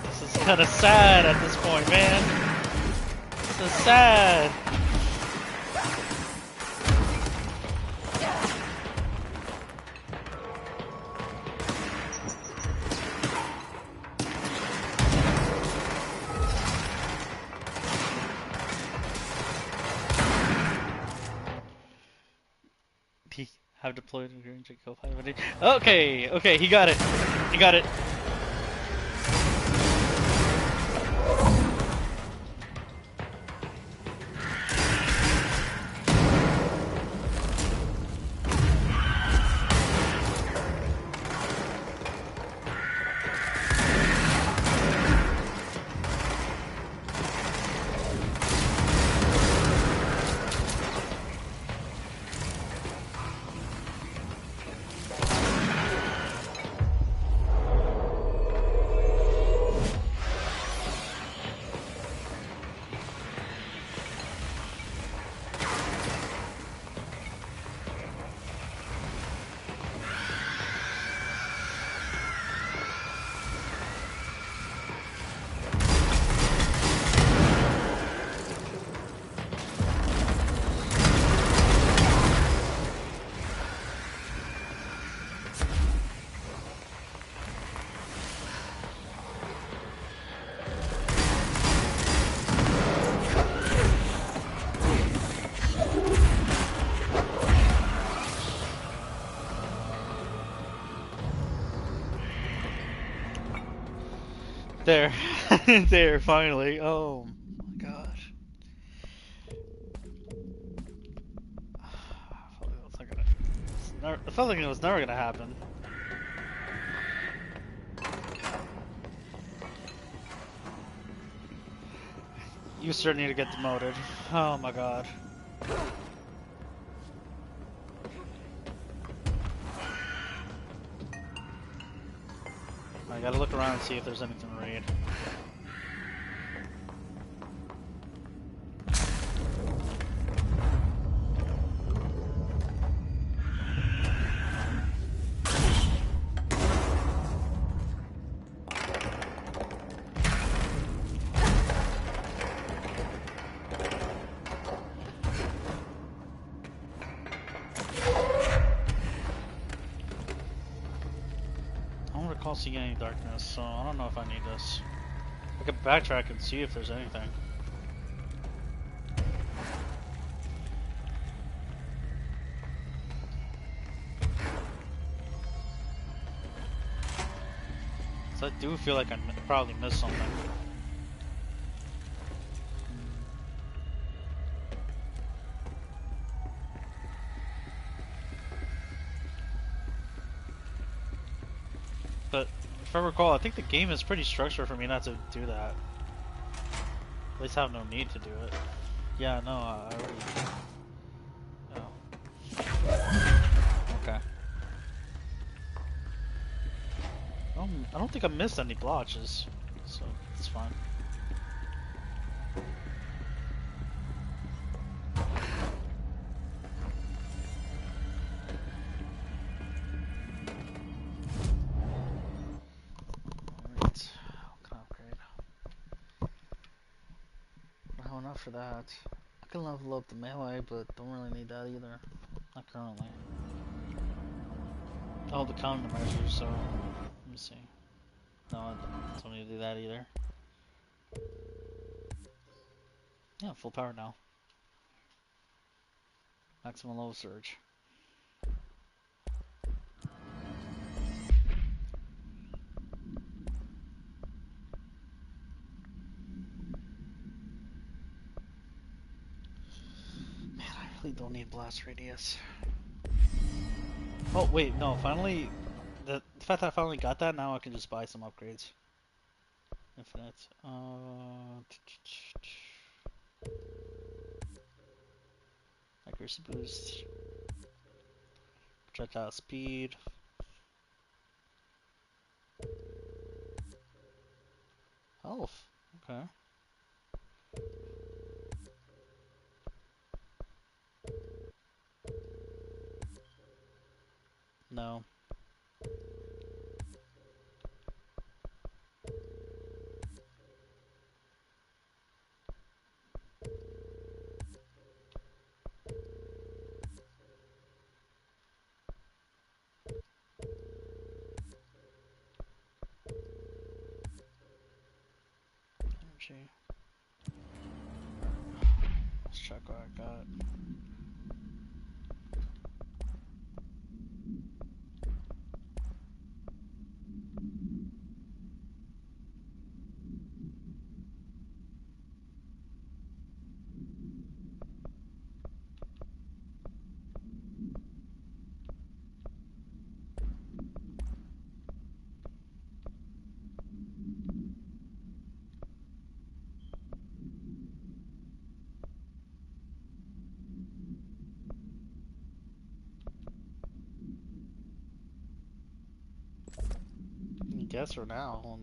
This is kind of sad at this point, man. This is sad. Have deployed in Green Go 500. Okay, okay, he got it. He got it. There. There, finally. Oh my gosh. I felt like it was never gonna happen. You sure need to get demoted. Oh my god. I gotta look around and see if there's anything to read. I don't recall seeing any darkness, so I don't know if I need this. I could backtrack and see if there's anything. So I do feel like I probably missed something. But if I recall, I think the game is pretty structured for me not to do that. At least I have no need to do it. Yeah, no, I already... Oh. Okay. I don't think I missed any blotches, so it's fine. Alright, what can I upgrade? I don't have enough for that. I can level up the melee, but don't really need that either. Not currently. Oh, the countermeasures, so let me see. No, I don't need to do that either. Yeah, full power now. Maximum level surge. Man, I really don't need blast radius. Oh wait, no, finally, the fact that I finally got that, now I can just buy some upgrades. Infinite. Accuracy boost. Projectile speed. Health. Okay. No. Energy. Let's check what I got. I guess for now,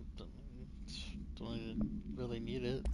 don't even really need it.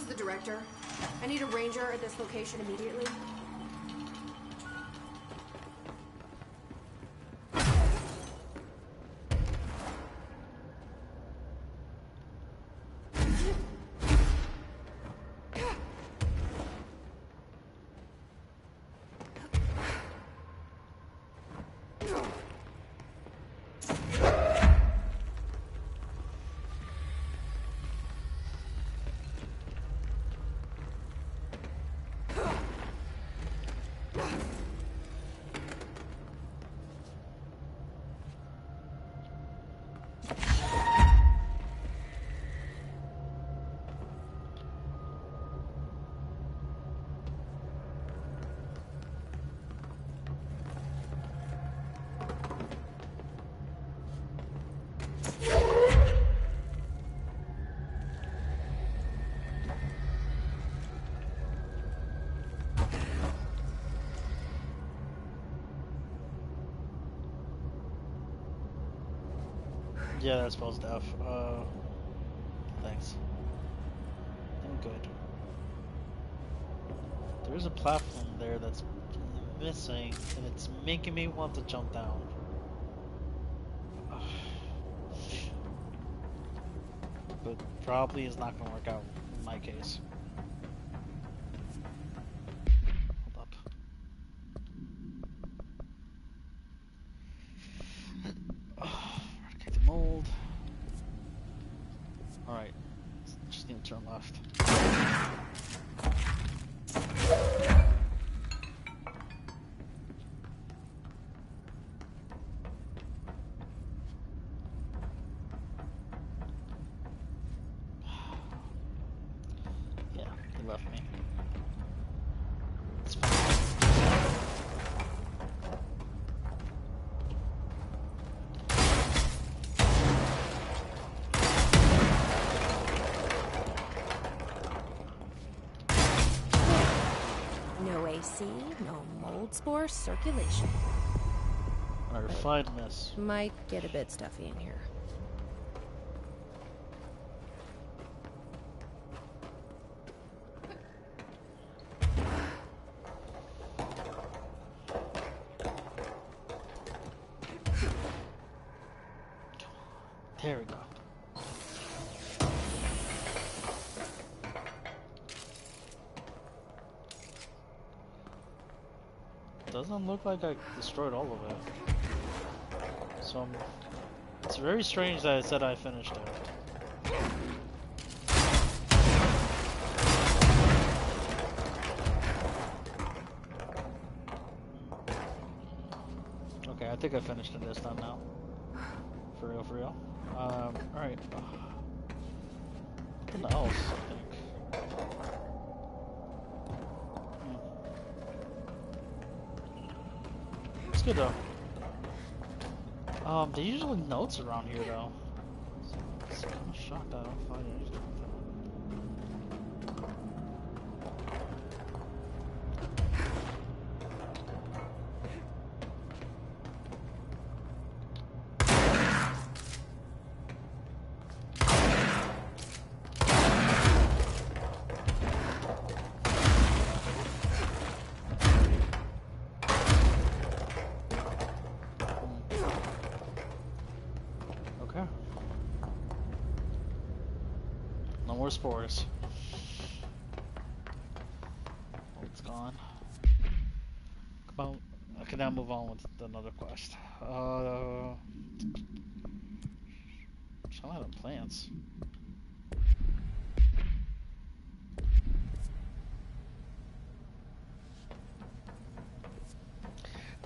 is the director. I need a ranger at this location immediately. Yeah, that spells death. Thanks. I'm good. There's a platform there that's missing, and it's making me want to jump down. But probably is not going to work out in my case. Hold up. Eradicate the mold. Alright. Just need to turn left. Yeah, they left me. It's fine. No AC, no mold spore circulation. Alright, refined miss. Might get a bit stuffy in here. There we go. Doesn't look like I destroyed all of it. So it's very strange that I said I finished it. Okay, I think I finished it this time now. For real, for real. Alright. Something else, I think. It's good though. There's usually notes around here though. So I'm kind of shocked I don't find anything. Okay. No more spores. Oh, it's gone. Come on. I can now move on with another quest. Some out of plants.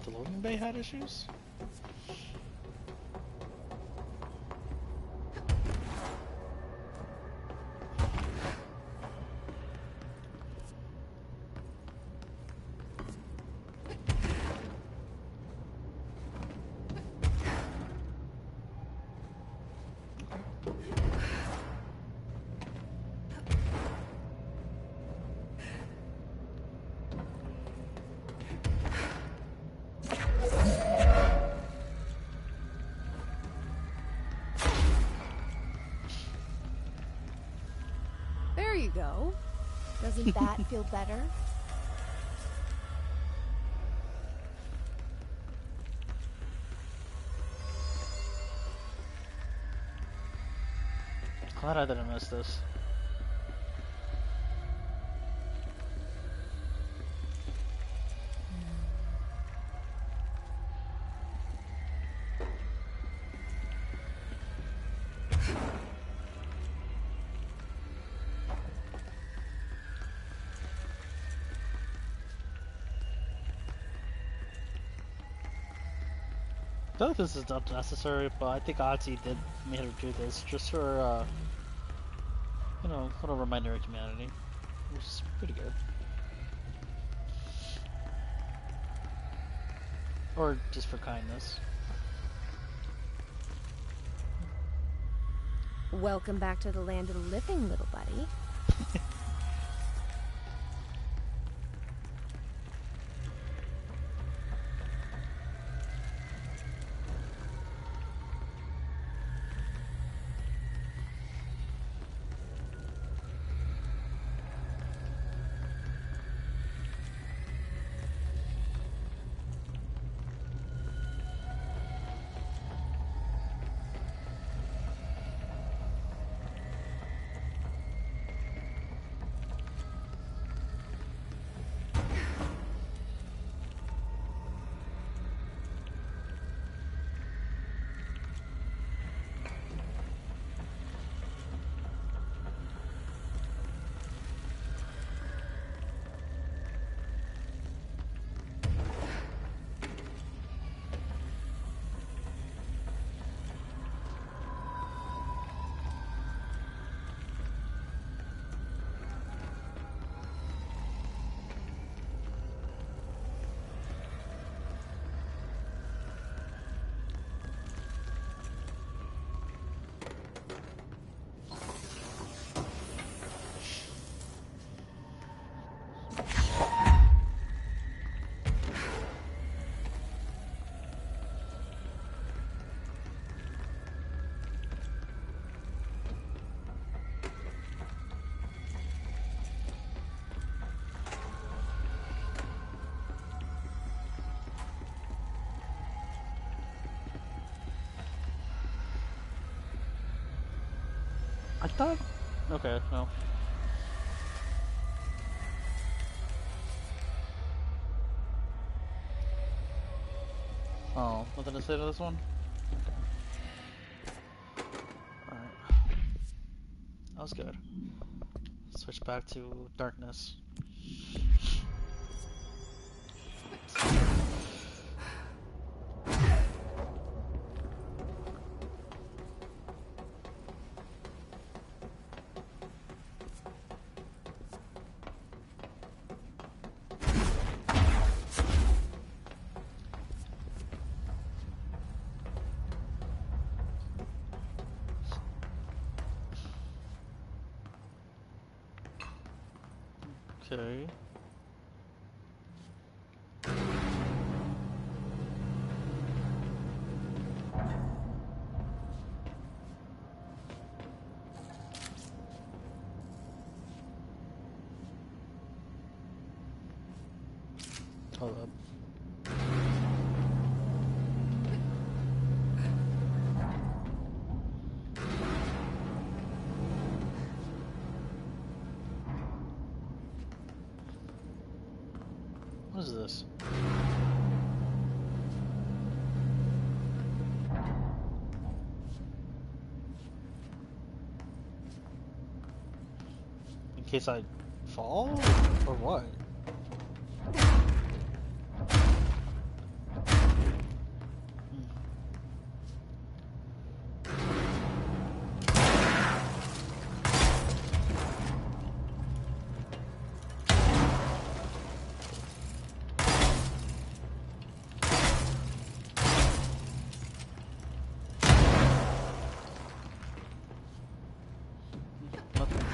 The loading bay had issues? you go. Doesn't that feel better? Glad I didn't miss this. I feel like this is not necessary, but I think Ozzy did made her do this just for, you know, a little reminder of humanity, which is pretty good. Or just for kindness. Welcome back to the land of the living, little buddy. I thought... Okay, no. Oh, what did I say to this one? Alright. That was good. Switch back to darkness. Okay. Hold up. What is this? In case I fall? Or what? Nothing.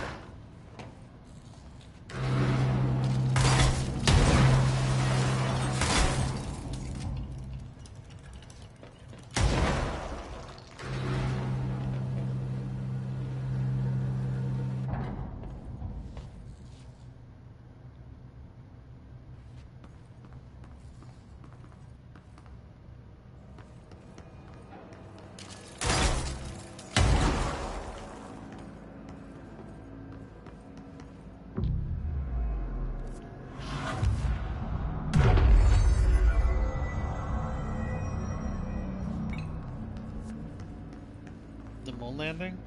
moon landing?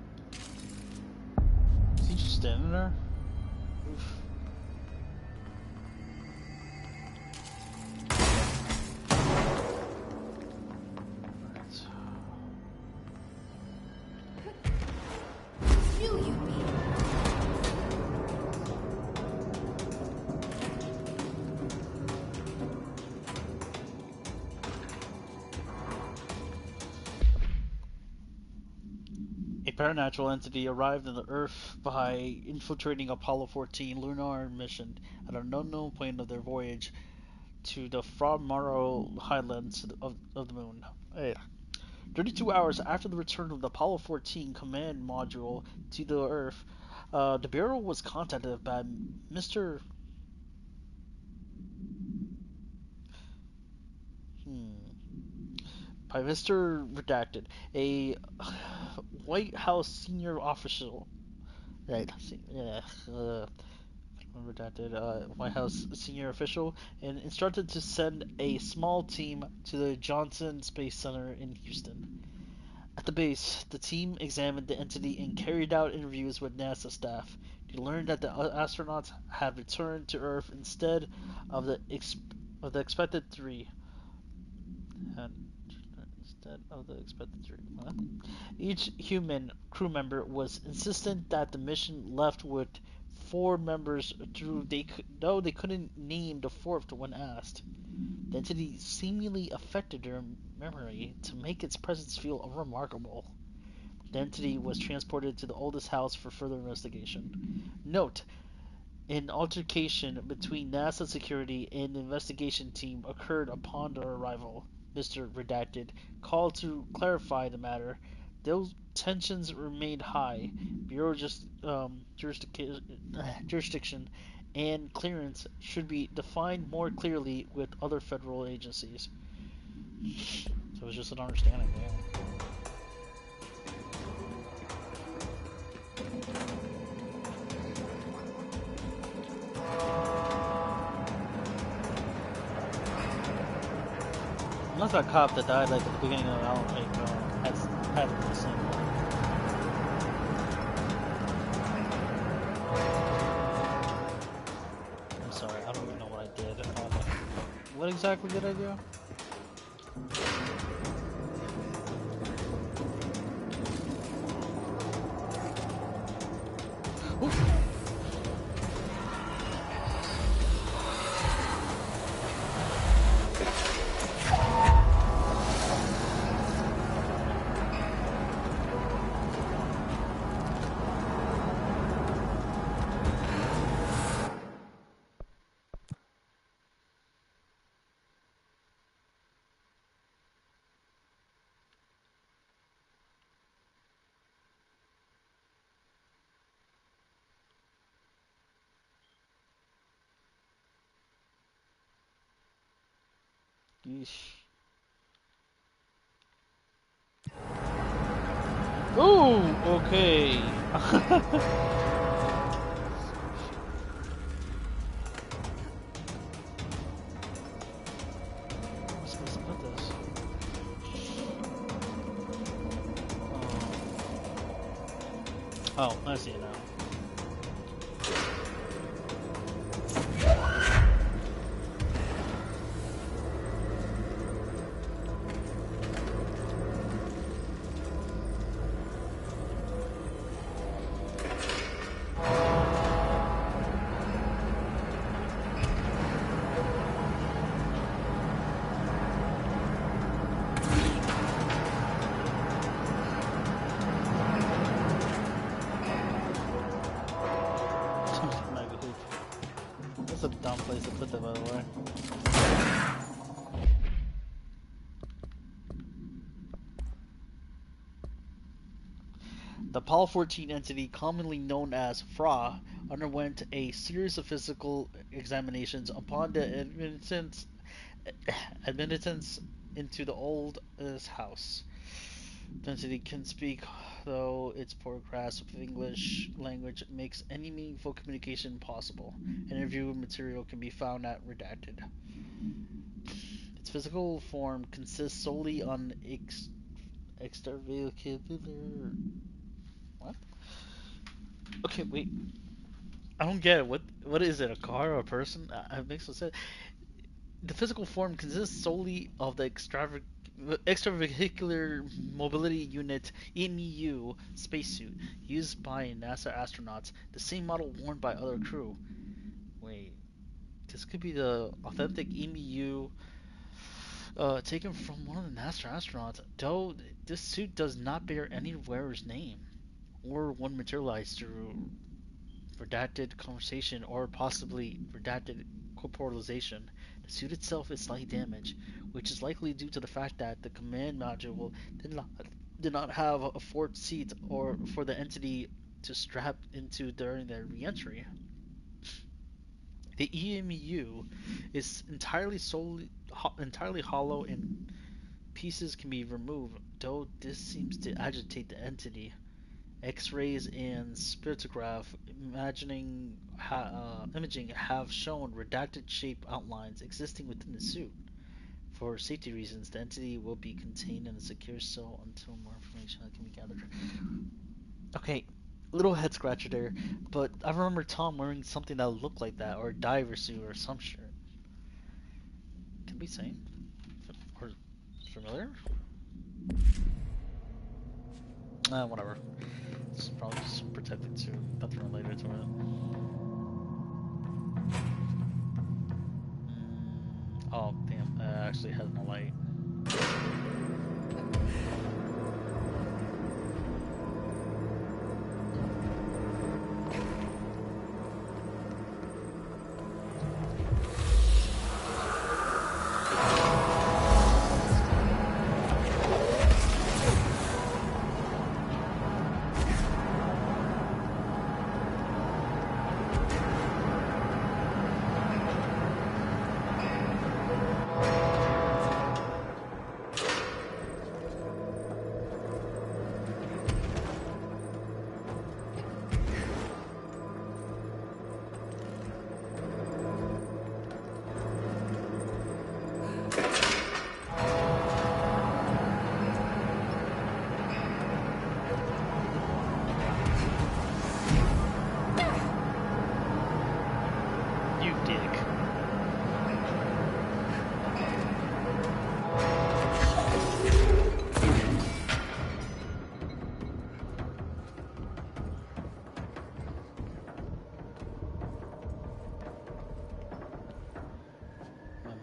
Is he just standing there? Oof. A paranatural entity arrived on the Earth by infiltrating Apollo 14 lunar mission at an unknown point of their voyage to the Fra highlands of the moon. Hey. 32 hours after the return of the Apollo 14 command module to the Earth, the Bureau was contacted by Mr. By Mr. Redacted, a White House senior official. Right, yeah, redacted, White House senior official, and instructed to send a small team to the Johnson Space Center in Houston. At the base, the team examined the entity and carried out interviews with NASA staff. They learned that the astronauts had returned to Earth of the expected three. Instead of the expected three. What? Each human crew member was insistent that the mission left with four members, though they couldn't name the fourth when asked. The entity seemingly affected their memory to make its presence feel remarkable. The entity was transported to the oldest house for further investigation. Note: an altercation between NASA security and the investigation team occurred upon their arrival. Mr. Redacted called to clarify the matter. Those tensions remained high. Bureau jurisdiction and clearance should be defined more clearly with other federal agencies. So it's just an understanding, yeah. Unless that cop that died like at the beginning of Alan Wake had the same one. I'm sorry, I don't even know what I did. What exactly did I do? Ooh. Yeesh. Ooh, okay. I'm supposed to put this. Oh, I see it now. That's a dumb place to put that, by the way. The Apollo 14 entity, commonly known as FRA, underwent a series of physical examinations upon the admittance into the oldest house. The entity can speak, though its poor grasp of English language makes any meaningful communication impossible. Interview material can be found at Redacted. Its physical form consists solely on extravehicular What? Okay, wait. I don't get it. What is it? A car or a person? It makes no sense. The physical form consists solely of the extravehicular mobility unit (EMU) spacesuit used by NASA astronauts, the same model worn by other crew. Wait, this could be the authentic EMU taken from one of the NASA astronauts. Though this suit does not bear any wearer's name, or one materialized through redacted conversation or possibly redacted corporalization. The suit itself is slightly damaged, which is likely due to the fact that the command module did not have a forward seat or for the entity to strap into during their reentry. The EMU is entirely hollow and pieces can be removed, though this seems to agitate the entity. X-rays and spectrograph imaging have shown redacted shape outlines existing within the suit. For safety reasons, the entity will be contained in a secure cell until more information can be gathered. Okay, little head scratcher there, but I remember Tom wearing something that looked like that, or a diver suit or some shit. Can be same? Or familiar? Whatever. It's probably just protected suit. Nothing related to it. Oh, damn. It actually has no light.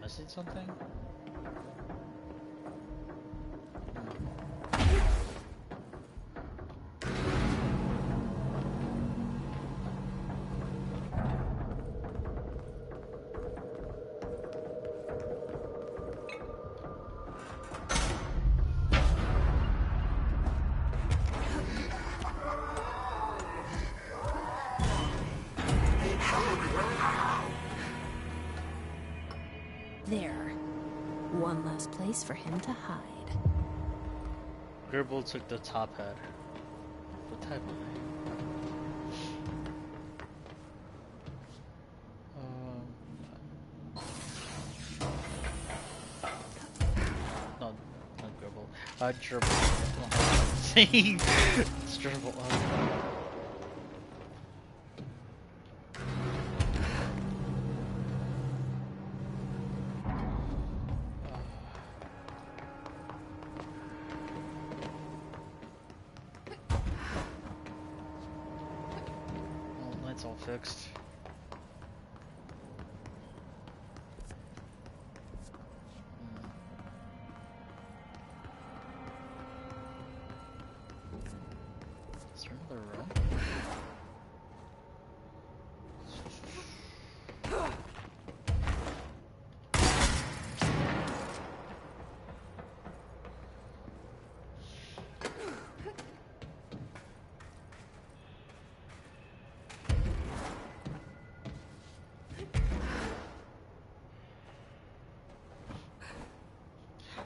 Missing something? There. One last place for him to hide. Gerbil took the top head. What type of thing? No, not Gerbil. Gerbil. It's Gerbil. It's all fixed. Is there another room?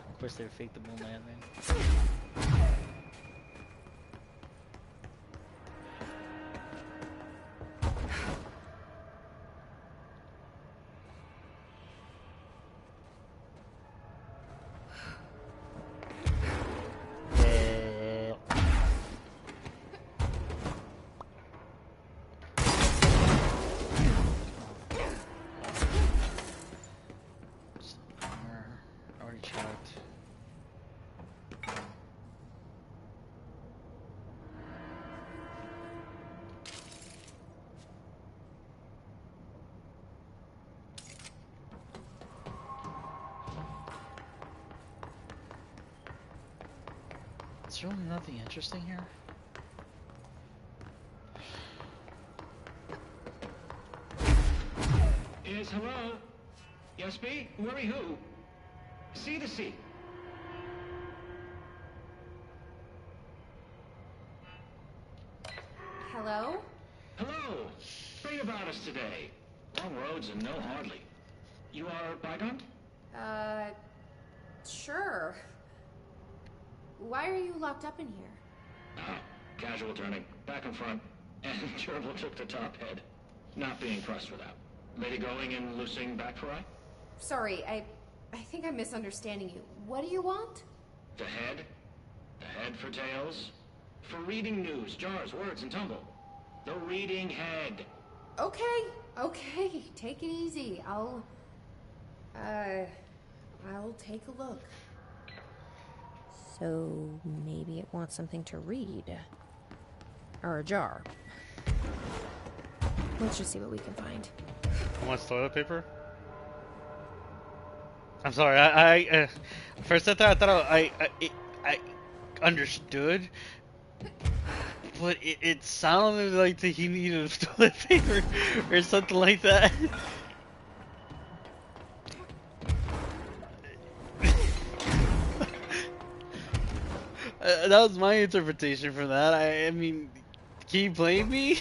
Of course, they faked the moon landing. There's really nothing interesting here. Yes, hello? Yes, me? Worry who? C to C. Hello? Hello! Pray about us today. Long roads and no hardly. You are Bygone? Sure. Why are you locked up in here? Ah, casual turning. Back and front. And Gerbil took the top head. Not being pressed for that. Lady going and loosing back for eye? Sorry, I think I'm misunderstanding you. What do you want? The head? The head for tales? For reading news, jars, words, and tumble. The reading head. Okay, take it easy. I'll take a look. So, maybe it wants something to read. Or a jar. Let's just see what we can find. It wants toilet paper? I'm sorry, I first I thought I understood, but it sounded like that he needed toilet paper or something like that. That was my interpretation for that. I mean, can you blame me?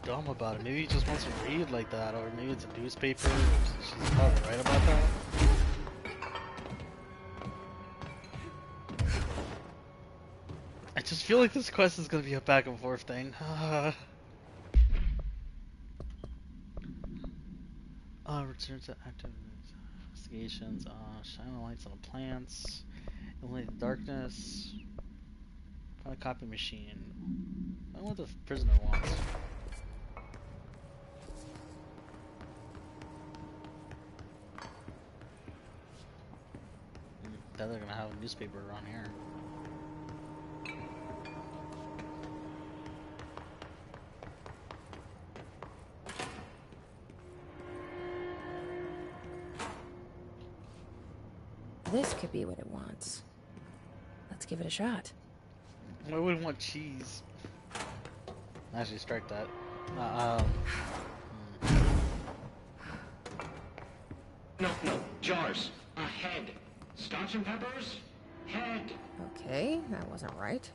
Dumb about it. Maybe he just wants to read like that, or maybe it's a newspaper. She's probably right about that. I just feel like this quest is gonna be a back and forth thing. Return to active investigations. Shine the lights on the plants. Eliminate the darkness. Find a copy machine. I don't know what the prisoner wants. They're gonna have a newspaper around here. This could be what it wants. Let's give it a shot. I wouldn't want cheese. Actually, strike that. No, jars. A head. Scotch and peppers? Head. Okay, that wasn't right.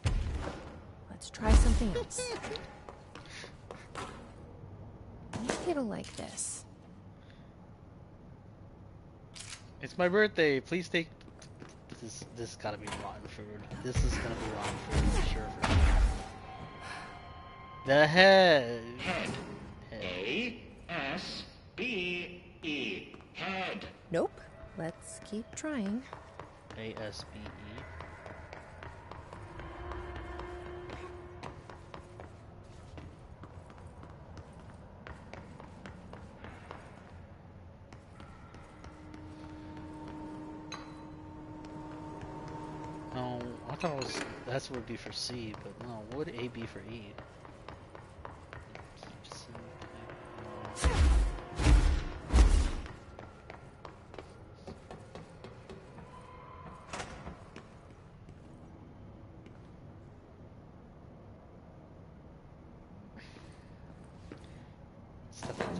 Let's try something else. Maybe it'll like this. It's my birthday. Please take. This gotta be rotten food. This is gonna be rotten food for sure. The head. Head. A-S-B-E. Head. Nope. Let's keep trying. A-S-B-E. No, I thought it was that's what would be for C, but no, what would A be for E?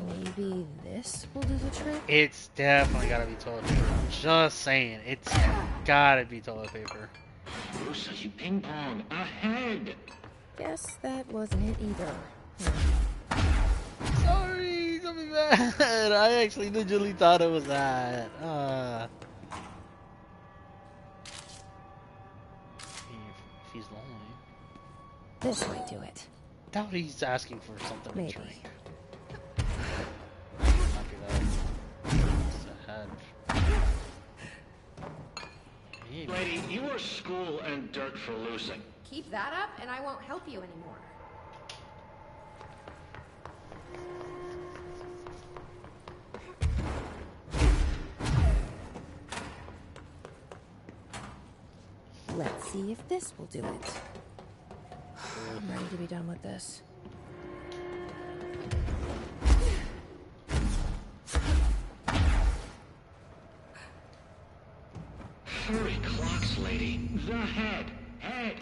Maybe this will do the trick? It's definitely gotta be toilet paper. I'm just saying, it's gotta be toilet paper. Rusa, you ping pong. A head. Guess that wasn't it either. Sorry, don't be mad. I actually legitimately thought it was that. If he's lonely. This might do it. Doubt he's asking for something Maybe. to drink. Might be that. It's a head. Maybe. Lady, you are school and dirt for loosing. Keep that up and I won't help you anymore. see if this will do it. I'm ready to be done with this. Furry clocks, lady. The head. Head.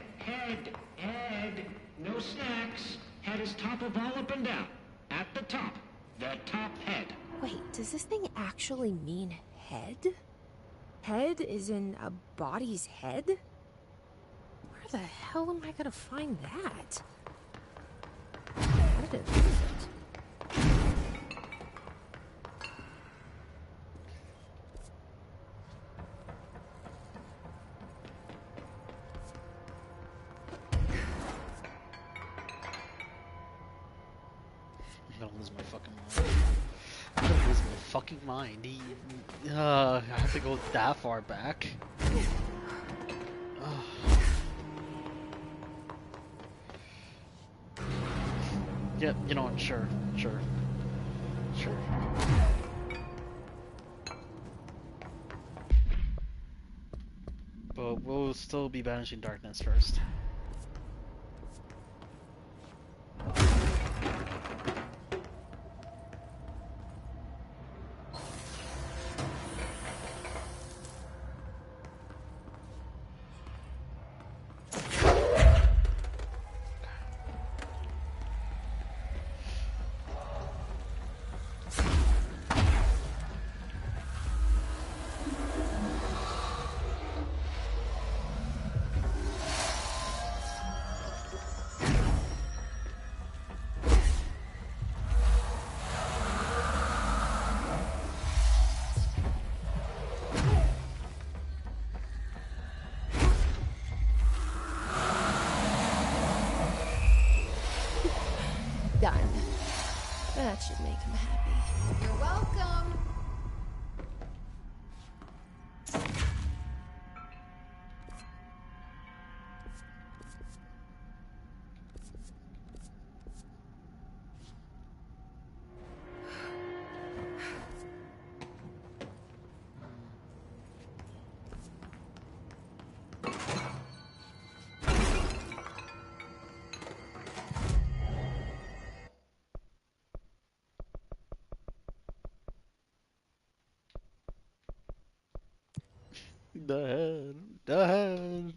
No snacks. Head is top of all up and down. At the top. The top head. Wait, does this thing actually mean head? Head is in a body's head? Where the hell am I gonna find that? How did it lose it? I'm gonna lose my fucking mind. I'm gonna lose my fucking mind. I have to go that far back. Yeah, you know what? Sure. But we'll still be banishing darkness first. Done. That should make him happy. You're welcome. The head.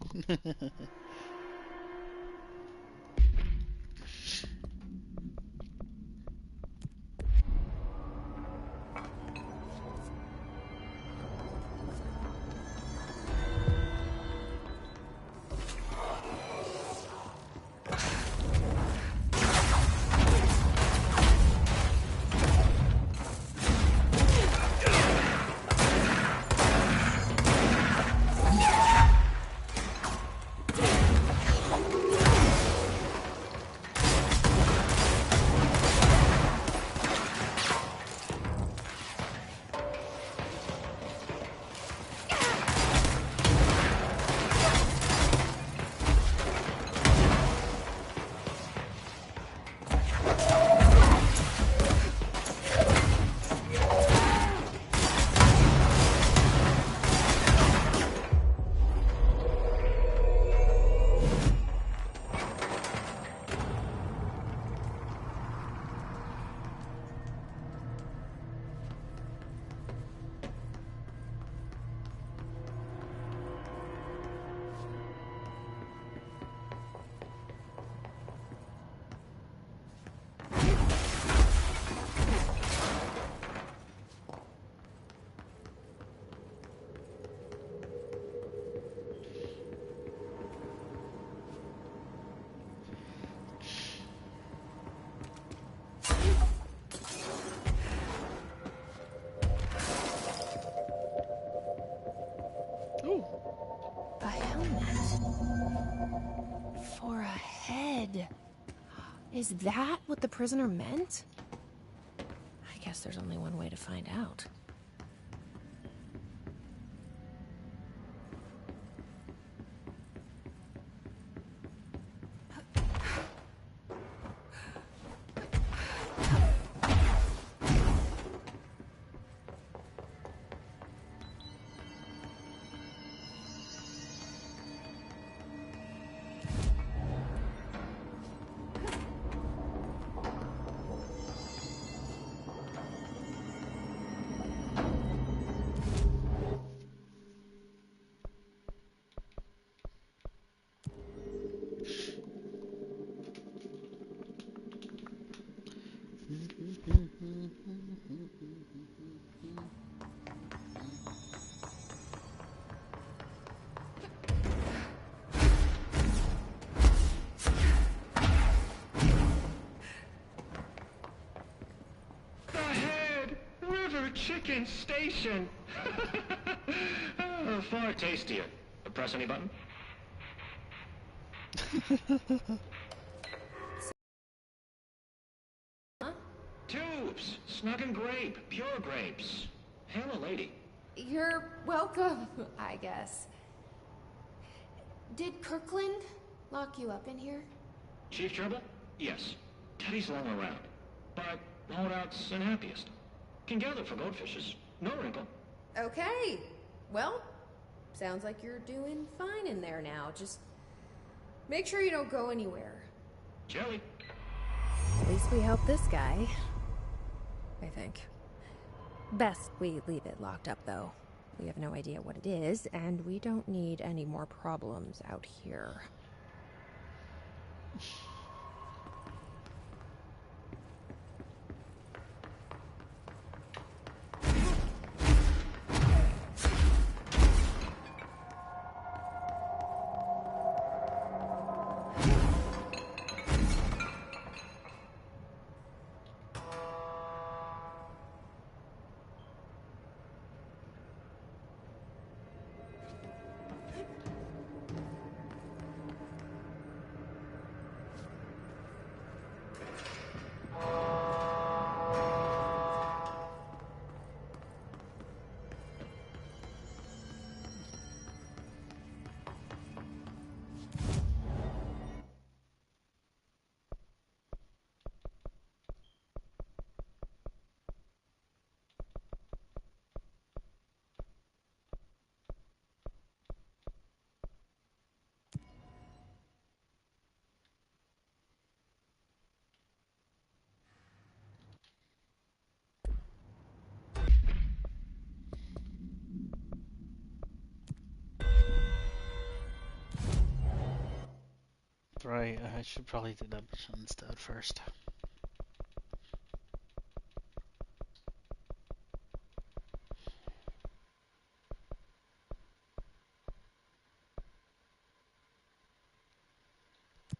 Ooh. A helmet. For a head. Is that what the prisoner meant? I guess there's only one way to find out. chicken station. Far tastier. Press any button? Huh? Tubes. Snug and grape. Pure grapes. Hail a lady. You're welcome, I guess. Did Kirkland lock you up in here? Chief Trouble? Yes. Teddy's long around. But holdout's unhappiest. Can gather for goldfishes. No wrinkle. Okay. Well, sounds like you're doing fine in there now. Just make sure you don't go anywhere. Jelly. At least we helped this guy. I think. Best we leave it locked up, though. We have no idea what it is, and we don't need any more problems out here. Right, I should probably do that mission instead first.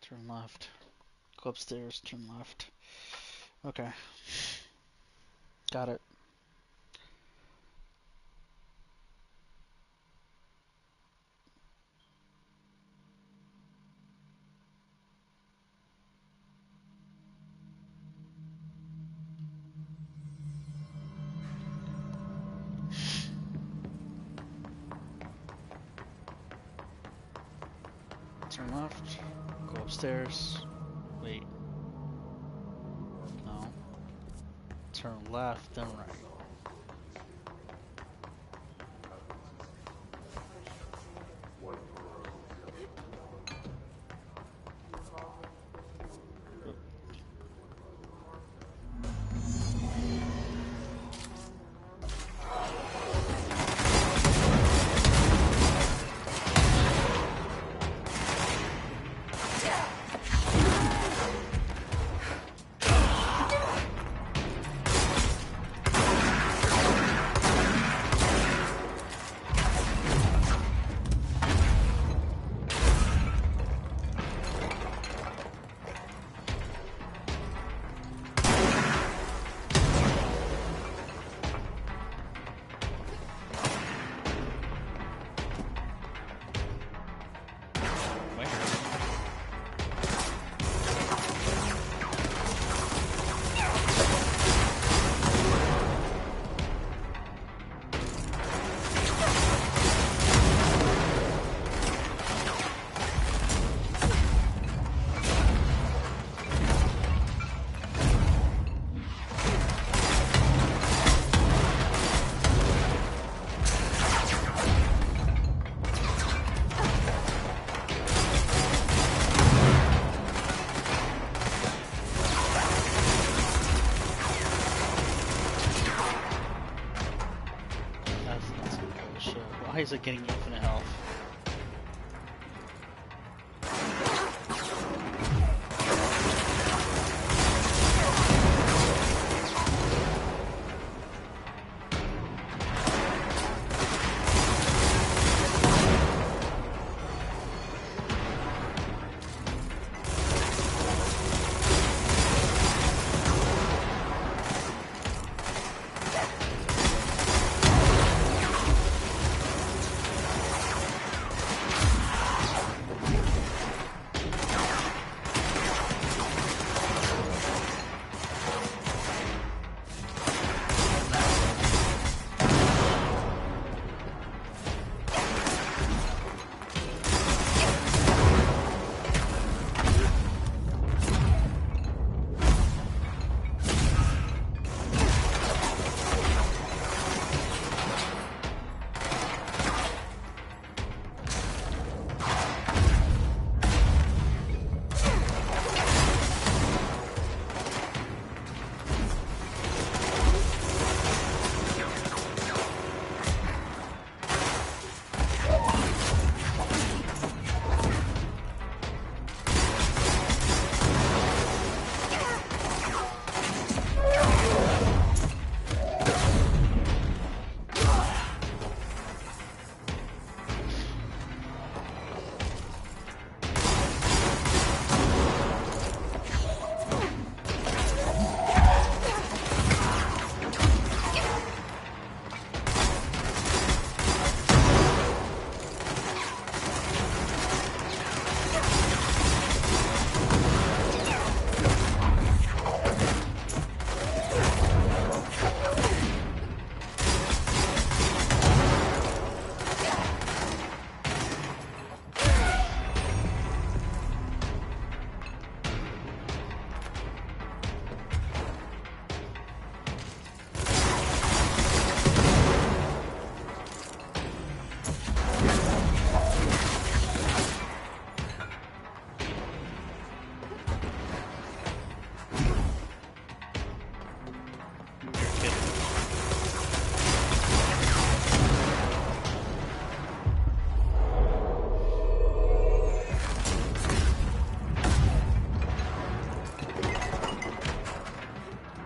Turn left. Go upstairs, turn left. Okay. Got it. Turn left. Go upstairs. Wait. No. Turn left, then right. Why is it getting infinite health?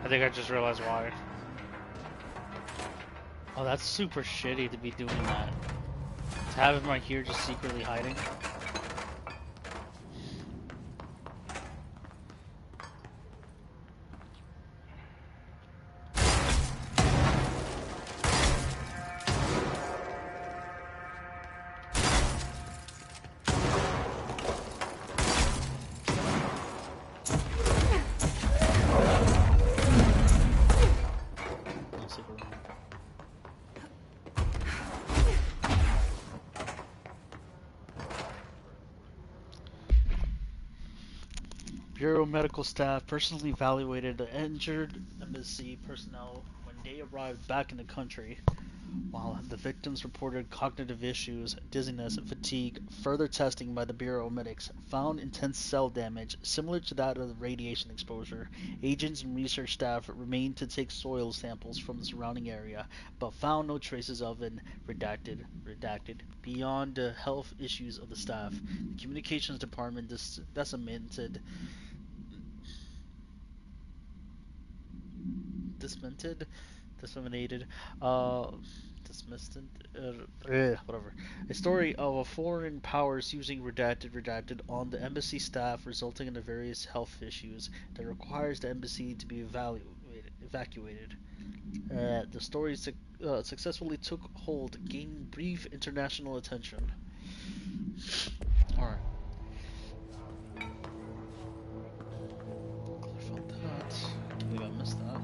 I think I just realized why. Oh, that's super shitty to be doing that. To have him right here just secretly hiding. Bureau medical staff personally evaluated the injured embassy personnel when they arrived back in the country. While the victims reported cognitive issues, dizziness, and fatigue, further testing by the Bureau medics found intense cell damage similar to that of the radiation exposure. Agents and research staff remained to take soil samples from the surrounding area, but found no traces of an redacted. Beyond the health issues of the staff, the communications department disseminated, uh, dismissed, whatever. A story of a foreign powers using redacted on the embassy staff, resulting in the various health issues that requires the embassy to be evacuated. The story successfully took hold, gaining brief international attention. Alright. Found that. Can't believe I missed that.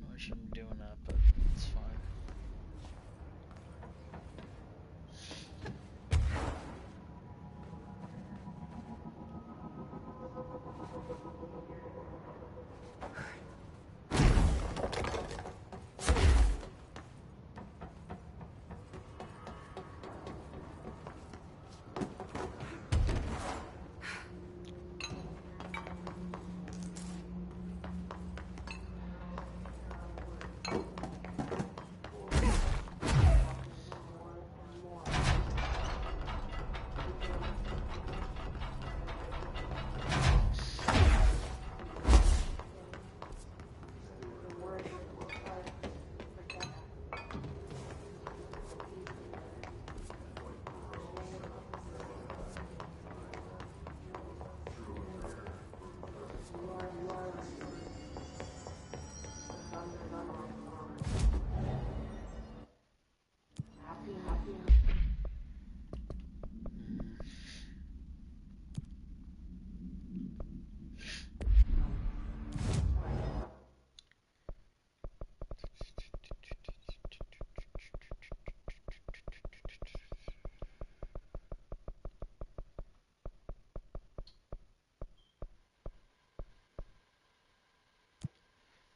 I shouldn't be doing that, but it's fine.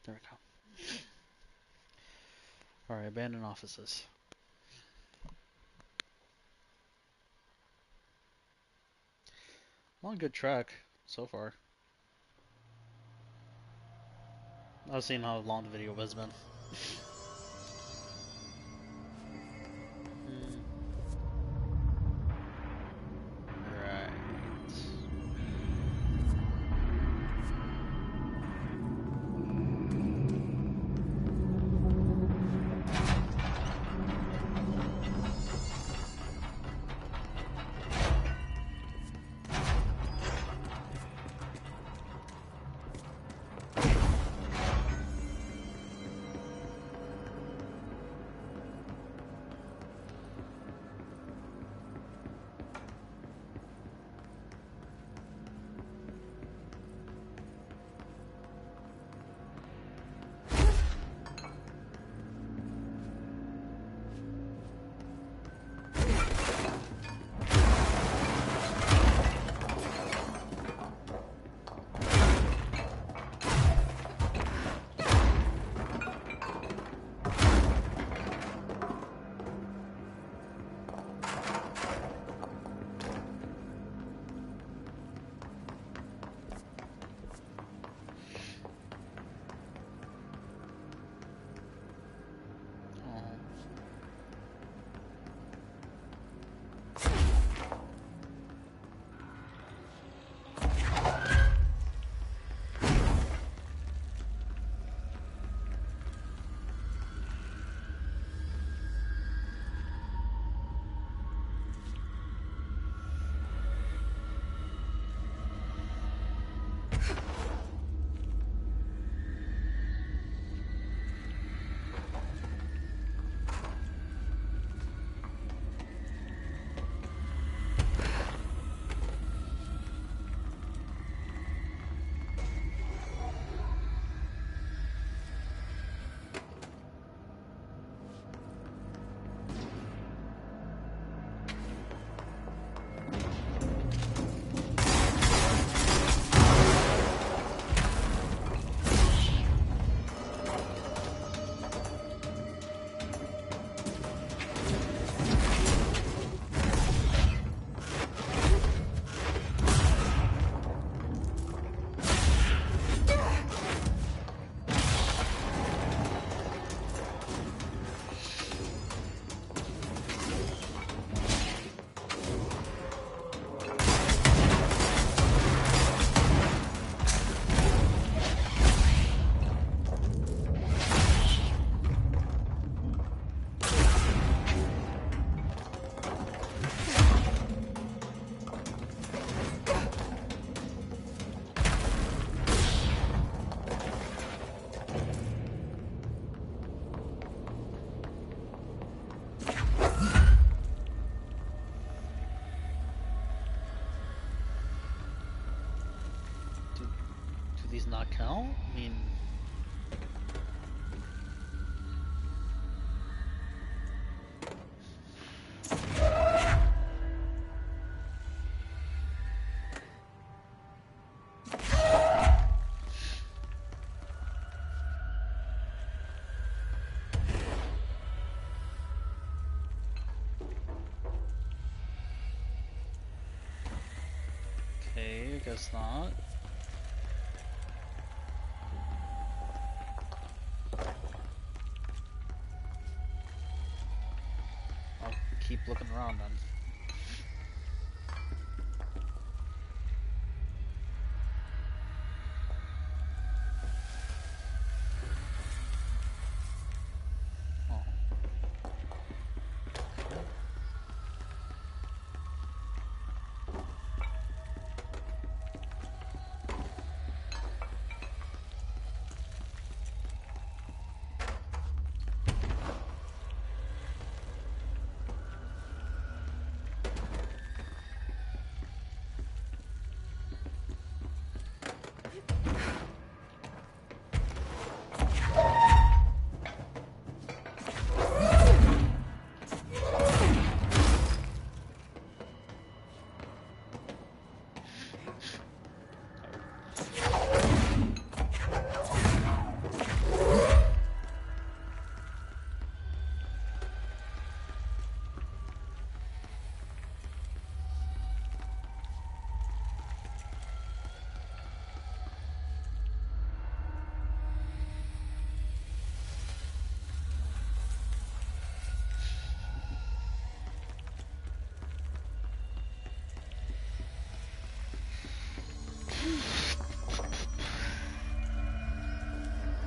There we go. Alright, abandoned offices. I'm on a good track so far. I've seen how long the video has been. Right. not count? I mean... Okay, I guess not. I'll keep looking around then.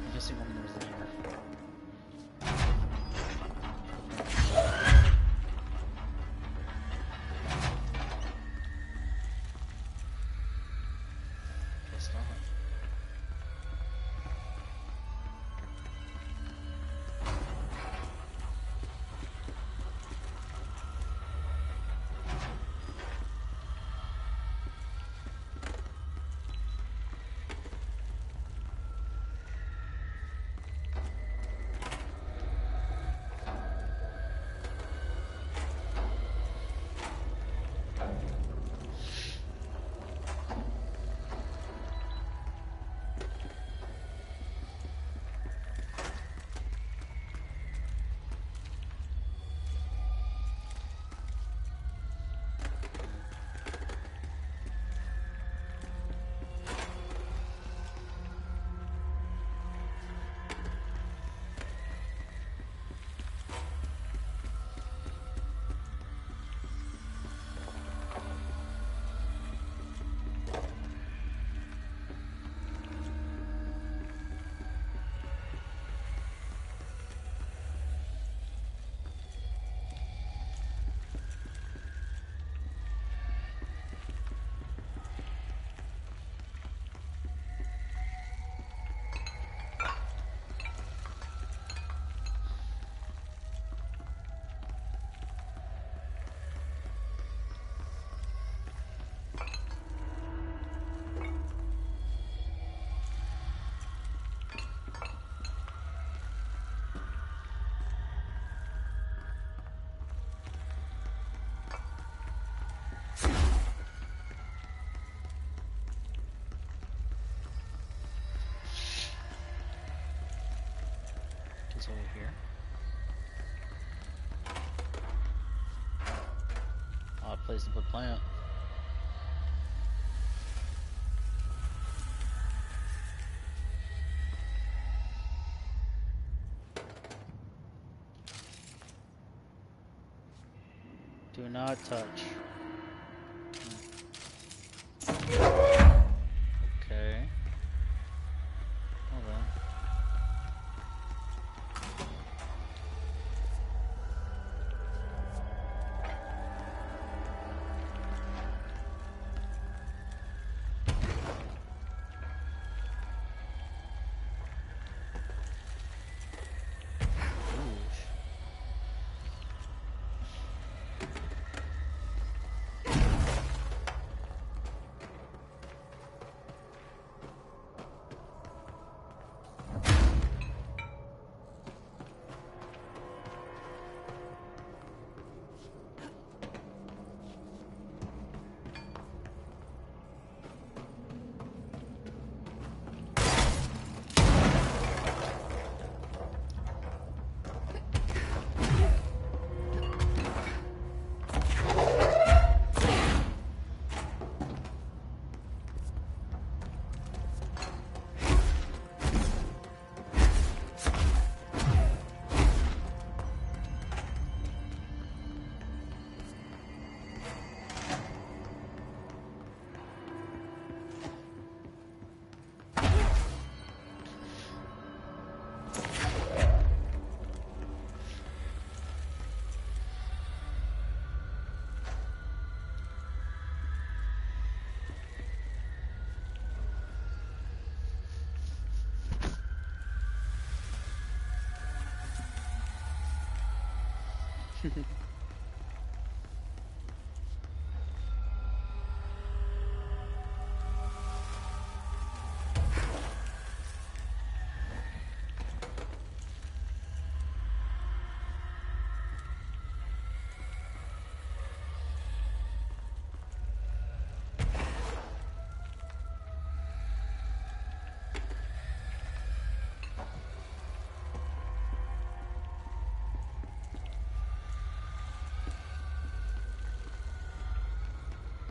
I'm guessing one more is in here. Guess not. It's over here. Odd place to put plant. Do not touch. Okay. Hold on.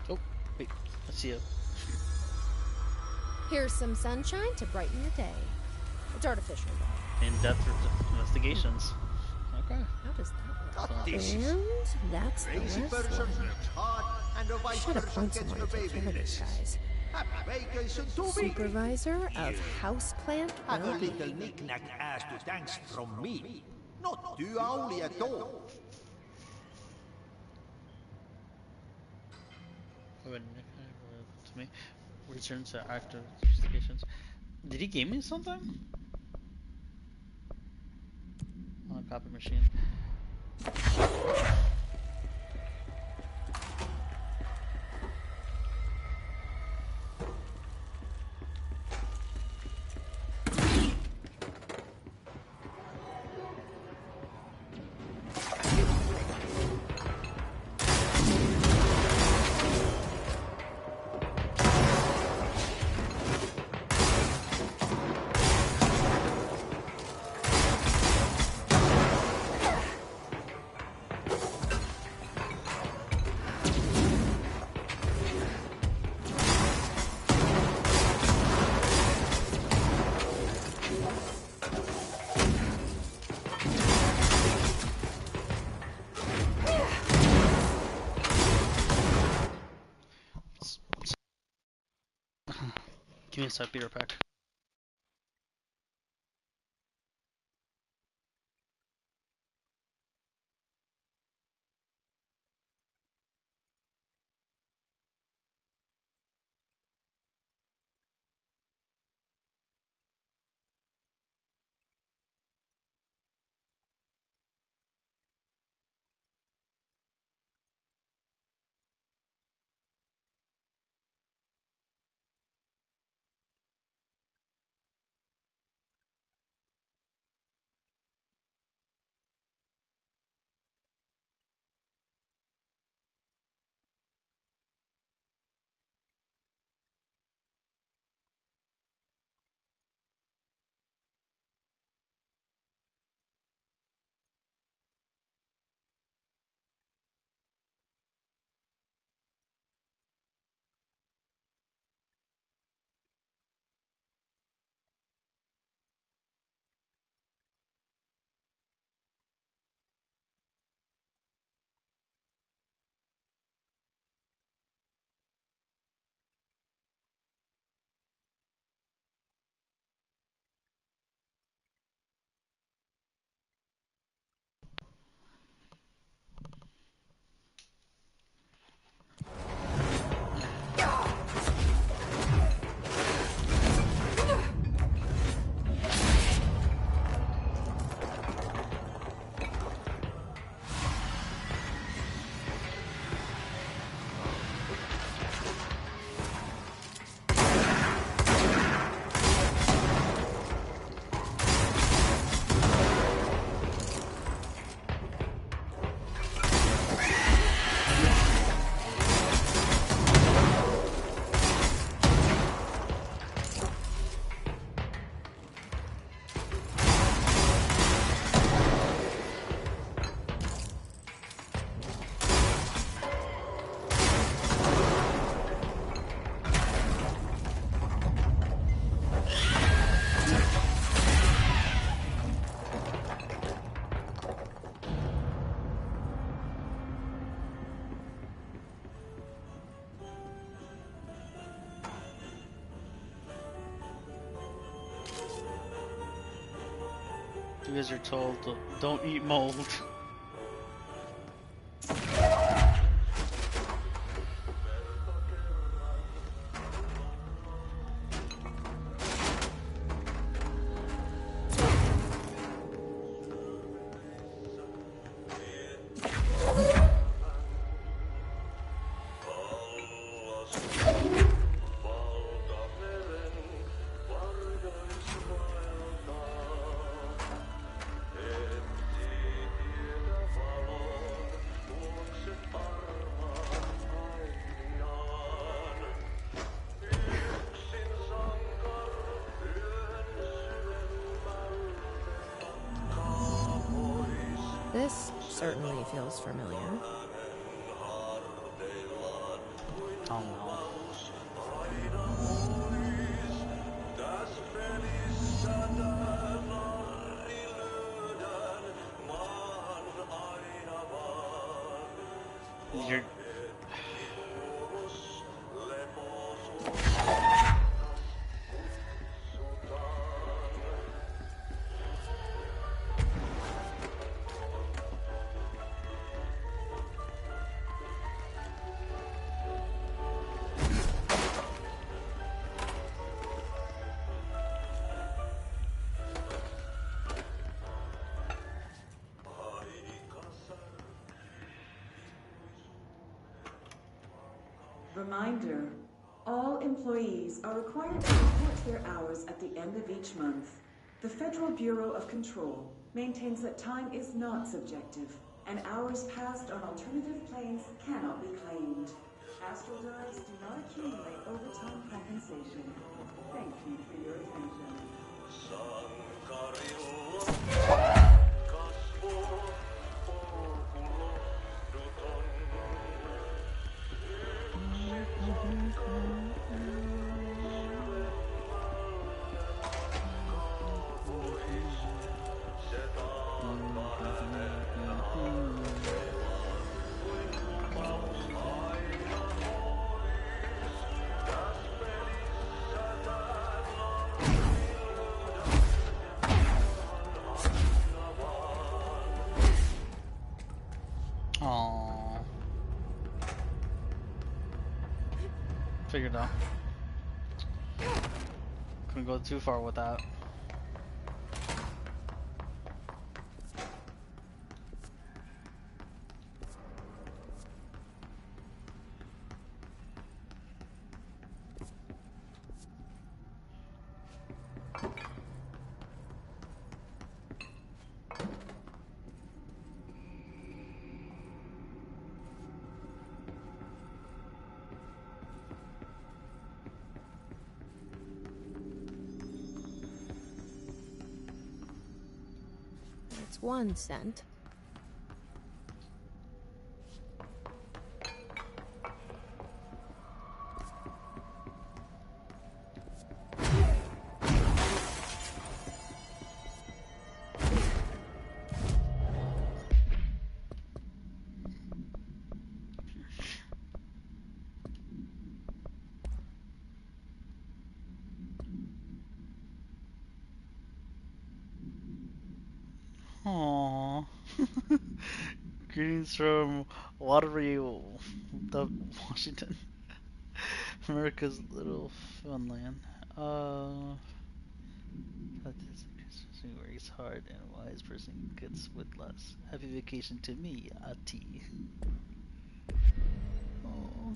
Oh, wait, let's see it. Here's some sunshine to brighten your day. It's artificial, though. In-depth investigations. Okay. How does that work? This is And that's the crazy last person, one. hot, and a vice Should have person found gets someone no to take care of baby these list. guys. Happy vacation to me. Supervisor of houseplant Have a well-being. little knick-knack as to thanks from me. Not too only at all. To me, returns to active investigations. Did he give me something? On a copy machine. Give me a side beater pack. You guys are told, don't eat mold. This certainly feels familiar. Oh no. You're... Reminder, all employees are required to report their hours at the end of each month. The Federal Bureau of Control maintains that time is not subjective, and hours passed on alternative planes cannot be claimed. Astral drives do not accumulate overtime compensation. Thank you for your attention. Aww. Figured out. Couldn't go too far with that. It's 1 cent. Aww. Greetings from watery Washington. America's little fun land. That is Christmas who works hard and a wise person gets with less. Happy vacation to me, Ati. Aww.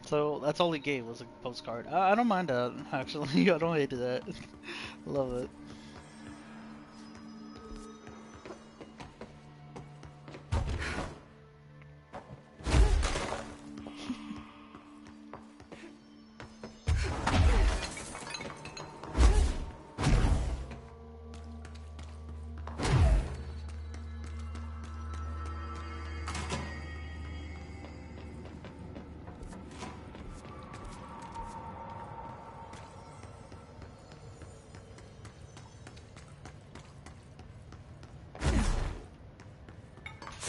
So that's all he gave was a postcard. I don't mind that, actually. I don't hate that. Love it.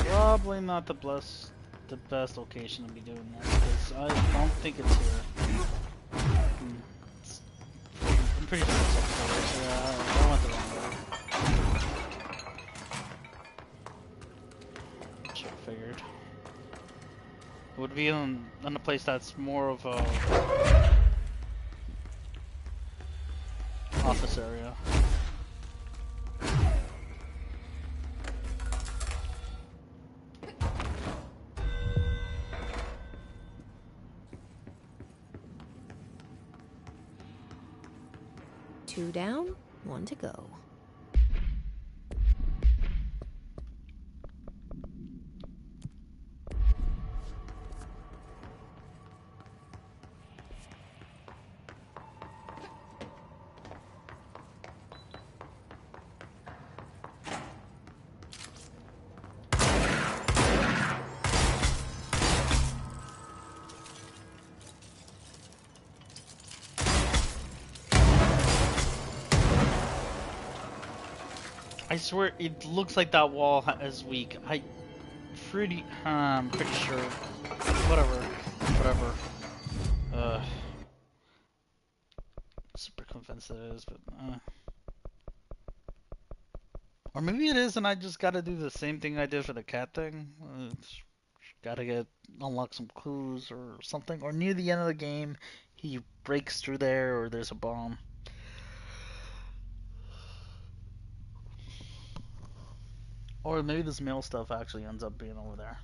Probably not the best location to be doing that, because I don't think it's here. I'm pretty sure it's upstairs. Yeah, I went the wrong way. Sure, figured. It would be on a place that's more of a office area. Two down, 1 to go. I swear it looks like that wall is weak. I'm pretty sure. Whatever. Super convinced it is, but or maybe it is, and I just gotta do the same thing I did for the cat thing. Gotta unlock some clues or something, or near the end of the game, he breaks through there, or there's a bomb. Or maybe this mail stuff actually ends up being over there.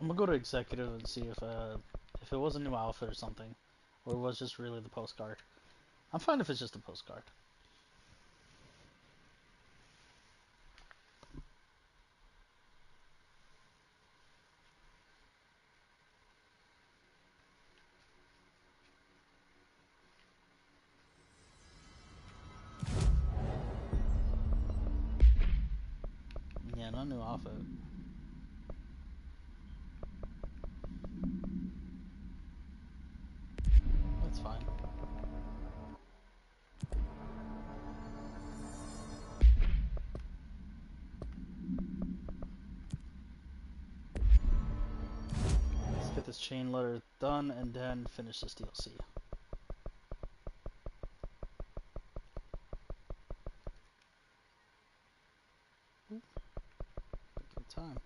I'm gonna go to executive and see if it was a new outfit or something, or it was just really the postcard. I'm fine if it's just a postcard. Yeah, no new outfit. That's fine. Let's get this chain letter done and then finish this DLC. Good time.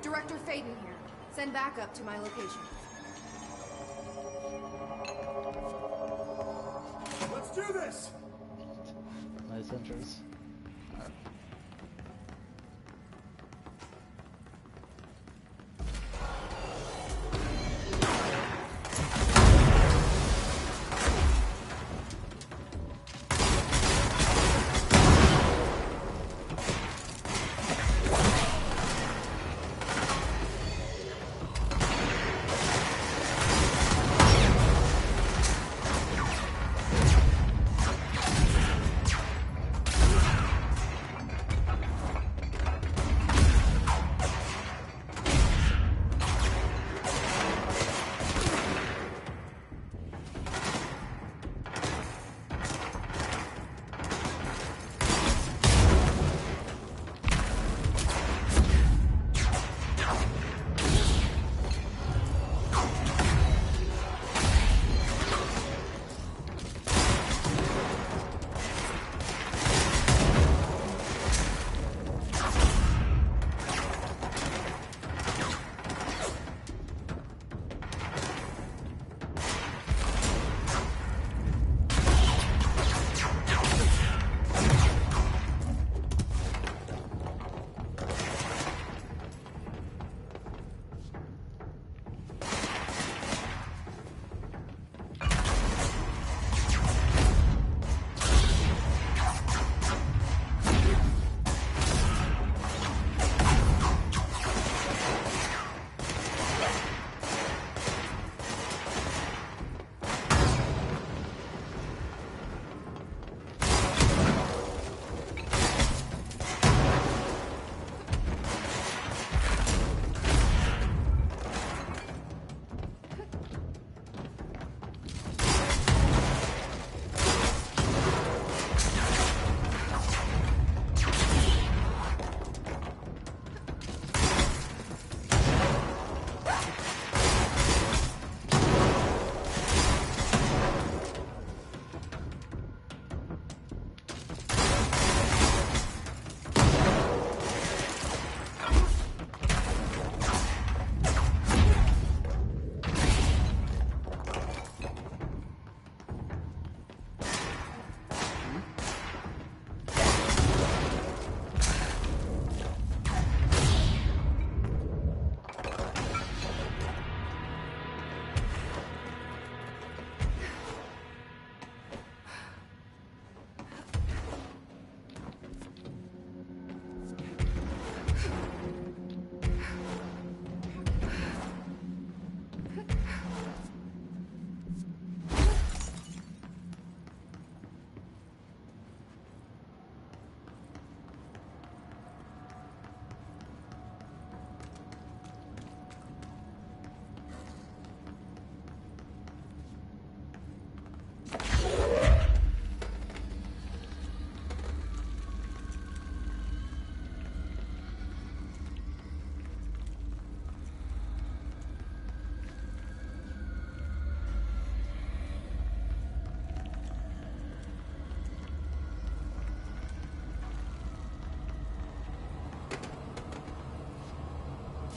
Director Faden here. Send backup to my location. Let's do this! Nice entrance.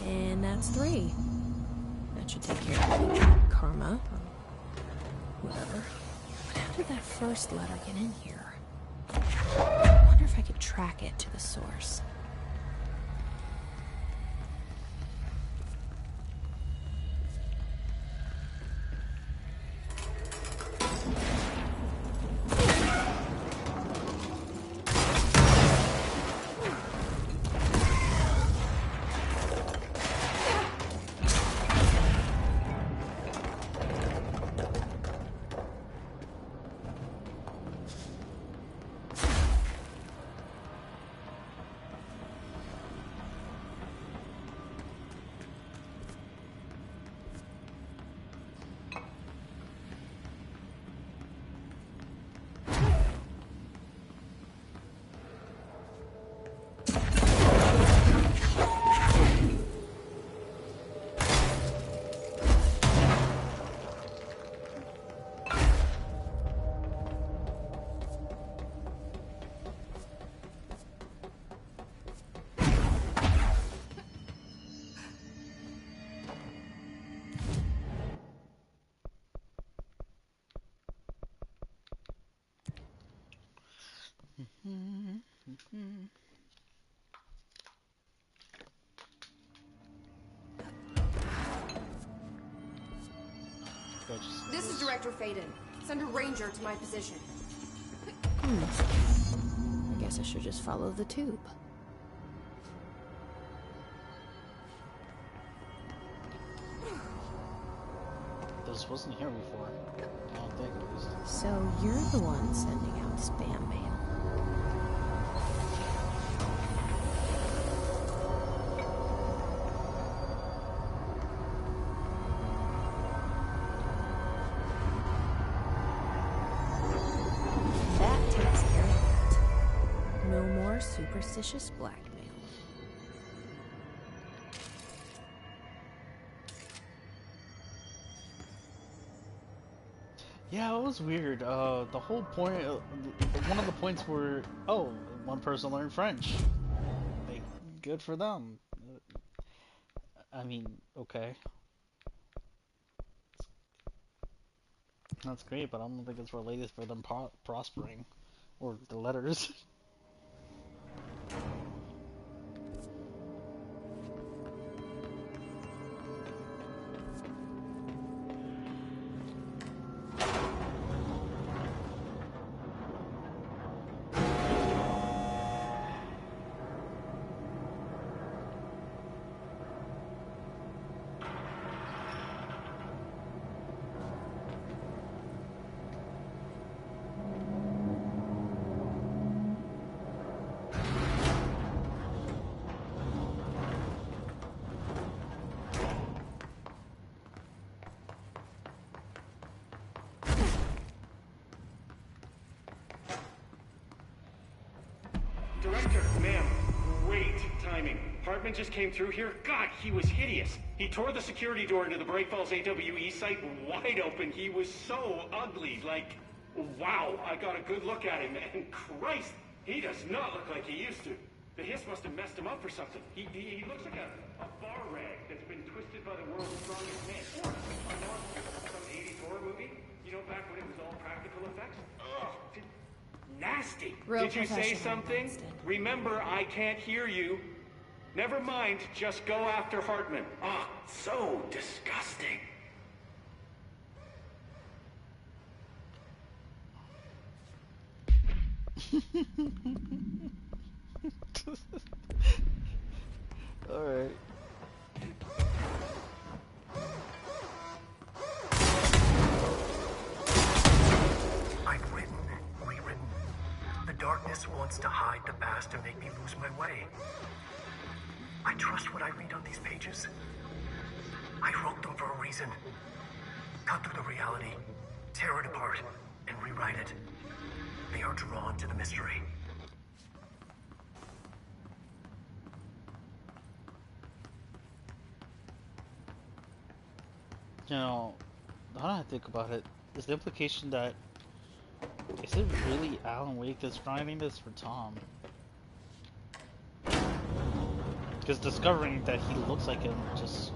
And that's 3. That should take care of karma, or whatever. But how did that first letter get in here? I wonder if I could track it to the source. This is Director Faden. Send a ranger to my position. I guess I should just follow the tube. This wasn't here before. I don't think it was. So you're the one sending out spam mail. That takes care of that. No more superstitious blackmail. Yeah, it was weird. The whole point, one of the points were, oh, one person learned French. Like, good for them. I mean, okay. That's great, but I don't think it's related for them prospering. Or the letters. Director, ma'am, great timing. Hartman just came through here. God, he was hideous. He tore the security door into the Bright Falls AWE site wide open. He was so ugly, like, wow. I got a good look at him, and Christ, he does not look like he used to. The hiss must have messed him up for something. He looks like a bar rag that's been twisted by the world's strongest man. Or a monster from some 80s horror movie. You know, back when it was all practical effects? Ugh, nasty. Real Did you say professional, something? Winston. Remember, I can't hear you. Never mind, just go after Hartman. Ah, so disgusting. Alright. I've written, rewritten. The darkness wants to hide the past and make me lose my way. I trust what I read on these pages. I wrote them for a reason. Cut through the reality, tear it apart, and rewrite it. They are drawn to the mystery. You know, now that I think about it, is the implication that, is it really Alan Wake that's driving this for Tom? Because discovering that he looks like him just...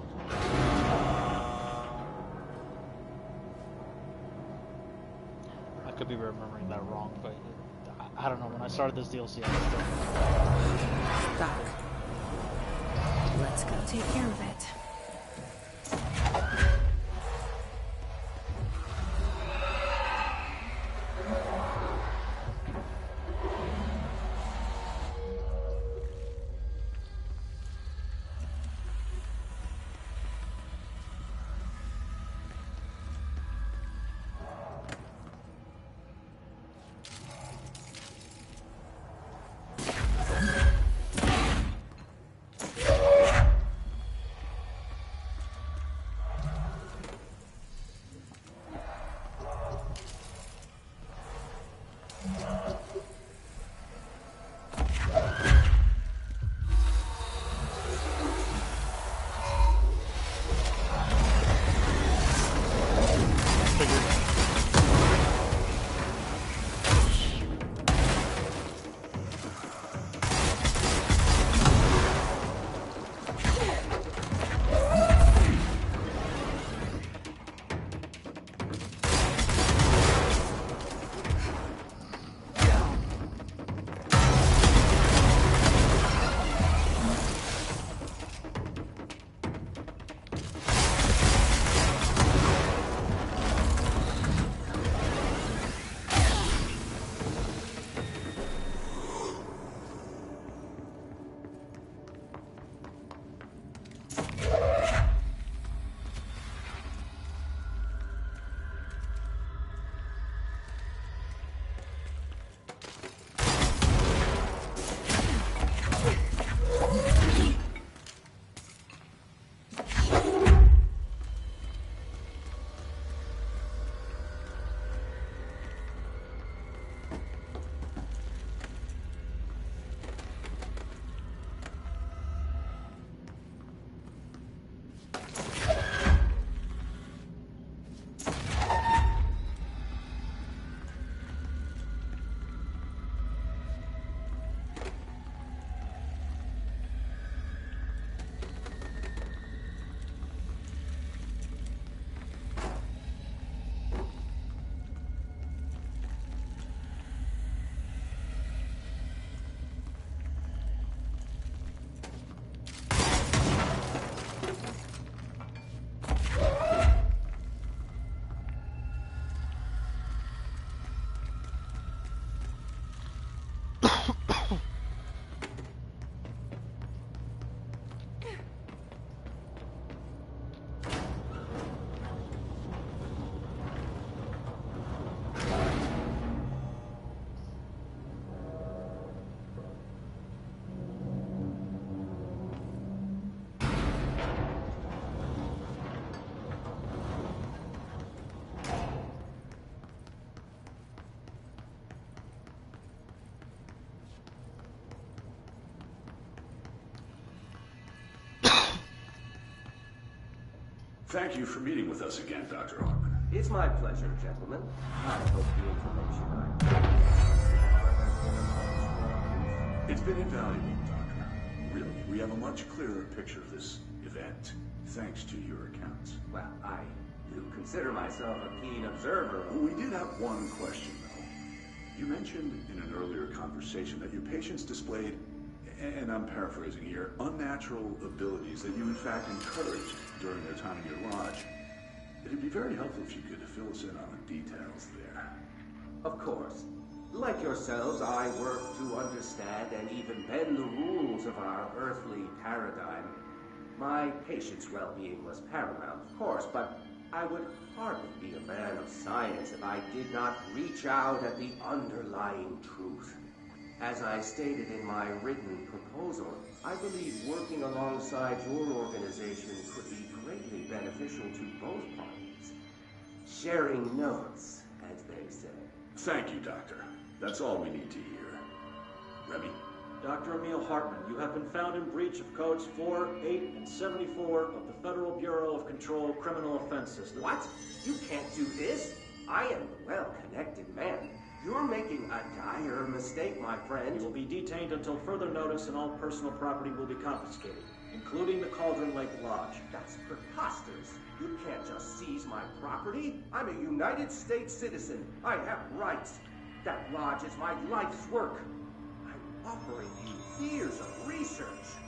I could be remembering that wrong, but I don't know. When I started this DLC, I was still... Doc, let's go take care of it. Thank you for meeting with us again, Dr. Hartman. It's my pleasure, gentlemen. I hope the information It's been invaluable, Doctor. Really, we have a much clearer picture of this event, thanks to your accounts. Well, I do consider myself a keen observer. We did have one question, though. You mentioned in an earlier conversation that your patients displayed, and I'm paraphrasing here, unnatural abilities that you in fact encouraged during their time in your lodge. It'd be very helpful if you could fill us in on the details there. Of course. Like yourselves, I work to understand and even bend the rules of our earthly paradigm. My patient's well-being was paramount, of course, but I would hardly be a man of science if I did not reach out at the underlying truth. As I stated in my written proposal, I believe working alongside your organization could be greatly beneficial to both parties. Sharing notes, as they say. Thank you, Doctor. That's all we need to hear. Remy? Dr. Emil Hartman, you have been found in breach of Codes 4, 8, and 74 of the Federal Bureau of Control Criminal Offense System. What? You can't do this? I am a well-connected man. You're making a dire mistake, my friend. You will be detained until further notice, and all personal property will be confiscated, including the Cauldron Lake Lodge. That's preposterous. You can't just seize my property. I'm a United States citizen. I have rights. That lodge is my life's work. I'm offering you years of research.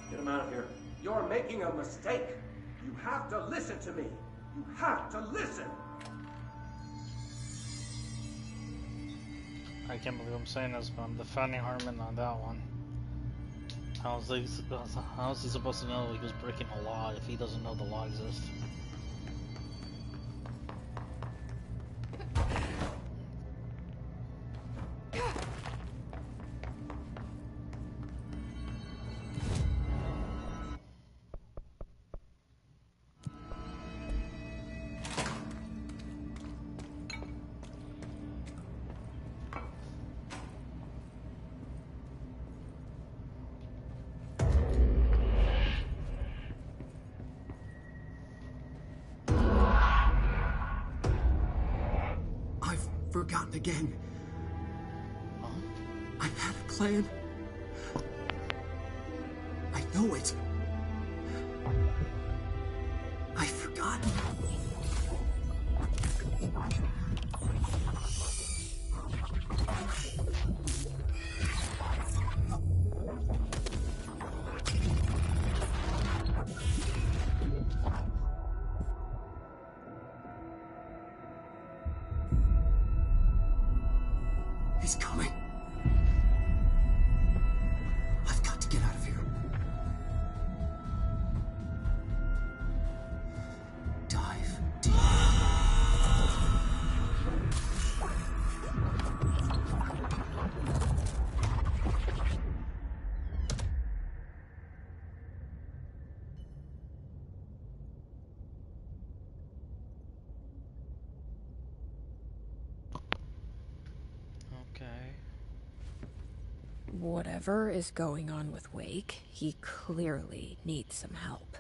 Get him out of here. You're making a mistake. You have to listen to me. You have to listen. I can't believe I'm saying this, but I'm defending Harmon on that one. How is he supposed to know he was breaking a law if he doesn't know the law exists? Forgotten again. I had a plan. I know it. I've forgotten. He's coming. I've got to get out of here. Dive deep. Okay. Whatever is going on with Wake, he clearly needs some help.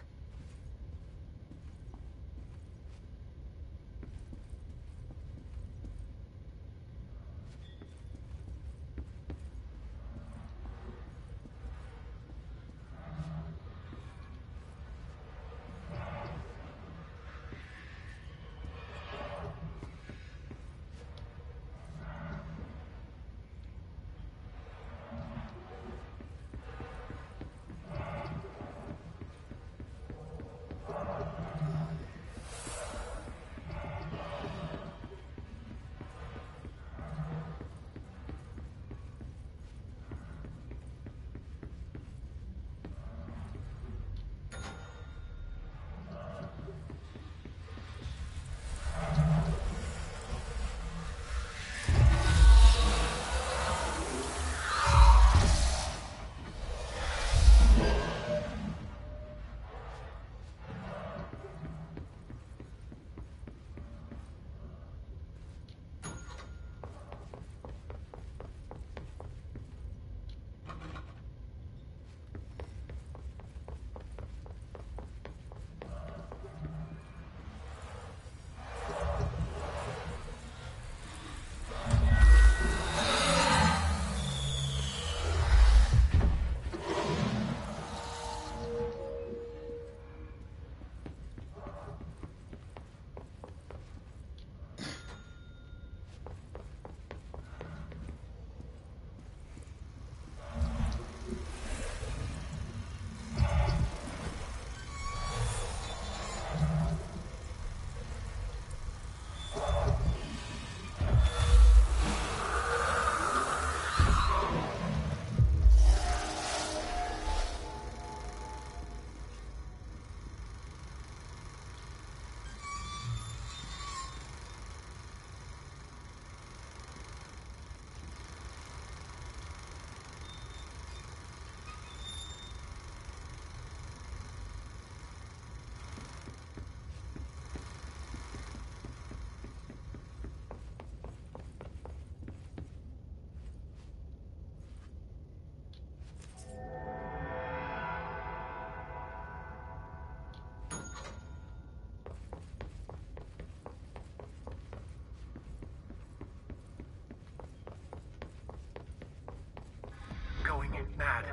Mad.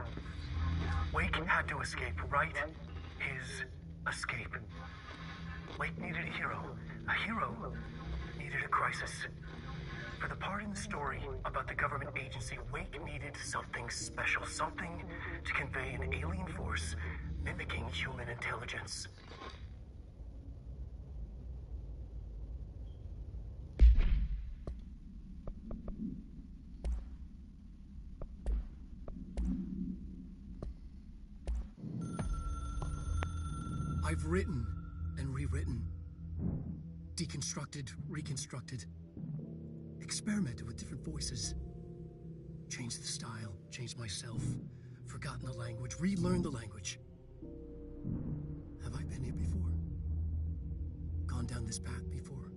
Wake had to escape, right? His escape. Wake needed a hero. A hero needed a crisis. For the part in the story about the government agency, Wake needed something special. Something to convey an alien force mimicking human intelligence. I've written and rewritten, deconstructed, reconstructed, experimented with different voices, changed the style, changed myself, forgotten the language, relearned the language. Have I been here before? Gone down this path before?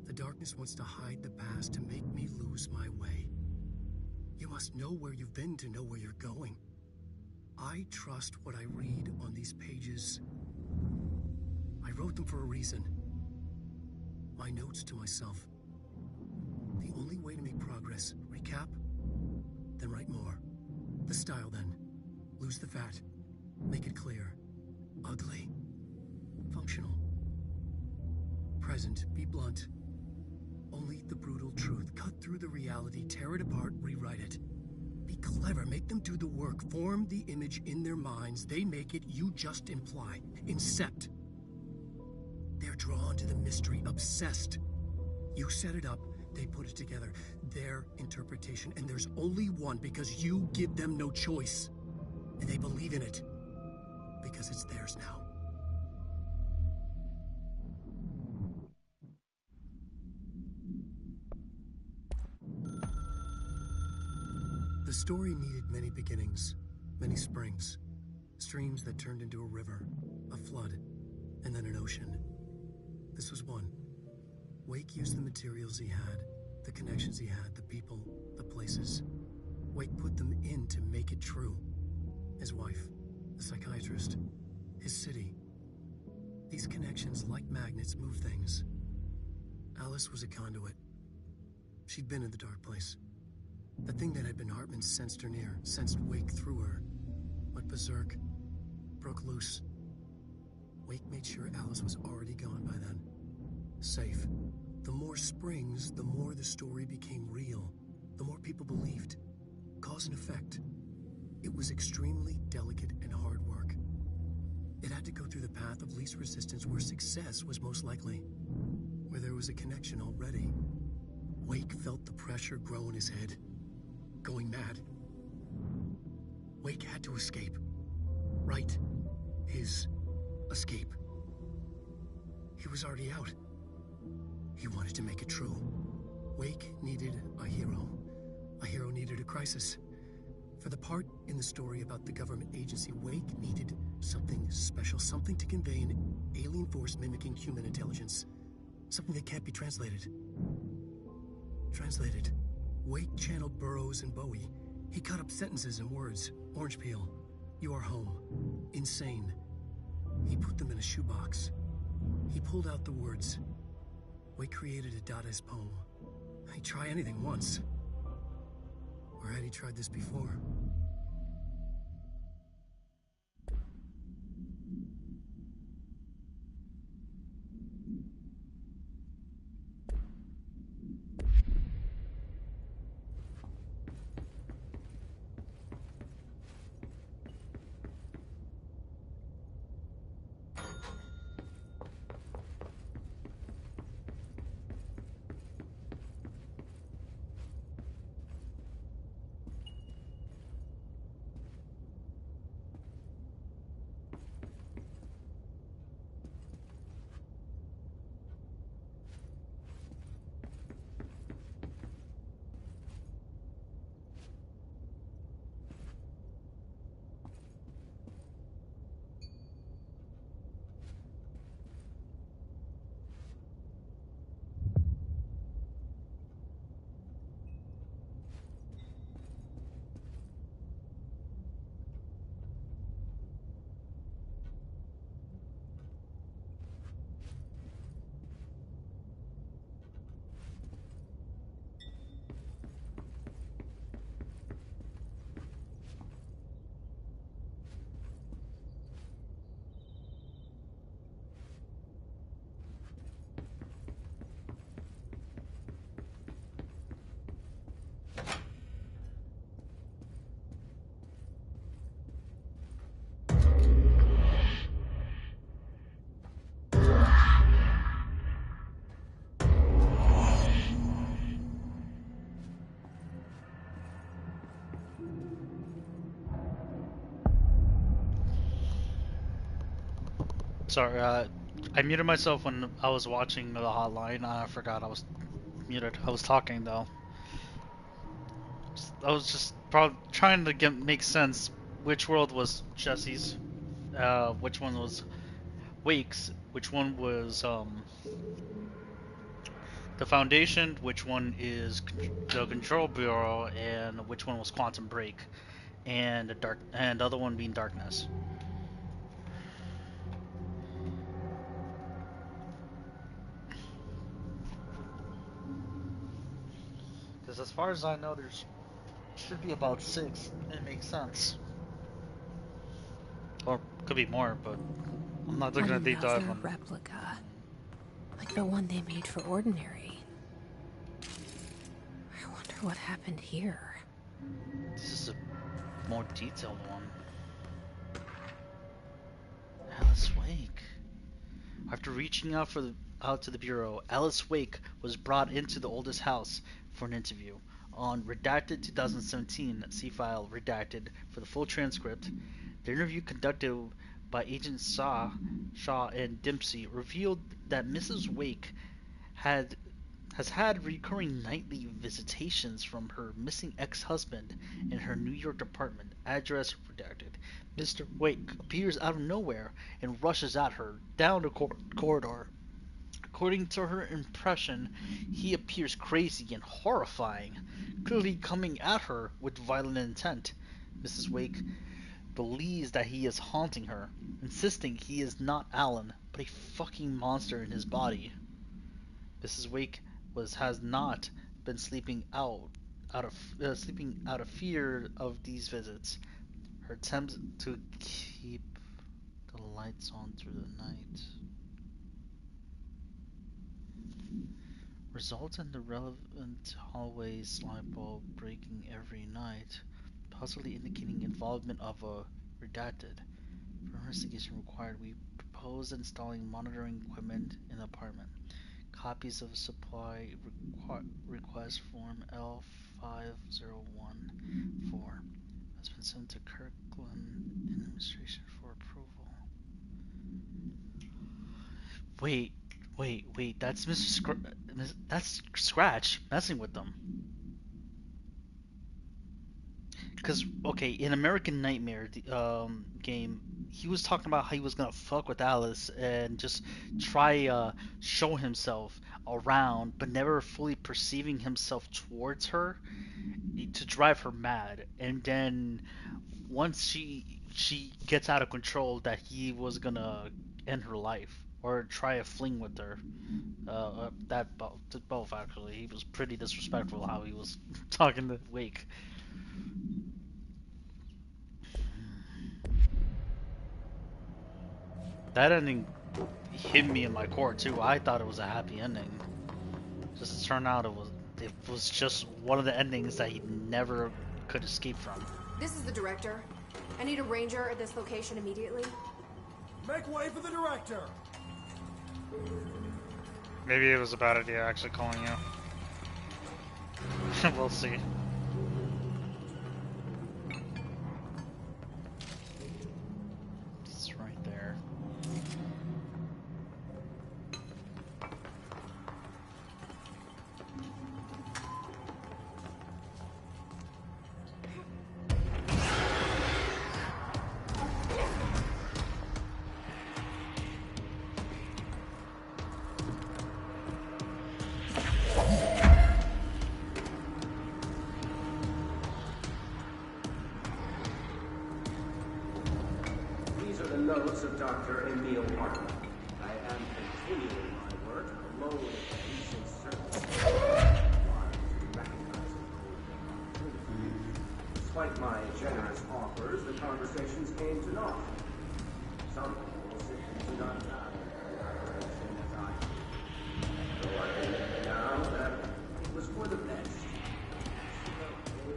The darkness wants to hide the past to make me lose my way. You must know where you've been to know where you're going. I trust what I read on these pages. I wrote them for a reason. My notes to myself. The only way to make progress, recap, then write more. The style then. Lose the fat. Make it clear. Ugly. Functional. Present. Be blunt. Only the brutal truth. Cut through the reality, tear it apart, rewrite it. Be clever, make them do the work, form the image in their minds. They make it, you just imply. Incept. They're drawn to the mystery, obsessed. You set it up, they put it together. Their interpretation, and there's only one because you give them no choice. And they believe in it because it's theirs now. The story needed many beginnings, many springs, streams that turned into a river, a flood, and then an ocean. This was one. Wake used the materials he had, the connections he had, the people, the places. Wake put them in to make it true. His wife, the psychiatrist, his city. These connections, like magnets, move things. Alice was a conduit. She'd been in the dark place. The thing that had been Hartman sensed her near, sensed Wake through her. Went berserk, broke loose. Wake made sure Alice was already gone by then. Safe. The more springs, the more the story became real. The more people believed. Cause and effect. It was extremely delicate and hard work. It had to go through the path of least resistance where success was most likely. Where there was a connection already. Wake felt the pressure grow in his head. Going mad. Wake had to escape. Right. His escape. He was already out. He wanted to make it true. Wake needed a hero. A hero needed a crisis. For the part in the story about the government agency, Wake needed something special, something to convey an alien force mimicking human intelligence. Something that can't be translated. Translated. Wake channeled Burroughs and Bowie. He cut up sentences and words. Orange peel. You are home. Insane. He put them in a shoebox. He pulled out the words. Wake created a Dadaist poem. He'd try anything once. Or had he tried this before? Sorry, I muted myself when I was watching the hotline. I forgot I was muted. I was talking though. I was just probably trying to make sense. Which world was Jesse's? Which one was Wake's? Which one was the Foundation? Which one is the Control Bureau? And which one was Quantum Break? And the other one being Darkness. Because as far as I know, there's should be about 6. It makes sense. Or could be more, but I'm not looking at deep dive Another on. replica. Like the one they made for Ordinary. I wonder what happened here. This is a more detailed one. Alice Wake. After reaching out to the bureau, Alice Wake was brought into the oldest house for an interview. On Redacted 2017, see file Redacted for the full transcript. The interview conducted by Agent Shaw and Dempsey revealed that Mrs. Wake has had recurring nightly visitations from her missing ex-husband in her New York apartment, address redacted. Mr. Wake appears out of nowhere and rushes at her down the corridor. According to her impression, he appears crazy and horrifying, clearly coming at her with violent intent. Mrs. Wake believes that he is haunting her, insisting he is not Alan, but a fucking monster in his body. Mrs. Wake has not been sleeping out of fear of these visits. Her attempts to keep the lights on through the night result in the relevant hallway light bulb breaking every night, possibly indicating involvement of a redacted. For investigation required, we propose installing monitoring equipment in the apartment. Copies of supply request form L5014 has been sent to Kirkland Administration for approval. Wait, that's that's Scratch messing with them. Because, okay, in American Nightmare, the game, he was talking about how he was gonna fuck with Alice and just try show himself around, but never fully perceiving himself towards her to drive her mad. And then once she gets out of control, that he was gonna end her life or try a fling with her. Both actually. He was pretty disrespectful how he was talking to Wake. That ending hit me in my core too. I thought it was a happy ending. Just to turn out it was just one of the endings that he never could escape from. This is the director. I need a ranger at this location immediately. Make way for the director! Maybe it was a bad idea actually calling you. We'll see. It's right there. Notes of Dr. Emil Hartman. I am continuing my work alone again since certain despite my generous offers, the conversations came to naught. Some people simply do not value the collaboration as I do. Though I believe now that it was for the best. The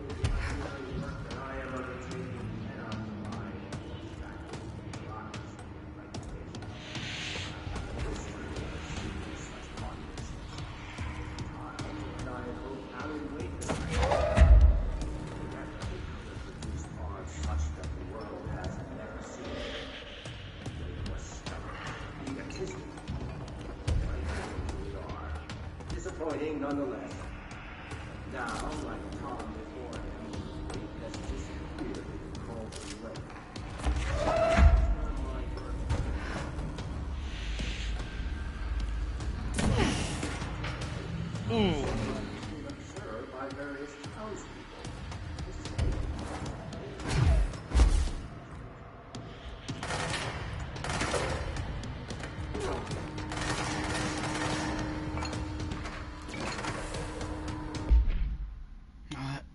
work that I am undertaking cannot provide egotistical. We are. Disappointing nonetheless. Now, like Tom before him, he has disappeared into Cauldron Lake. Ooh. Observed by various townspeople.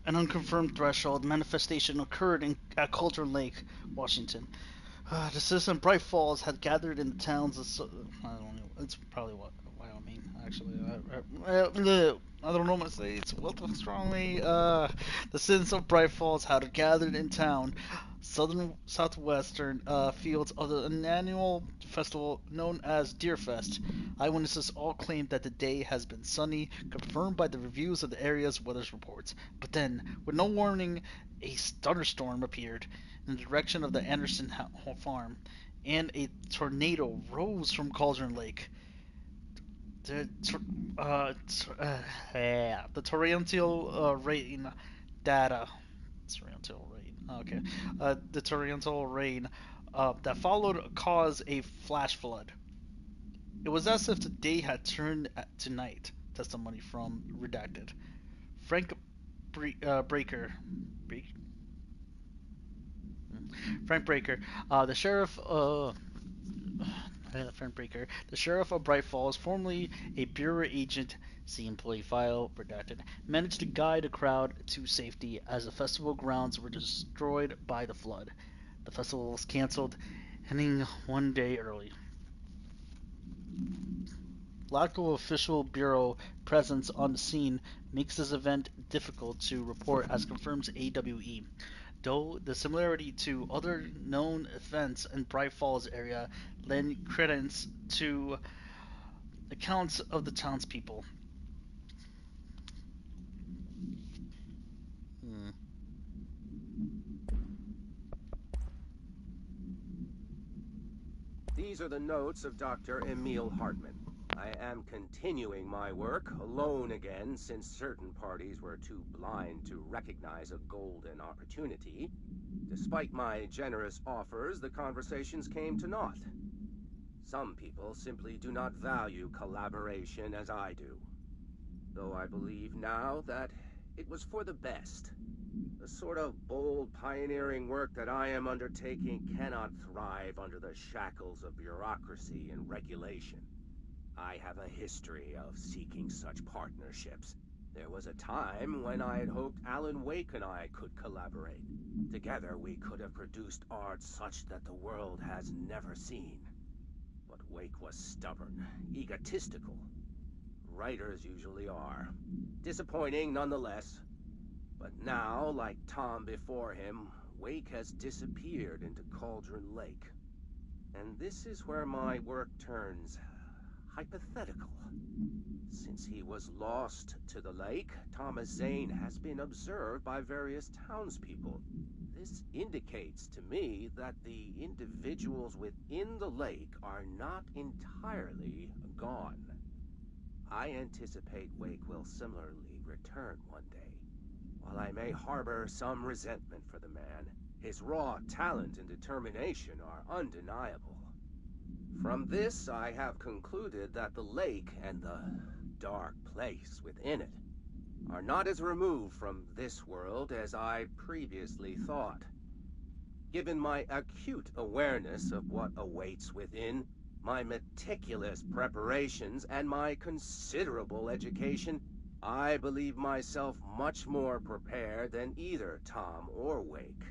An unconfirmed threshold manifestation occurred at Cauldron Lake, Washington. The citizen Bright Falls had gathered in the towns of. I don't know. It's probably what Wyoming, actually. I don't know my states. Welcome strongly. The citizens of Bright Falls had gathered in town, southwestern fields of an annual festival known as Deerfest. Eyewitnesses all claim that the day has been sunny, confirmed by the reviews of the area's weather reports. But then, with no warning, a thunderstorm appeared in the direction of the Anderson farm, and a tornado rose from Cauldron Lake. The the torrential rain data. Torrential rain. Okay. The torrential rain that followed caused a flash flood. It was as if the day had turned to night. Testimony from redacted. Frank Breaker. Frank Breaker, the sheriff. Frank Breaker, the sheriff of Bright Falls, formerly a bureau agent. See employee file redacted. Managed to guide a crowd to safety as the festival grounds were destroyed by the flood. The festival was canceled, ending one day early. Lack of official bureau presence on the scene makes this event difficult to report, as confirms AWE. Though the similarity to other known events in Bright Falls area lend credence to accounts of the townspeople. Hmm. These are the notes of Dr. Emil Hartman. I am continuing my work alone again since certain parties were too blind to recognize a golden opportunity. Despite my generous offers, the conversations came to naught. Some people simply do not value collaboration as I do. Though I believe now that it was for the best. The sort of bold, pioneering work that I am undertaking cannot thrive under the shackles of bureaucracy and regulation. I have a history of seeking such partnerships. There was a time when I had hoped Alan Wake and I could collaborate. Together we could have produced art such that the world has never seen. But Wake was stubborn, egotistical. Writers usually are. Disappointing nonetheless. But now, like Tom before him, Wake has disappeared into Cauldron Lake. And this is where my work turns hypothetical. Since he was lost to the lake, Thomas Zane has been observed by various townspeople. This indicates to me that the individuals within the lake are not entirely gone. I anticipate Wake will similarly return one day. While I may harbor some resentment for the man, his raw talent and determination are undeniable. From this, I have concluded that the lake and the dark place within it are not as removed from this world as I previously thought. Given my acute awareness of what awaits within, my meticulous preparations, and my considerable education, I believe myself much more prepared than either Tom or Wake.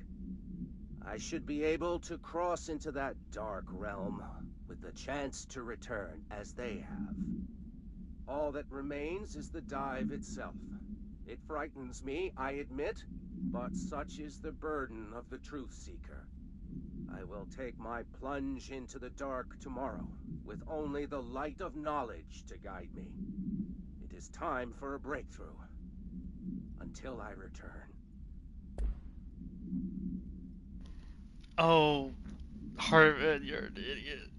I should be able to cross into that dark realm with the chance to return as they have. All that remains is the dive itself. It frightens me, I admit, but such is the burden of the truth seeker. I will take my plunge into the dark tomorrow, with only the light of knowledge to guide me. It is time for a breakthrough. Until I return. Oh, Harvard, you're an idiot.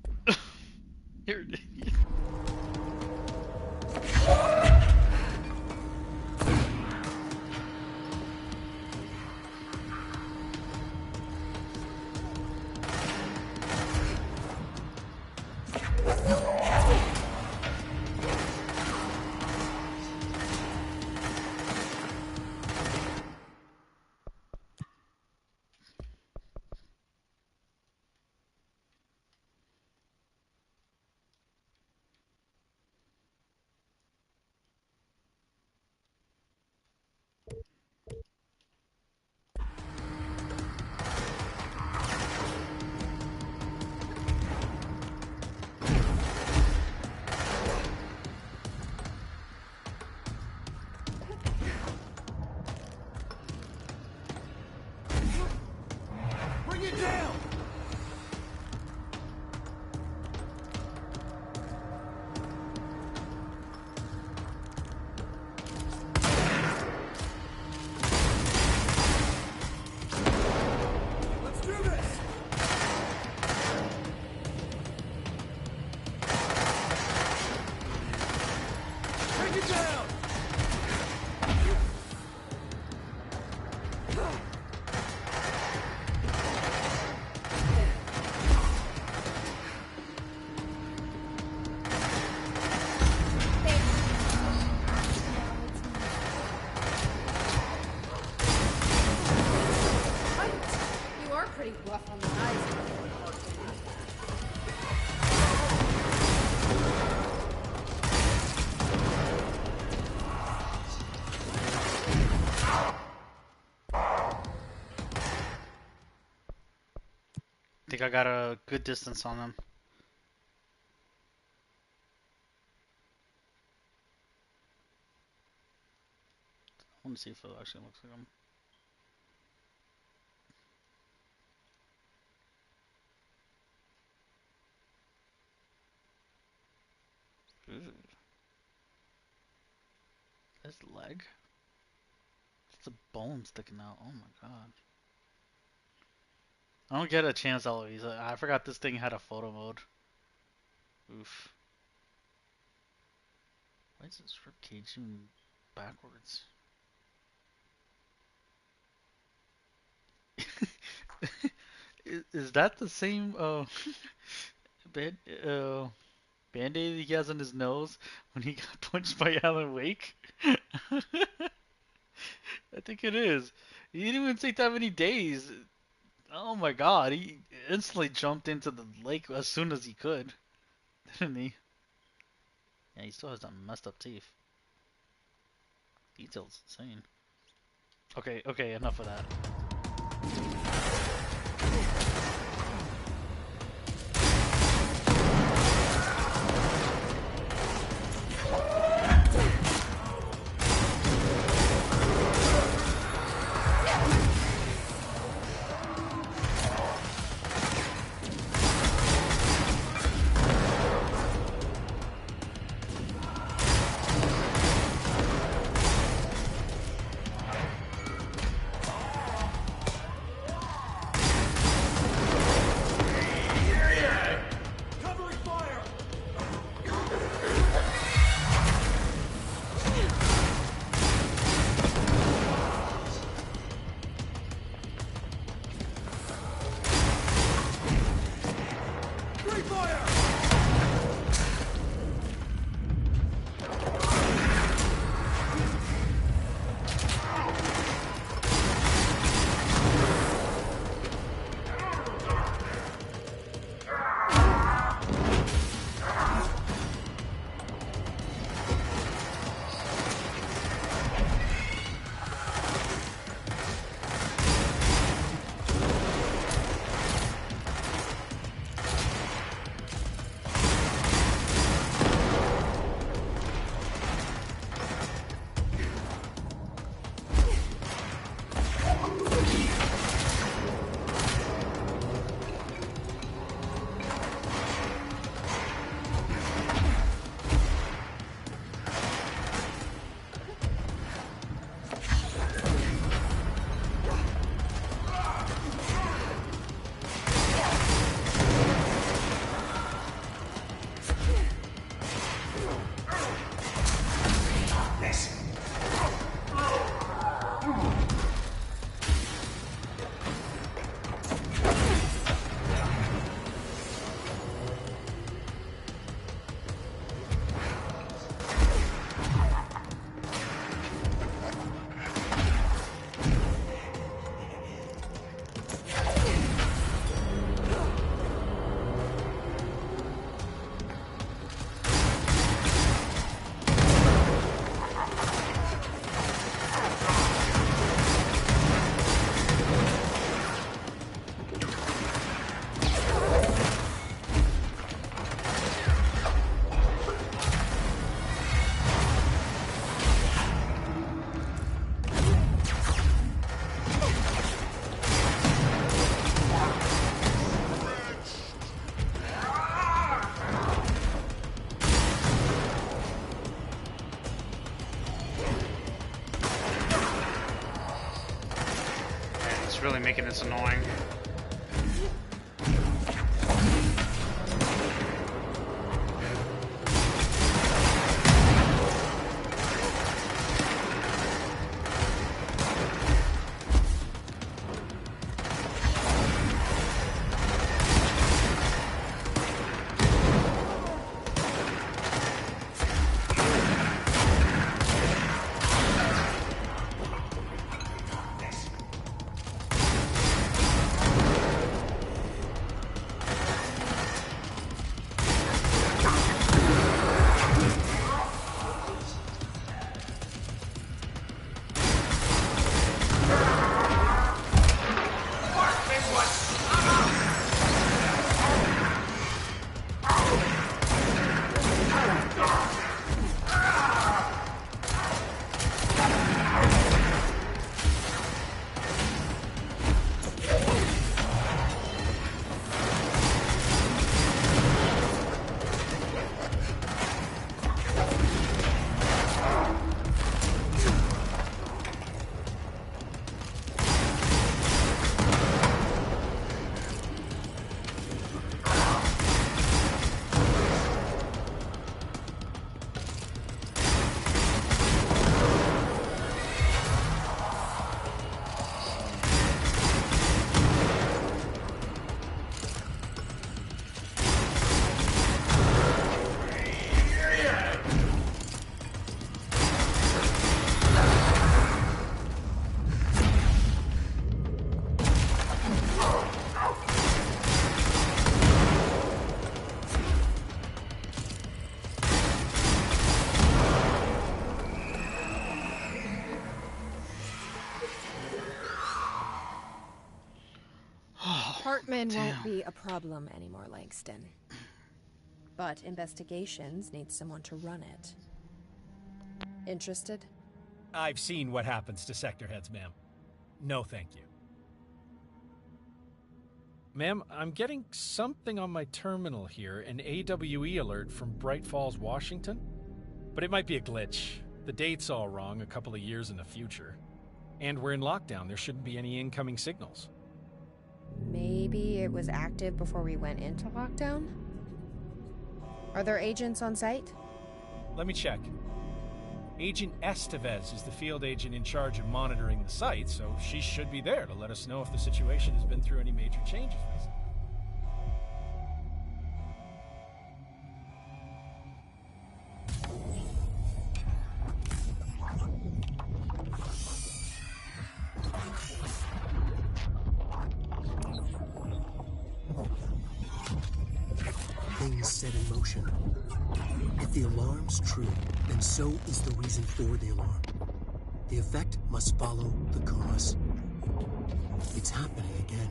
Bring it down! Let's do this! Bring it down! You are pretty rough on the eyes. Think I got a good distance on them. I want to see if it actually looks like them. Ooh. There's the leg. It's a bone sticking out. Oh my god. I don't get a chance always. I forgot this thing had a photo mode. Oof. Why is this ribcage even backwards? Is that the same band band-aid he has on his nose when he got punched by Alan Wake? I think it is. He didn't even take that many days. Oh my god, he instantly jumped into the lake as soon as he could, didn't he? Yeah, he still has that messed up teeth. Detail's insane. Okay, okay, enough of that. It's really making this annoying. Hartman Damn. won't be a problem anymore, Langston. But investigations need someone to run it. Interested? I've seen what happens to sector heads, ma'am. No, thank you. Ma'am, I'm getting something on my terminal here, an AWE alert from Bright Falls, Washington. But it might be a glitch. The date's all wrong, a couple of years in the future. And we're in lockdown, there shouldn't be any incoming signals. Maybe it was active before we went into lockdown? Are there agents on site? Let me check. Agent Estevez is the field agent in charge of monitoring the site, so she should be there to let us know if the situation has been through any major changes recently. Things set in motion. If the alarm's true, then so is the reason for the alarm. The effect must follow the cause. It's happening again.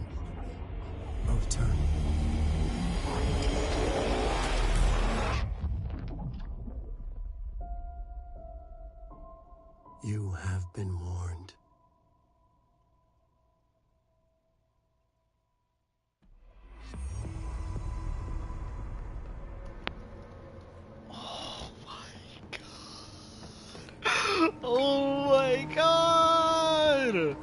A return. You have been warned. Oh my god!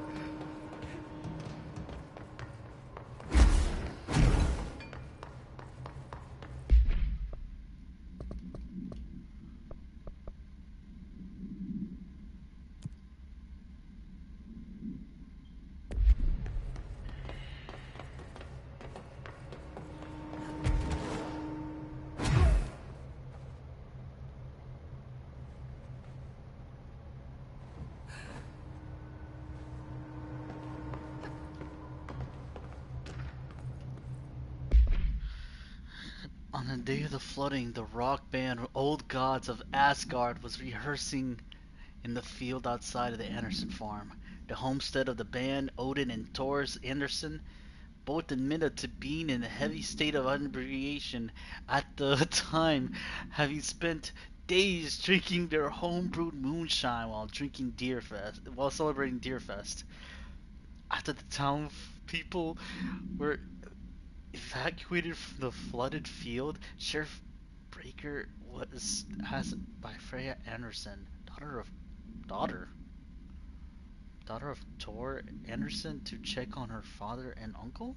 On the day of the flooding, the rock band Old Gods of Asgard was rehearsing in the field outside of the Anderson farm. The homestead of the band, Odin and Thor's Anderson, both admitted to being in a heavy state of inebriation at the time, having spent days drinking their homebrewed moonshine while celebrating Deerfest. After the town people were evacuated from the flooded field, Sheriff Breaker was asked by Freya Anderson, daughter daughter of Tor Anderson, to check on her father and uncle?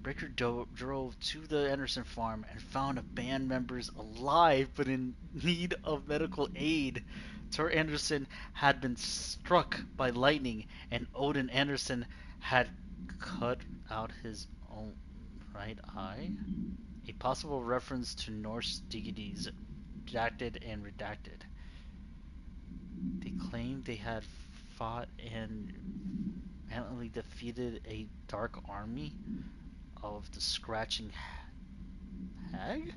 Breaker drove to the Anderson farm and found a band members alive but in need of medical aid. Tor Anderson had been struck by lightning, and Odin Anderson had cut out his own right eye. A possible reference to Norse deities, redacted and redacted. They claimed they had fought and valiantly defeated a dark army of the Scratching Hag?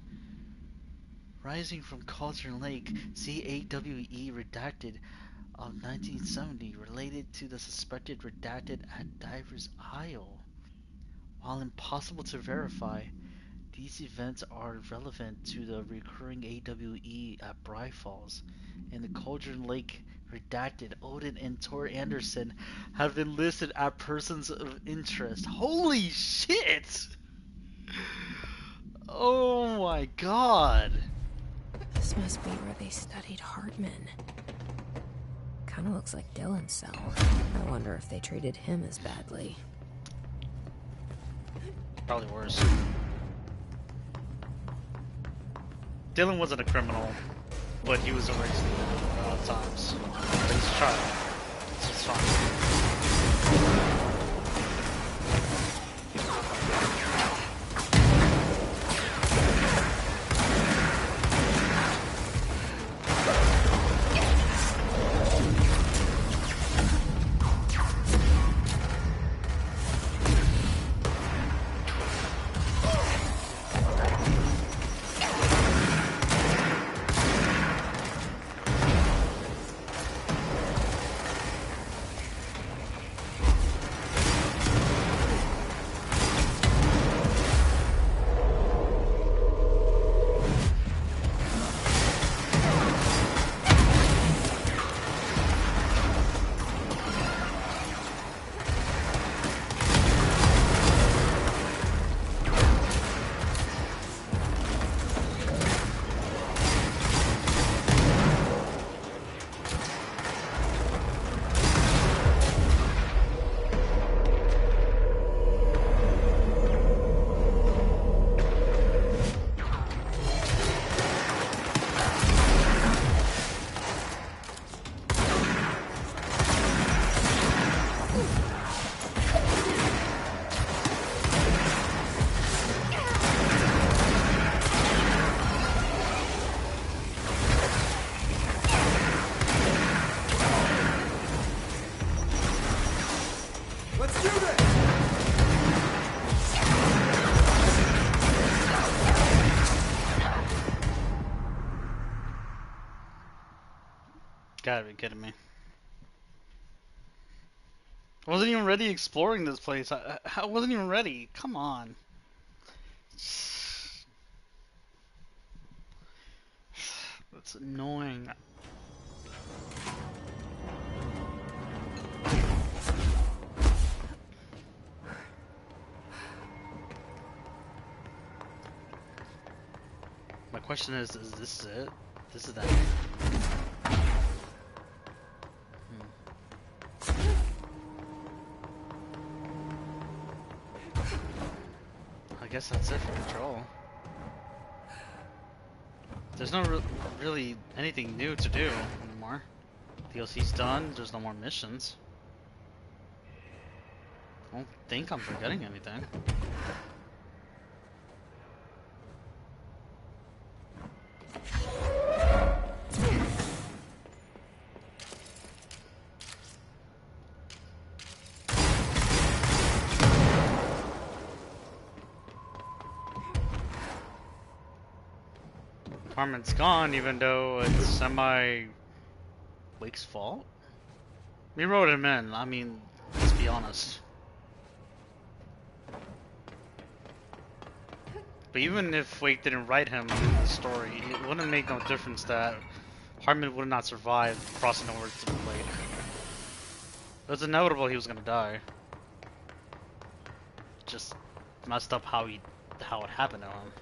Rising from Cauldron Lake, CAWE redacted of 1970 related to the suspected redacted at Divers Isle. While impossible to verify, these events are relevant to the recurring AWE at Bry Falls, and the Cauldron Lake redacted Odin and Tor Anderson have been listed as persons of interest. Holy shit! Oh my god! This must be where they studied Hartman. Kinda looks like Dylan's cell. I wonder if they treated him as badly. Probably worse. Dylan wasn't a criminal, but he was arrested a lot of times. But he's a child. It's fine. Gotta be kidding me. I wasn't even ready exploring this place. I wasn't even ready. Come on. That's annoying. My question is this it? This is that. I guess that's it for Control. There's no really anything new to do anymore. DLC's done, there's no more missions. I don't think I'm forgetting anything. Harmon's gone, even though it's semi-Wake's fault. We wrote him in, I mean, let's be honest. But even if Wake didn't write him in the story, it wouldn't make no difference that Harmon would not survive crossing over to the lake. It was inevitable he was gonna die. Just messed up how it happened to him.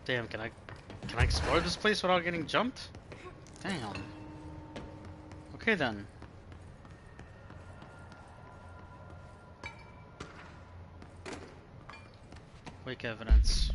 Damn, can I explore this place without getting jumped? Damn. Okay then. Wake evidence.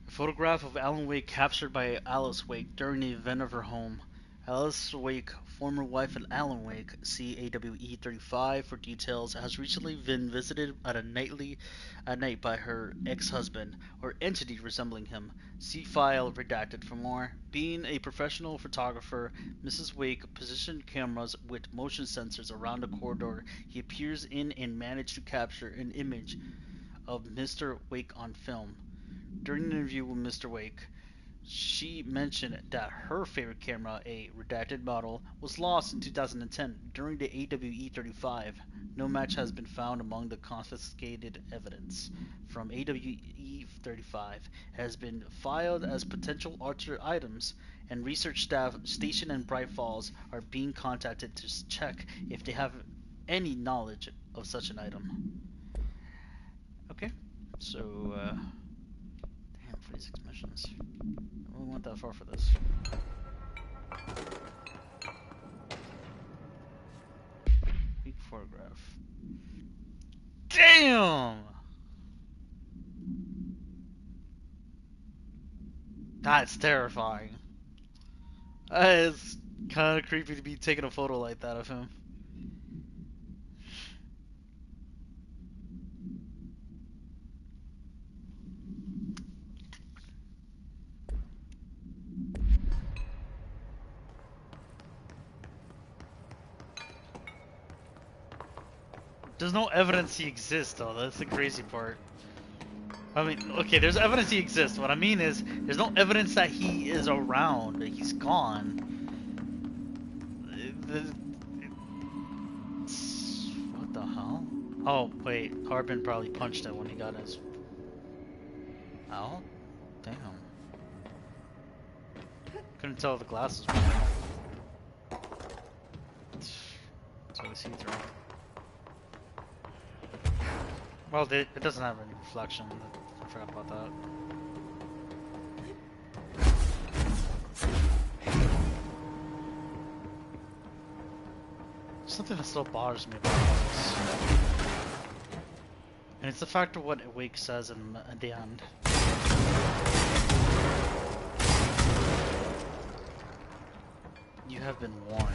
A photograph of Alan Wake captured by Alice Wake during the event of her home. Alice Wake, former wife of Alan Wake, see AWE 35 for details, has recently been visited at night by her ex-husband, or entity resembling him. See file redacted for more. Being a professional photographer, Mrs. Wake positioned cameras with motion sensors around the corridor he appears in and managed to capture an image of Mr. Wake on film. During an interview with Mr. Wake, she mentioned that her favorite camera, a redacted model, was lost in 2010 during the AWE-35. No match has been found among the confiscated evidence from AWE-35 has been filed as potential altered items, and research staff stationed in Bright Falls are being contacted to check if they have any knowledge of such an item. Okay, so damn, 46 missions. I don't really went that far for this. Weak photograph. Damn! That's terrifying. It's kind of creepy to be taking a photo like that of him. There's no evidence he exists, though. That's the crazy part. I mean, okay, there's evidence he exists. What I mean is, there's no evidence that he is around. He's gone. What the hell? Oh, wait. Harbin probably punched it when he got his... out? Damn. Couldn't tell if the glasses were there. It's really see-through. Well, it doesn't have any reflection. I forgot about that. Something that still bothers me about this. And it's the fact of what Wake says at the end. You have been warned.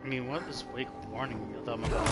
I mean, what is Wake warning them about?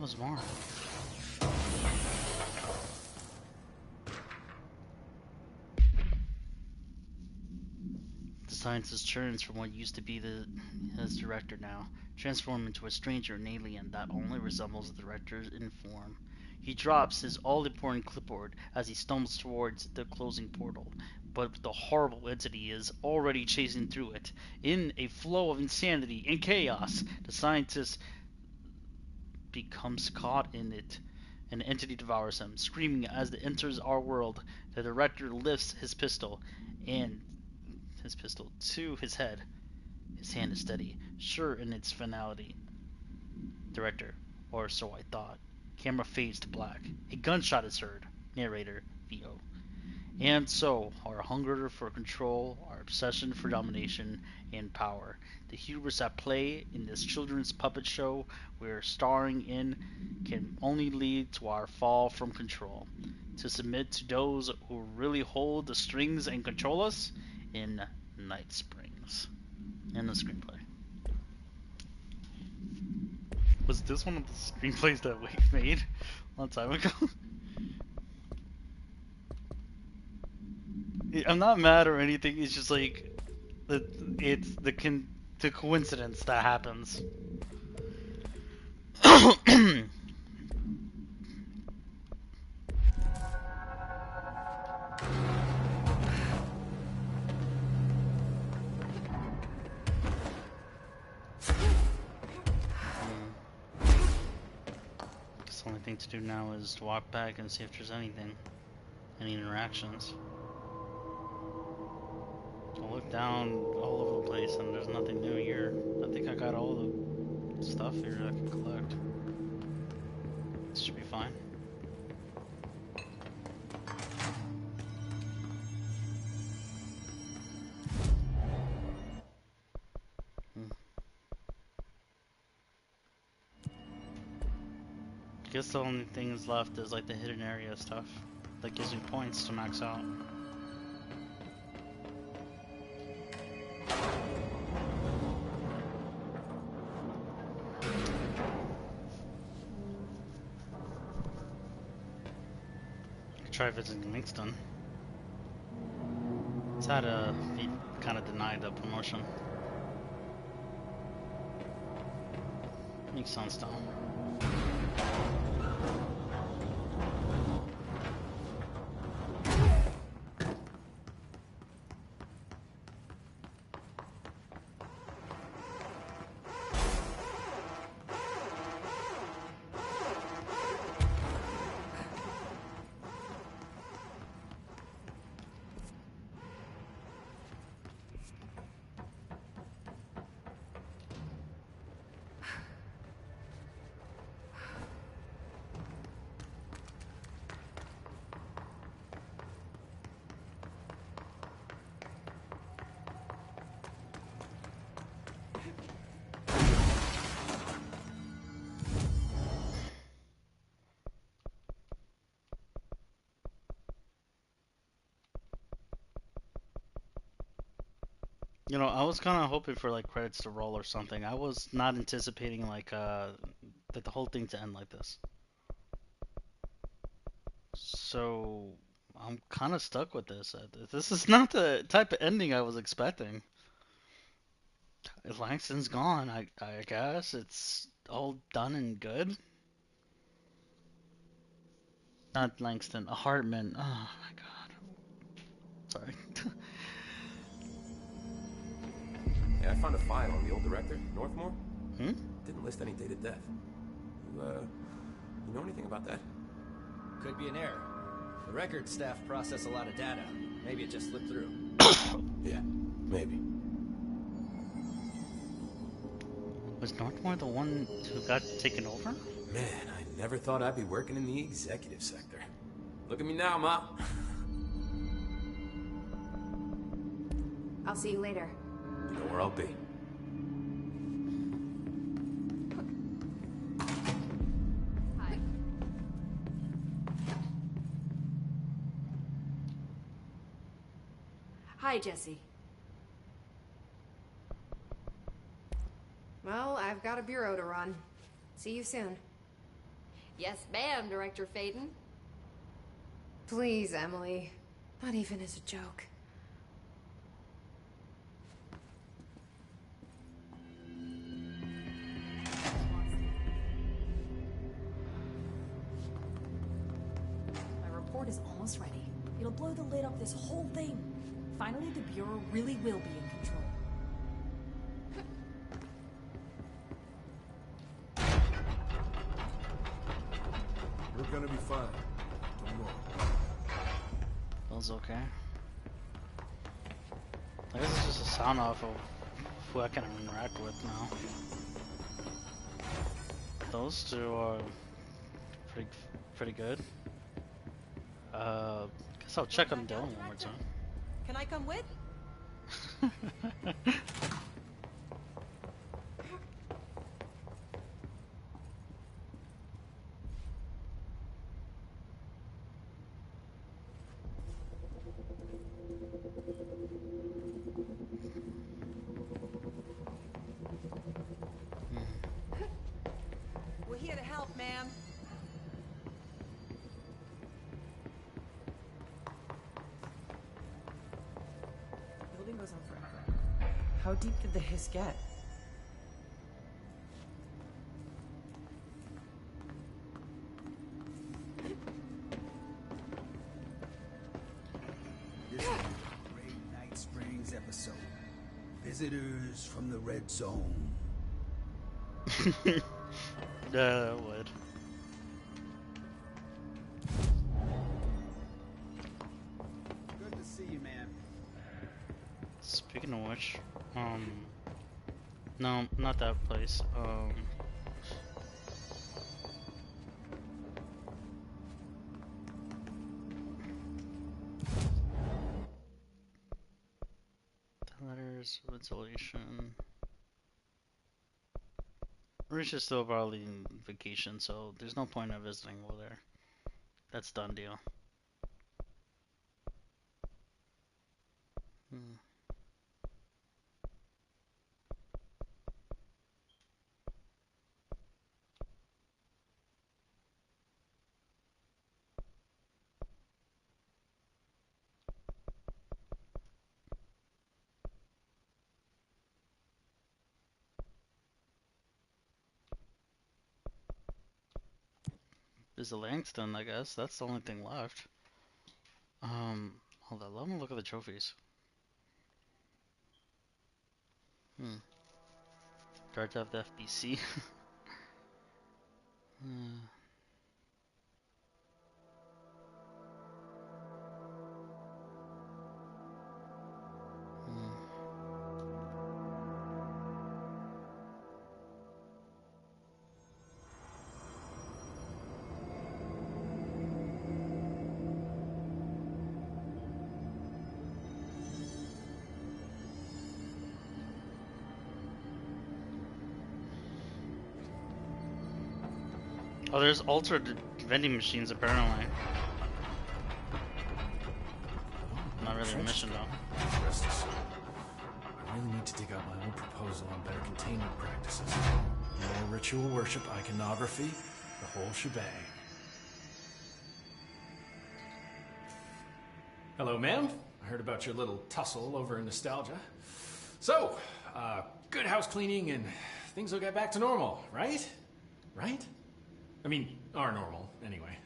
That was more. The scientist turns from what used to be his director now, transformed into a stranger and alien that only resembles the director in form. He drops his all-important clipboard as he stumbles towards the closing portal, but the horrible entity is already chasing through it. In a flow of insanity and chaos, the scientist becomes caught in it. An entity devours him, screaming as it enters our world. The director lifts his pistol to his head. His hand is steady, sure in its finality. Director, or so I thought. Camera fades to black. A gunshot is heard. Narrator, VO. And so, our hunger for control, our obsession for domination and power, the hubris at play in this children's puppet show we're starring in, can only lead to our fall from control. To submit to those who really hold the strings and control us in Night Springs. And the screenplay. Was this one of the screenplays that we made a long time ago? I'm not mad or anything. It's just like it's the coincidence that happens. The only thing to do now is to walk back and see if there's anything, any interactions. I'll look down all over the place and there's nothing new here. I think I got all the stuff here I can collect. This should be fine. I guess the only things left is like the hidden area stuff that gives me points to max out. Try visiting Langston. It's had he kind of denied the promotion. Makes sense though. You know, I was kind of hoping for like credits to roll or something. I was not anticipating like that the whole thing to end like this. So I'm kind of stuck with this. This is not the type of ending I was expecting. If Langston's gone, I guess it's all done and good. Not Langston, a Hartman. Oh my god. Sorry. Yeah, I found a file on the old director, Northmore. Hmm? Didn't list any dated death. You know anything about that? Could be an error. The records staff process a lot of data. Maybe it just slipped through. Yeah, maybe. Was Northmore the one who got taken over? Man, I never thought I'd be working in the executive sector. Look at me now, Ma. I'll see you later. You know where I'll be. Hi. Hi, Jesse. Well, I've got a bureau to run. See you soon. Yes, ma'am, Director Faden. Please, Emily. Not even as a joke. My report is almost ready. It'll blow the lid off this whole thing. Finally, the Bureau really will be in control. We're gonna be fine. Don't worry. Feels okay. I guess it's just a sound off of who I can interact with now. Those two are pretty good. Guess I'll check on Dylan one more time. Can I come with? We're here to help, ma'am. Building goes on forever. How deep did the hiss get? This is a great Night Springs episode. Visitors from the Red Zone. Yeah, it would. Good to see you, man. Speaking of which, no, not that place. Letters, insulation. Rich is still probably in vacation, so there's no point in visiting over there. That's done deal. There's a Langston, I guess. That's the only thing left. Hold on, let me look at the trophies. Do I have the FBC? Oh, there's altered vending machines apparently. Not really a mission though. Rest assured, I really need to dig out my own proposal on better containment practices. More ritual worship, iconography, the whole shebang. Hello, ma'am. I heard about your little tussle over in Nostalgia. So, good house cleaning and things will get back to normal, right? Right? I mean, are normal, anyway.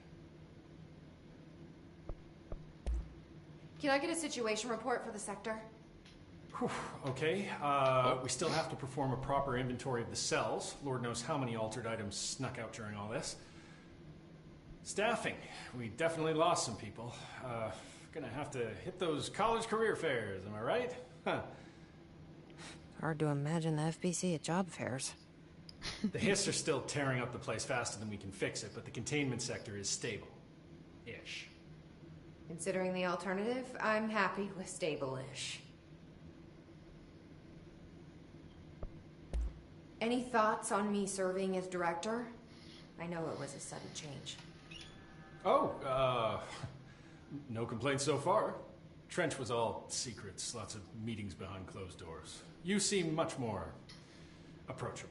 Can I get a situation report for the sector? Whew, okay, we still have to perform a proper inventory of the cells. Lord knows how many altered items snuck out during all this. Staffing. We definitely lost some people. Gonna have to hit those college career fairs, am I right? Huh. Hard to imagine the FBC at job fairs. The Hiss are still tearing up the place faster than we can fix it, but the containment sector is stable. Ish. Considering the alternative, I'm happy with stable-ish. Any thoughts on me serving as director? I know it was a sudden change. Oh, no complaints so far. Trench was all secrets, lots of meetings behind closed doors. You seem much more approachable.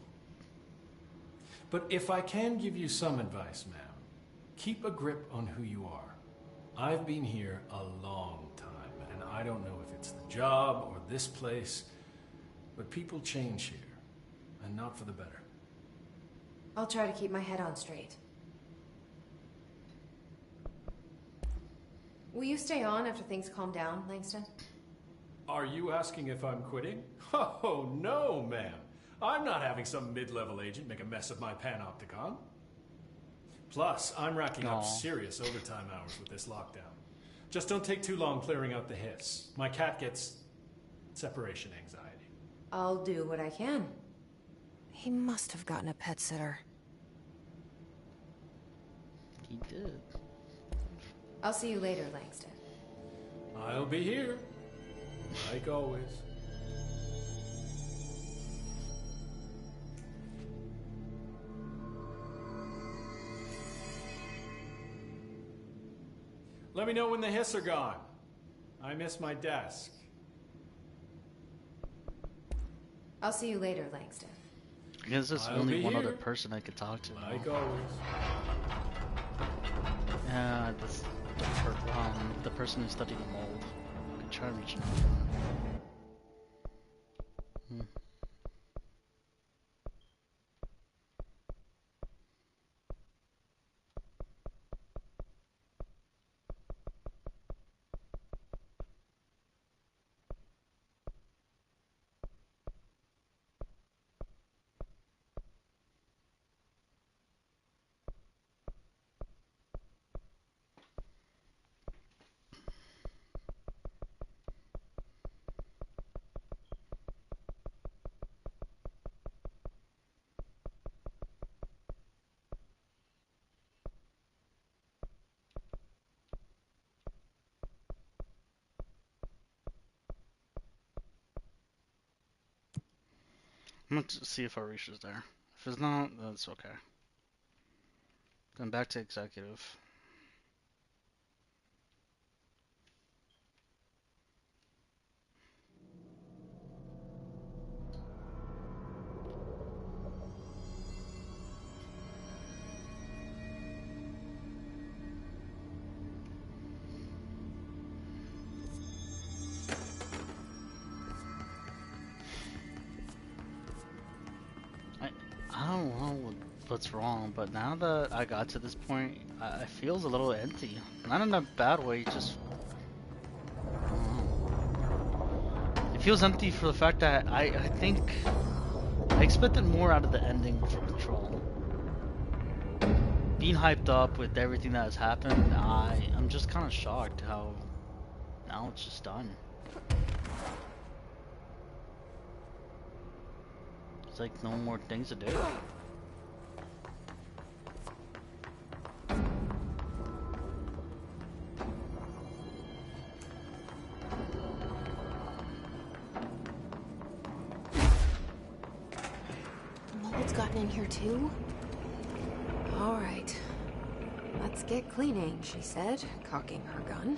But if I can give you some advice, ma'am, Keep a grip on who you are. I've been here a long time, and I don't know if it's the job or this place, but people change here, and not for the better. I'll try to keep my head on straight. Will you stay on after things calm down, Langston? Are you asking if I'm quitting? Oh, no, ma'am. I'm not having some mid-level agent make a mess of my panopticon. Plus, I'm racking up serious overtime hours with this lockdown. Just don't take too long clearing out the hiss. My cat gets separation anxiety. I'll do what I can. He must have gotten a pet sitter. He did. I'll see you later, Langston. I'll be here, like always. Let me know when the hiss are gone. I miss my desk. I'll see you later, Langston. I guess there's only one other person I could talk to. Like always. Yeah, the person who studied the mold. I could try reaching out. I'm going to see if our reach is there. If it's not, that's okay. Then back to executive. I don't know what's wrong, but now that I got to this point, I feels a little empty. Not in a bad way, just I don't know. It feels empty for the fact that I think I expected more out of the ending for Control. Being hyped up with everything that has happened, I'm just kind of shocked how now it's just done. It's like no more things to do. Mold's gotten in here too? All right. Let's get cleaning, she said, cocking her gun.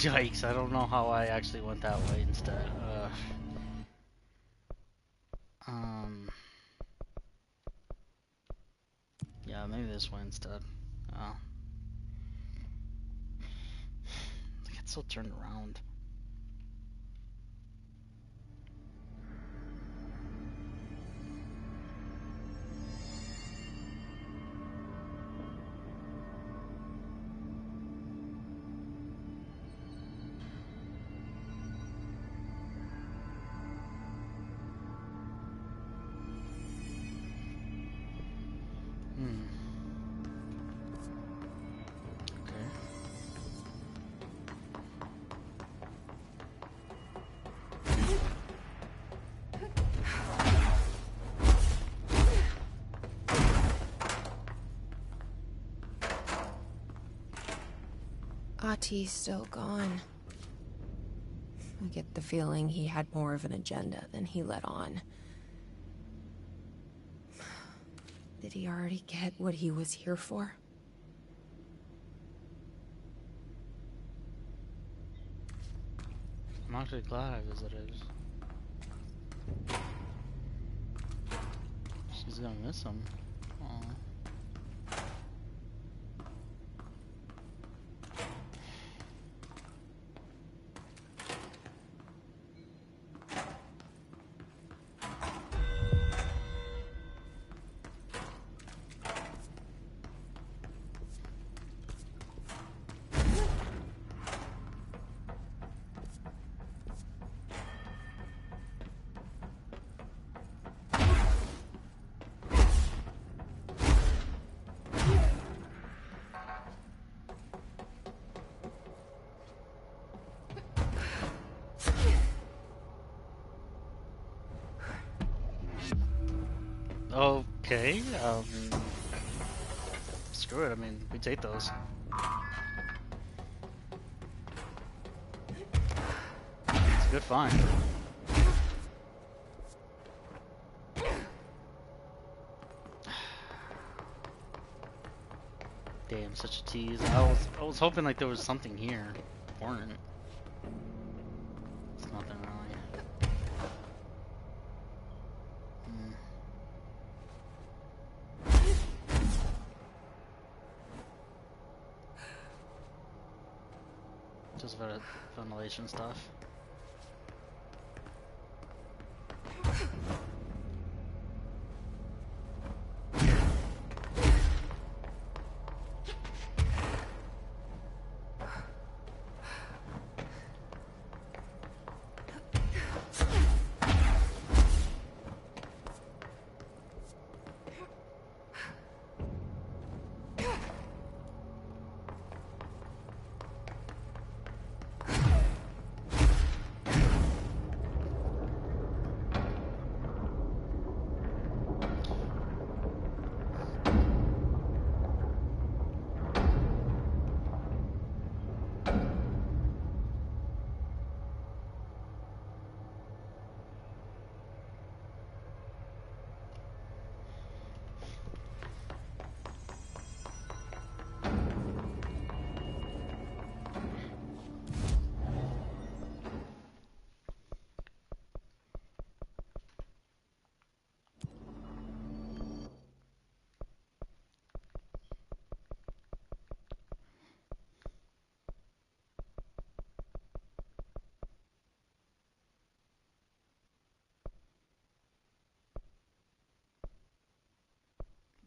Yikes, I don't know how I actually went that way instead. Yeah, maybe this way instead. Oh. I get so turned around. Ati's still gone. I get the feeling he had more of an agenda than he let on. Did he already get what he was here for? I'm actually glad I visited. She's gonna miss him. Aww. Okay, screw it, I mean, we take those. It's a good find. Damn, such a tease. I was hoping like there was something here. Important. It's nothing really. Just ventilation stuff.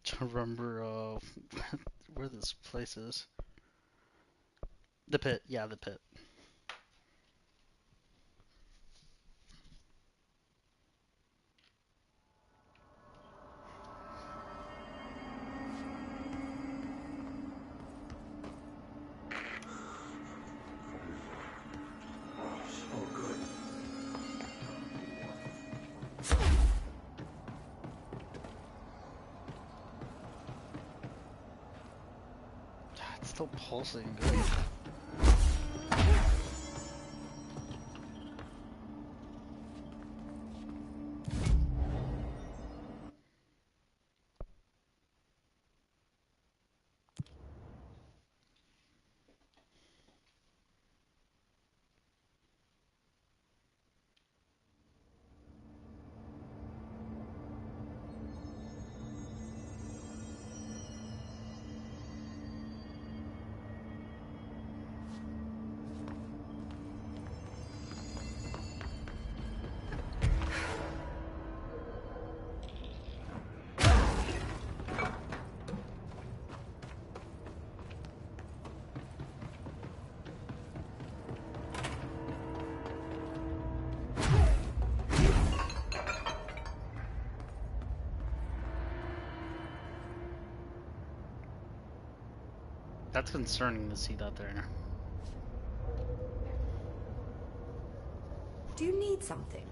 To remember where this place is. The pit, yeah, the pit. It's still pulsing. Good. That's concerning to see that there. Do you need something?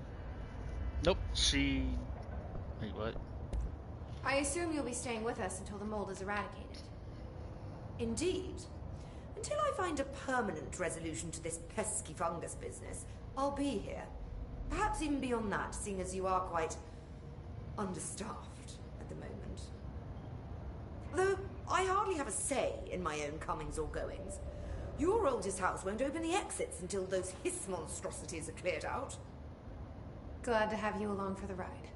Nope, she... Wait, what? I assume you'll be staying with us until the mold is eradicated. Indeed. Until I find a permanent resolution to this pesky fungus business, I'll be here. Perhaps even beyond that, seeing as you are quite understaffed at the moment. Though I hardly have a say in my own comings or goings. Your oldest house won't open the exits until those hiss monstrosities are cleared out. Glad to have you along for the ride.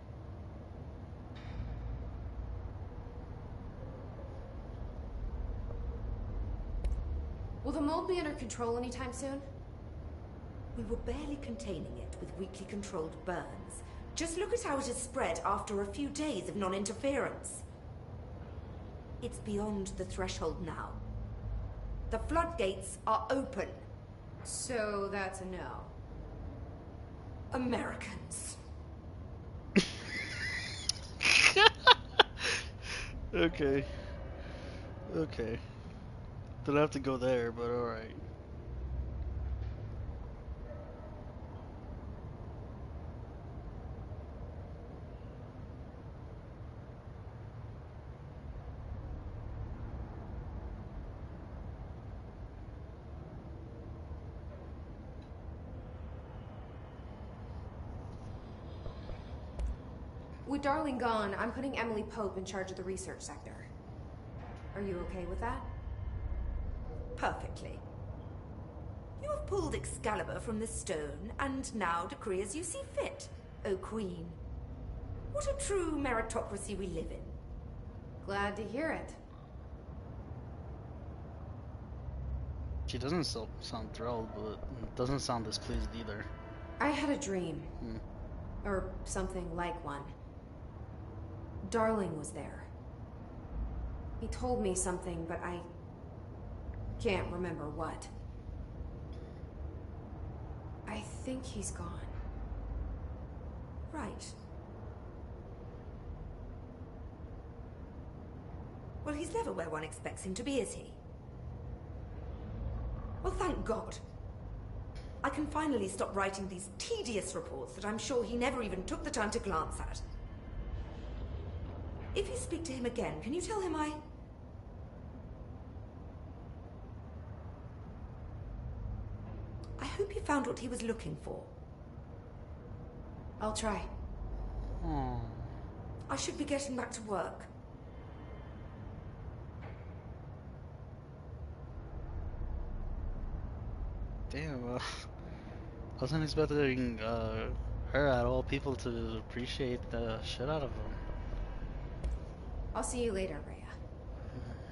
Will the mold be under control anytime soon? We were barely containing it with weakly controlled burns. Just look at how it has spread after a few days of non-interference. It's beyond the threshold now. The floodgates are open. So that's a no. Americans. Okay. Okay. Didn't have to go there, but alright. With Darling gone, I'm putting Emily Pope in charge of the research sector. Are you okay with that? Perfectly. You have pulled Excalibur from the stone, and now decree as you see fit, O Queen. What a true meritocracy we live in. Glad to hear it. She doesn't sound thrilled, but doesn't sound displeased either. I had a dream. Or something like one. Darling was there. He told me something, but I can't remember what. I think he's gone. Right. Well, he's never where one expects him to be, is he? Well, thank God. I can finally stop writing these tedious reports that I'm sure he never even took the time to glance at. If you speak to him again, can you tell him I hope he found what he was looking for. I'll try. I should be getting back to work. Damn, I wasn't expecting her at all people to appreciate the shit out of him. I'll see you later, Rhea.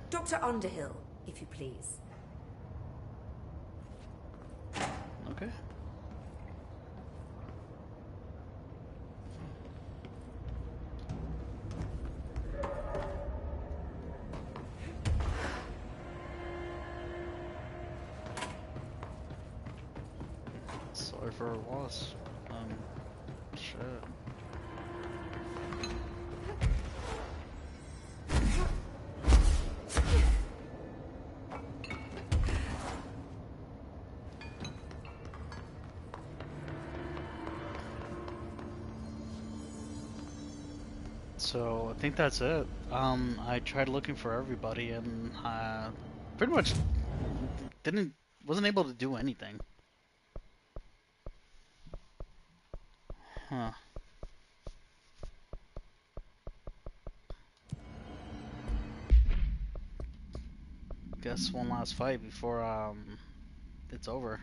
Dr. Underhill, if you please. Okay. Sorry for her loss. Shit. So I think that's it. I tried looking for everybody and pretty much wasn't able to do anything. Huh. Guess one last fight before it's over.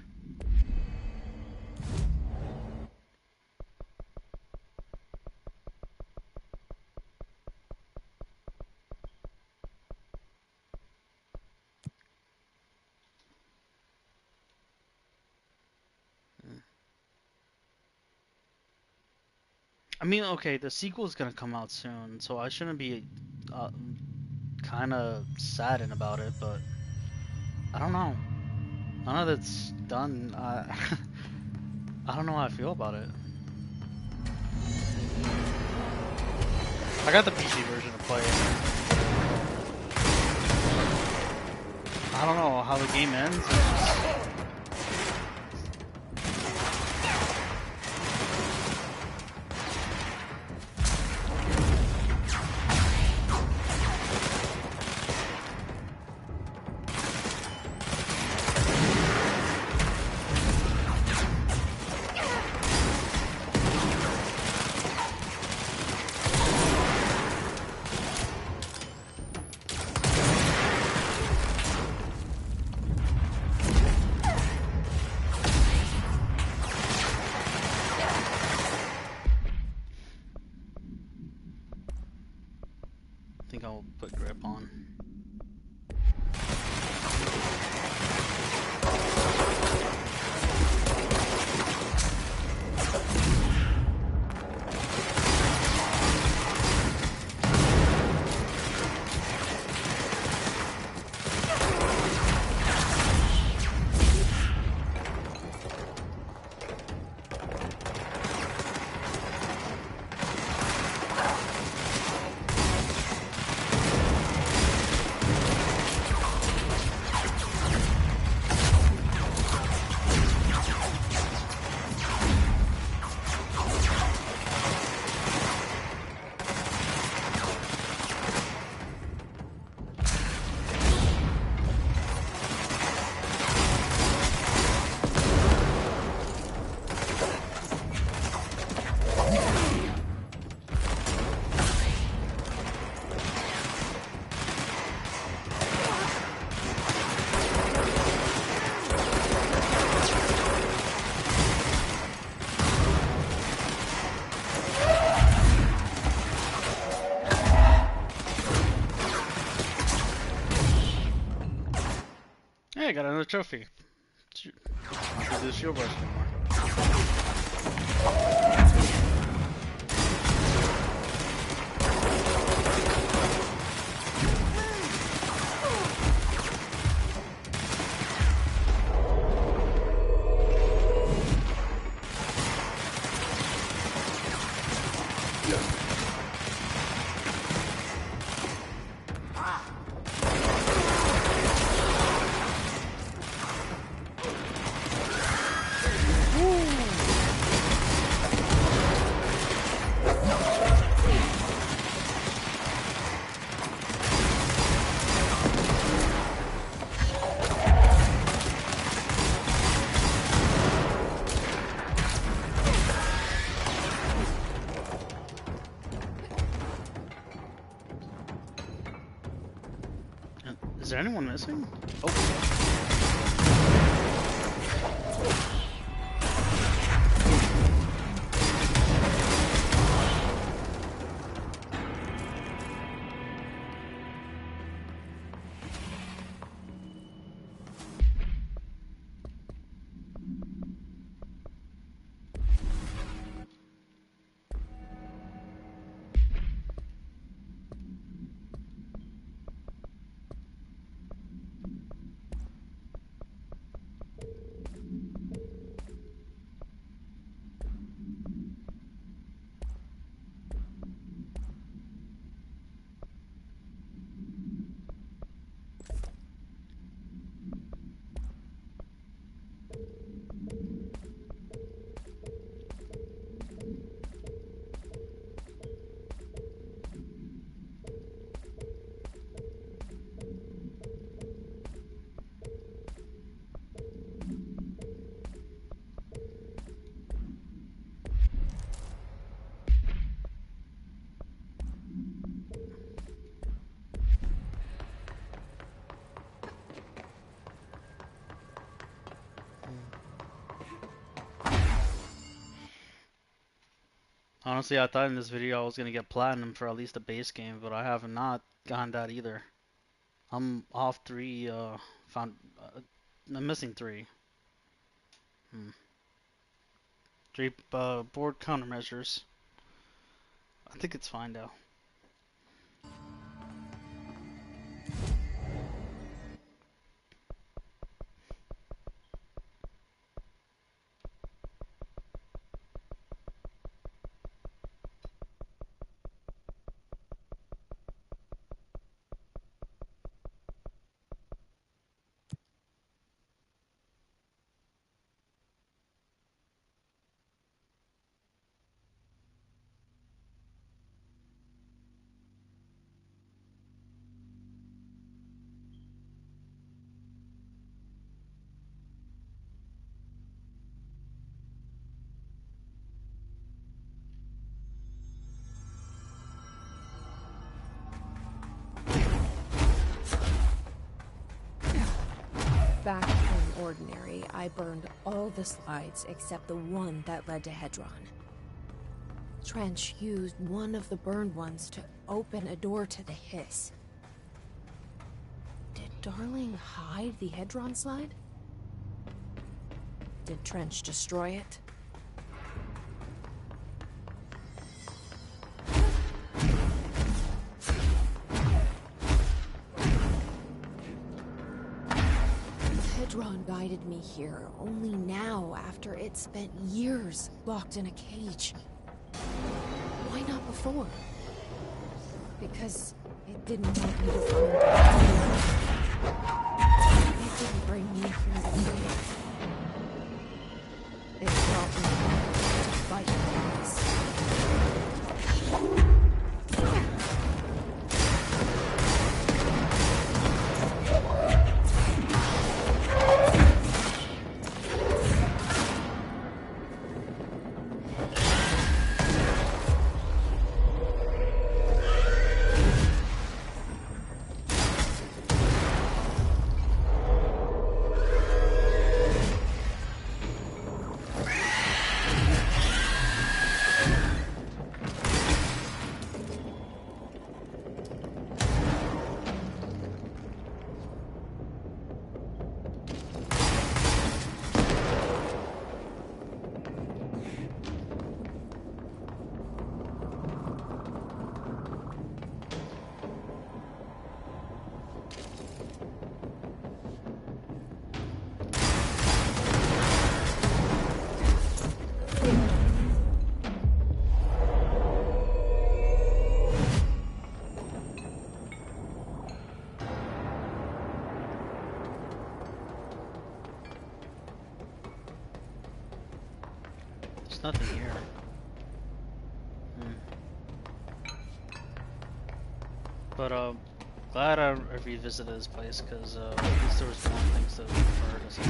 I mean, okay, the sequel's gonna come out soon, so I shouldn't be kind of saddened about it, but I don't know. Now that it's done, I don't know how I feel about it. I got the PC version to play it. I I don't know how the game ends. I think I'll put grip on. Hey, I got another trophy. Not to do the shield rush anymore. Is there anyone missing? Oh. Honestly, I thought in this video I was gonna get platinum for at least the base game, but I have not gotten that either. I'm off 3, I'm missing 3. 3 board countermeasures. I think it's fine though. ordinary, I burned all the slides except the one that led to Hedron. Trench used one of the burned ones to open a door to the hiss. Did Darling hide the Hedron slide? Did Trench destroy it? Hedron guided me here only now after it spent years locked in a cage. Why not before? Because it didn't want me to find it. It didn't bring me here to live. It brought me here to fight this. Nothing here. But glad I revisited this place because at least there was more things to refer to.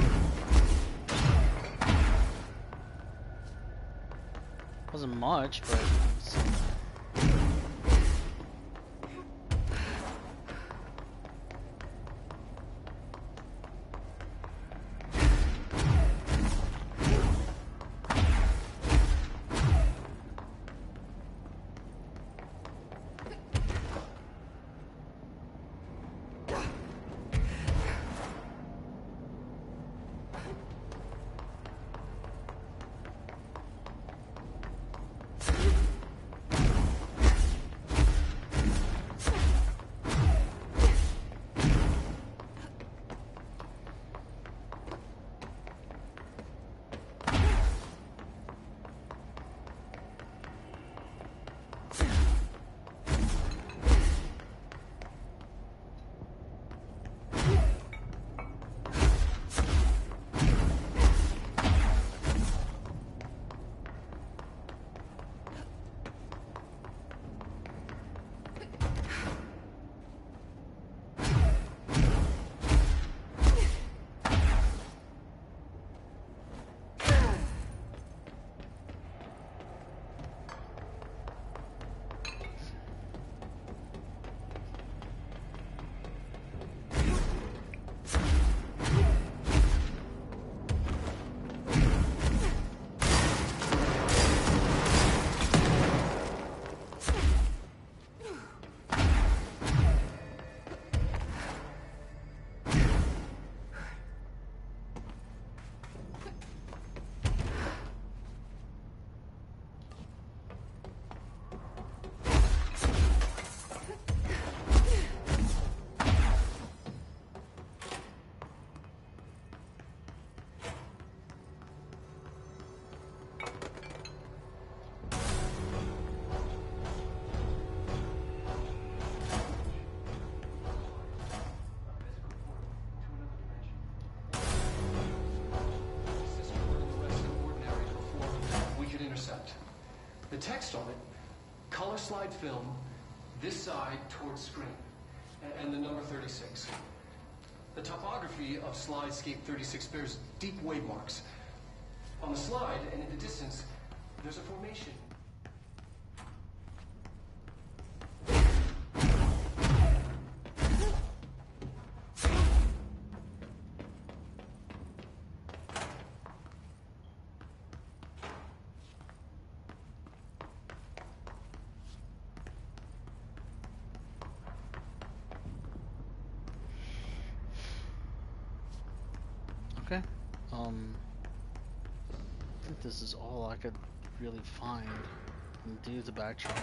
Wasn't much, but. The text on it, color slide film, this side towards screen, and the number 36. The topography of slidescape 36 bears deep wave marks. On the slide and in the distance, there's a formation. Okay. I think this is all I could really find and do the backtrack.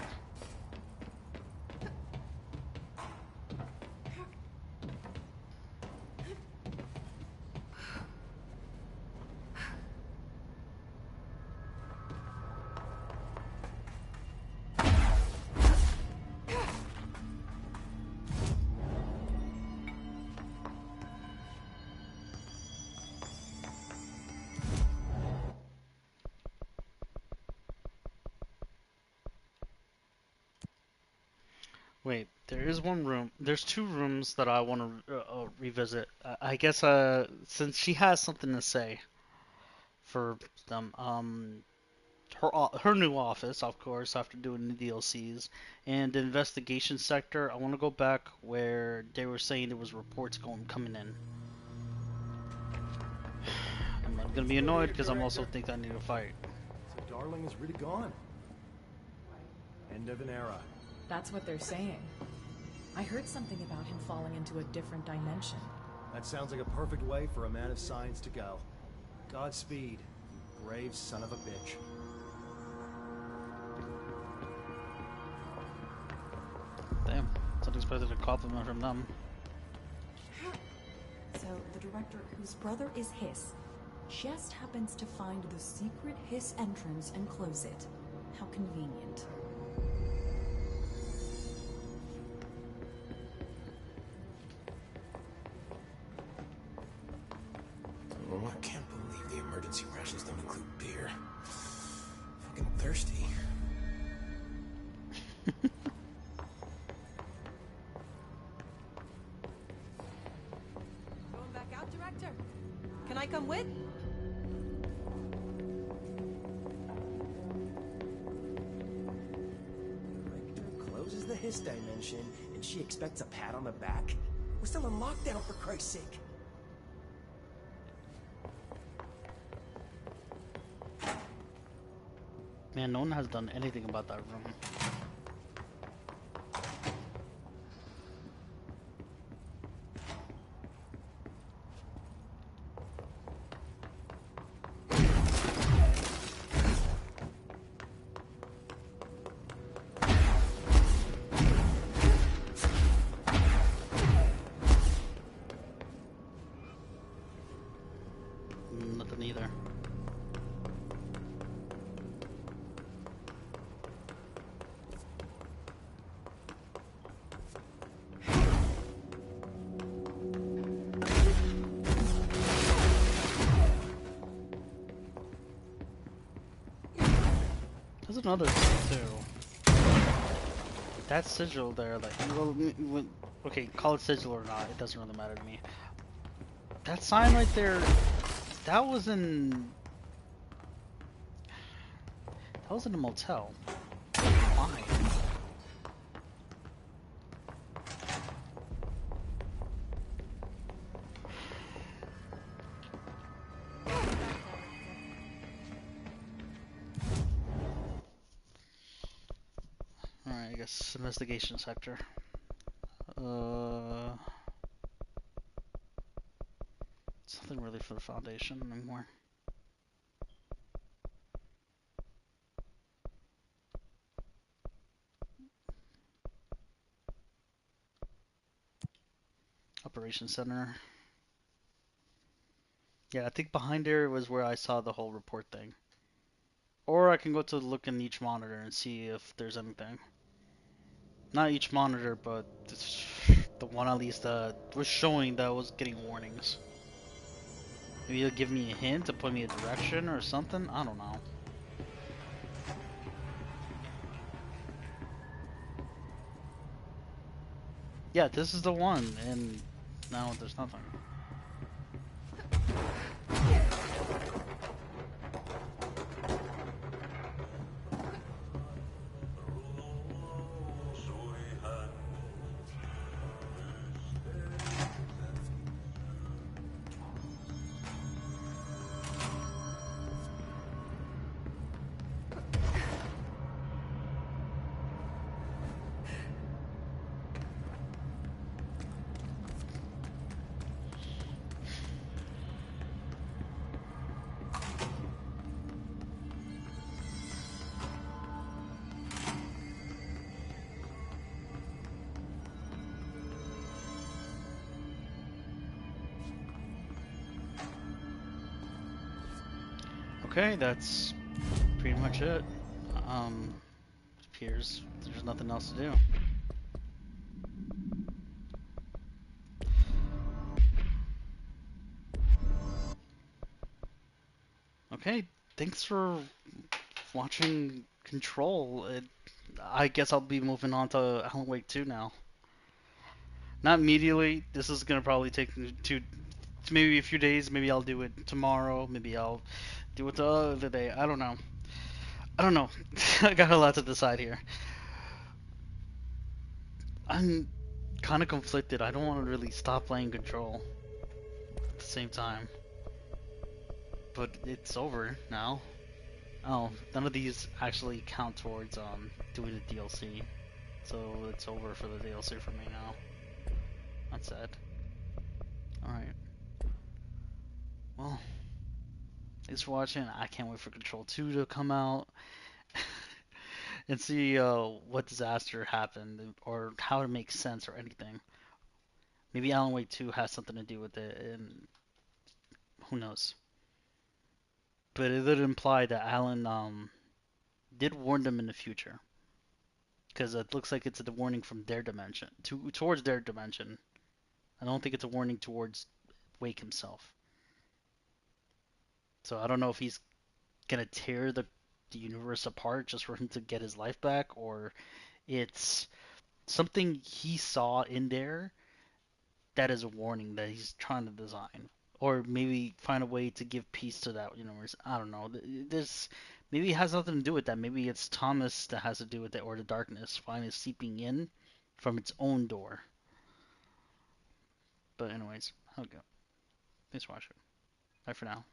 Wait, there is one room. There's two rooms that I want to revisit. I guess since she has something to say for them, her new office, of course, after doing the DLCs, and the investigation sector. I want to go back where they were saying there was reports coming in. I'm not gonna be annoyed because I'm also think I need to fight. So Darling is really gone. End of an era. That's what they're saying. I heard something about him falling into a different dimension. That sounds like a perfect way for a man of science to go. Godspeed, you brave son of a bitch. Damn, wasn't expected a compliment from them. So, the director, whose brother is Hiss, just happens to find the secret Hiss entrance and close it. How convenient. Oh, I can't believe the emergency rations don't include beer. Fucking thirsty. Going back out, Director? Can I come with? Director closes the Hiss dimension, and she expects a pat on the back? We're still in lockdown, for Christ's sake. Man, no one has done anything about that room. Nothing either. There's another thing too. That sigil there, like, okay, call it sigil or not, it doesn't really matter to me. That sign right there, that was in a motel. Why? Alright, I guess investigation sector. It's nothing really for the Foundation anymore. Operations Center. Yeah, I think behind there was where I saw the whole report thing. Or I can go to look in each monitor and see if there's anything. Not each monitor, but the one at least that was showing that I was getting warnings. Maybe it'll give me a hint to put me a direction or something? I don't know. Yeah, this is the one, and now there's nothing. Okay, that's pretty much it. Um, appears there's nothing else to do. Okay, thanks for watching Control. I guess I'll be moving on to Alan Wake 2 now. Not immediately. This is gonna probably take maybe a few days. Maybe I'll do it tomorrow. Maybe I'll do it the other day. I don't know. I don't know. I got a lot to decide here. I'm kind of conflicted. I don't want to really stop playing Control at the same time. But it's over now. Oh, none of these actually count towards doing the DLC. So it's over for the DLC for me now. That's sad. Alright. Well, thanks for watching. I can't wait for Control 2 to come out and see what disaster happened or how it makes sense or anything. Maybe Alan Wake 2 has something to do with it, and who knows. But it did imply that Alan did warn them in the future. Because it looks like it's a warning from their dimension, towards their dimension. I don't think it's a warning towards Wake himself. So I don't know if he's gonna tear the universe apart just for him to get his life back, or it's something he saw in there that is a warning that he's trying to design, or maybe find a way to give peace to that universe. I don't know. There's maybe it has nothing to do with that. Maybe it's Thomas that has to do with it, or the darkness finally seeping in from its own door. But anyways, I'll go. Thanks for watching. Bye for now.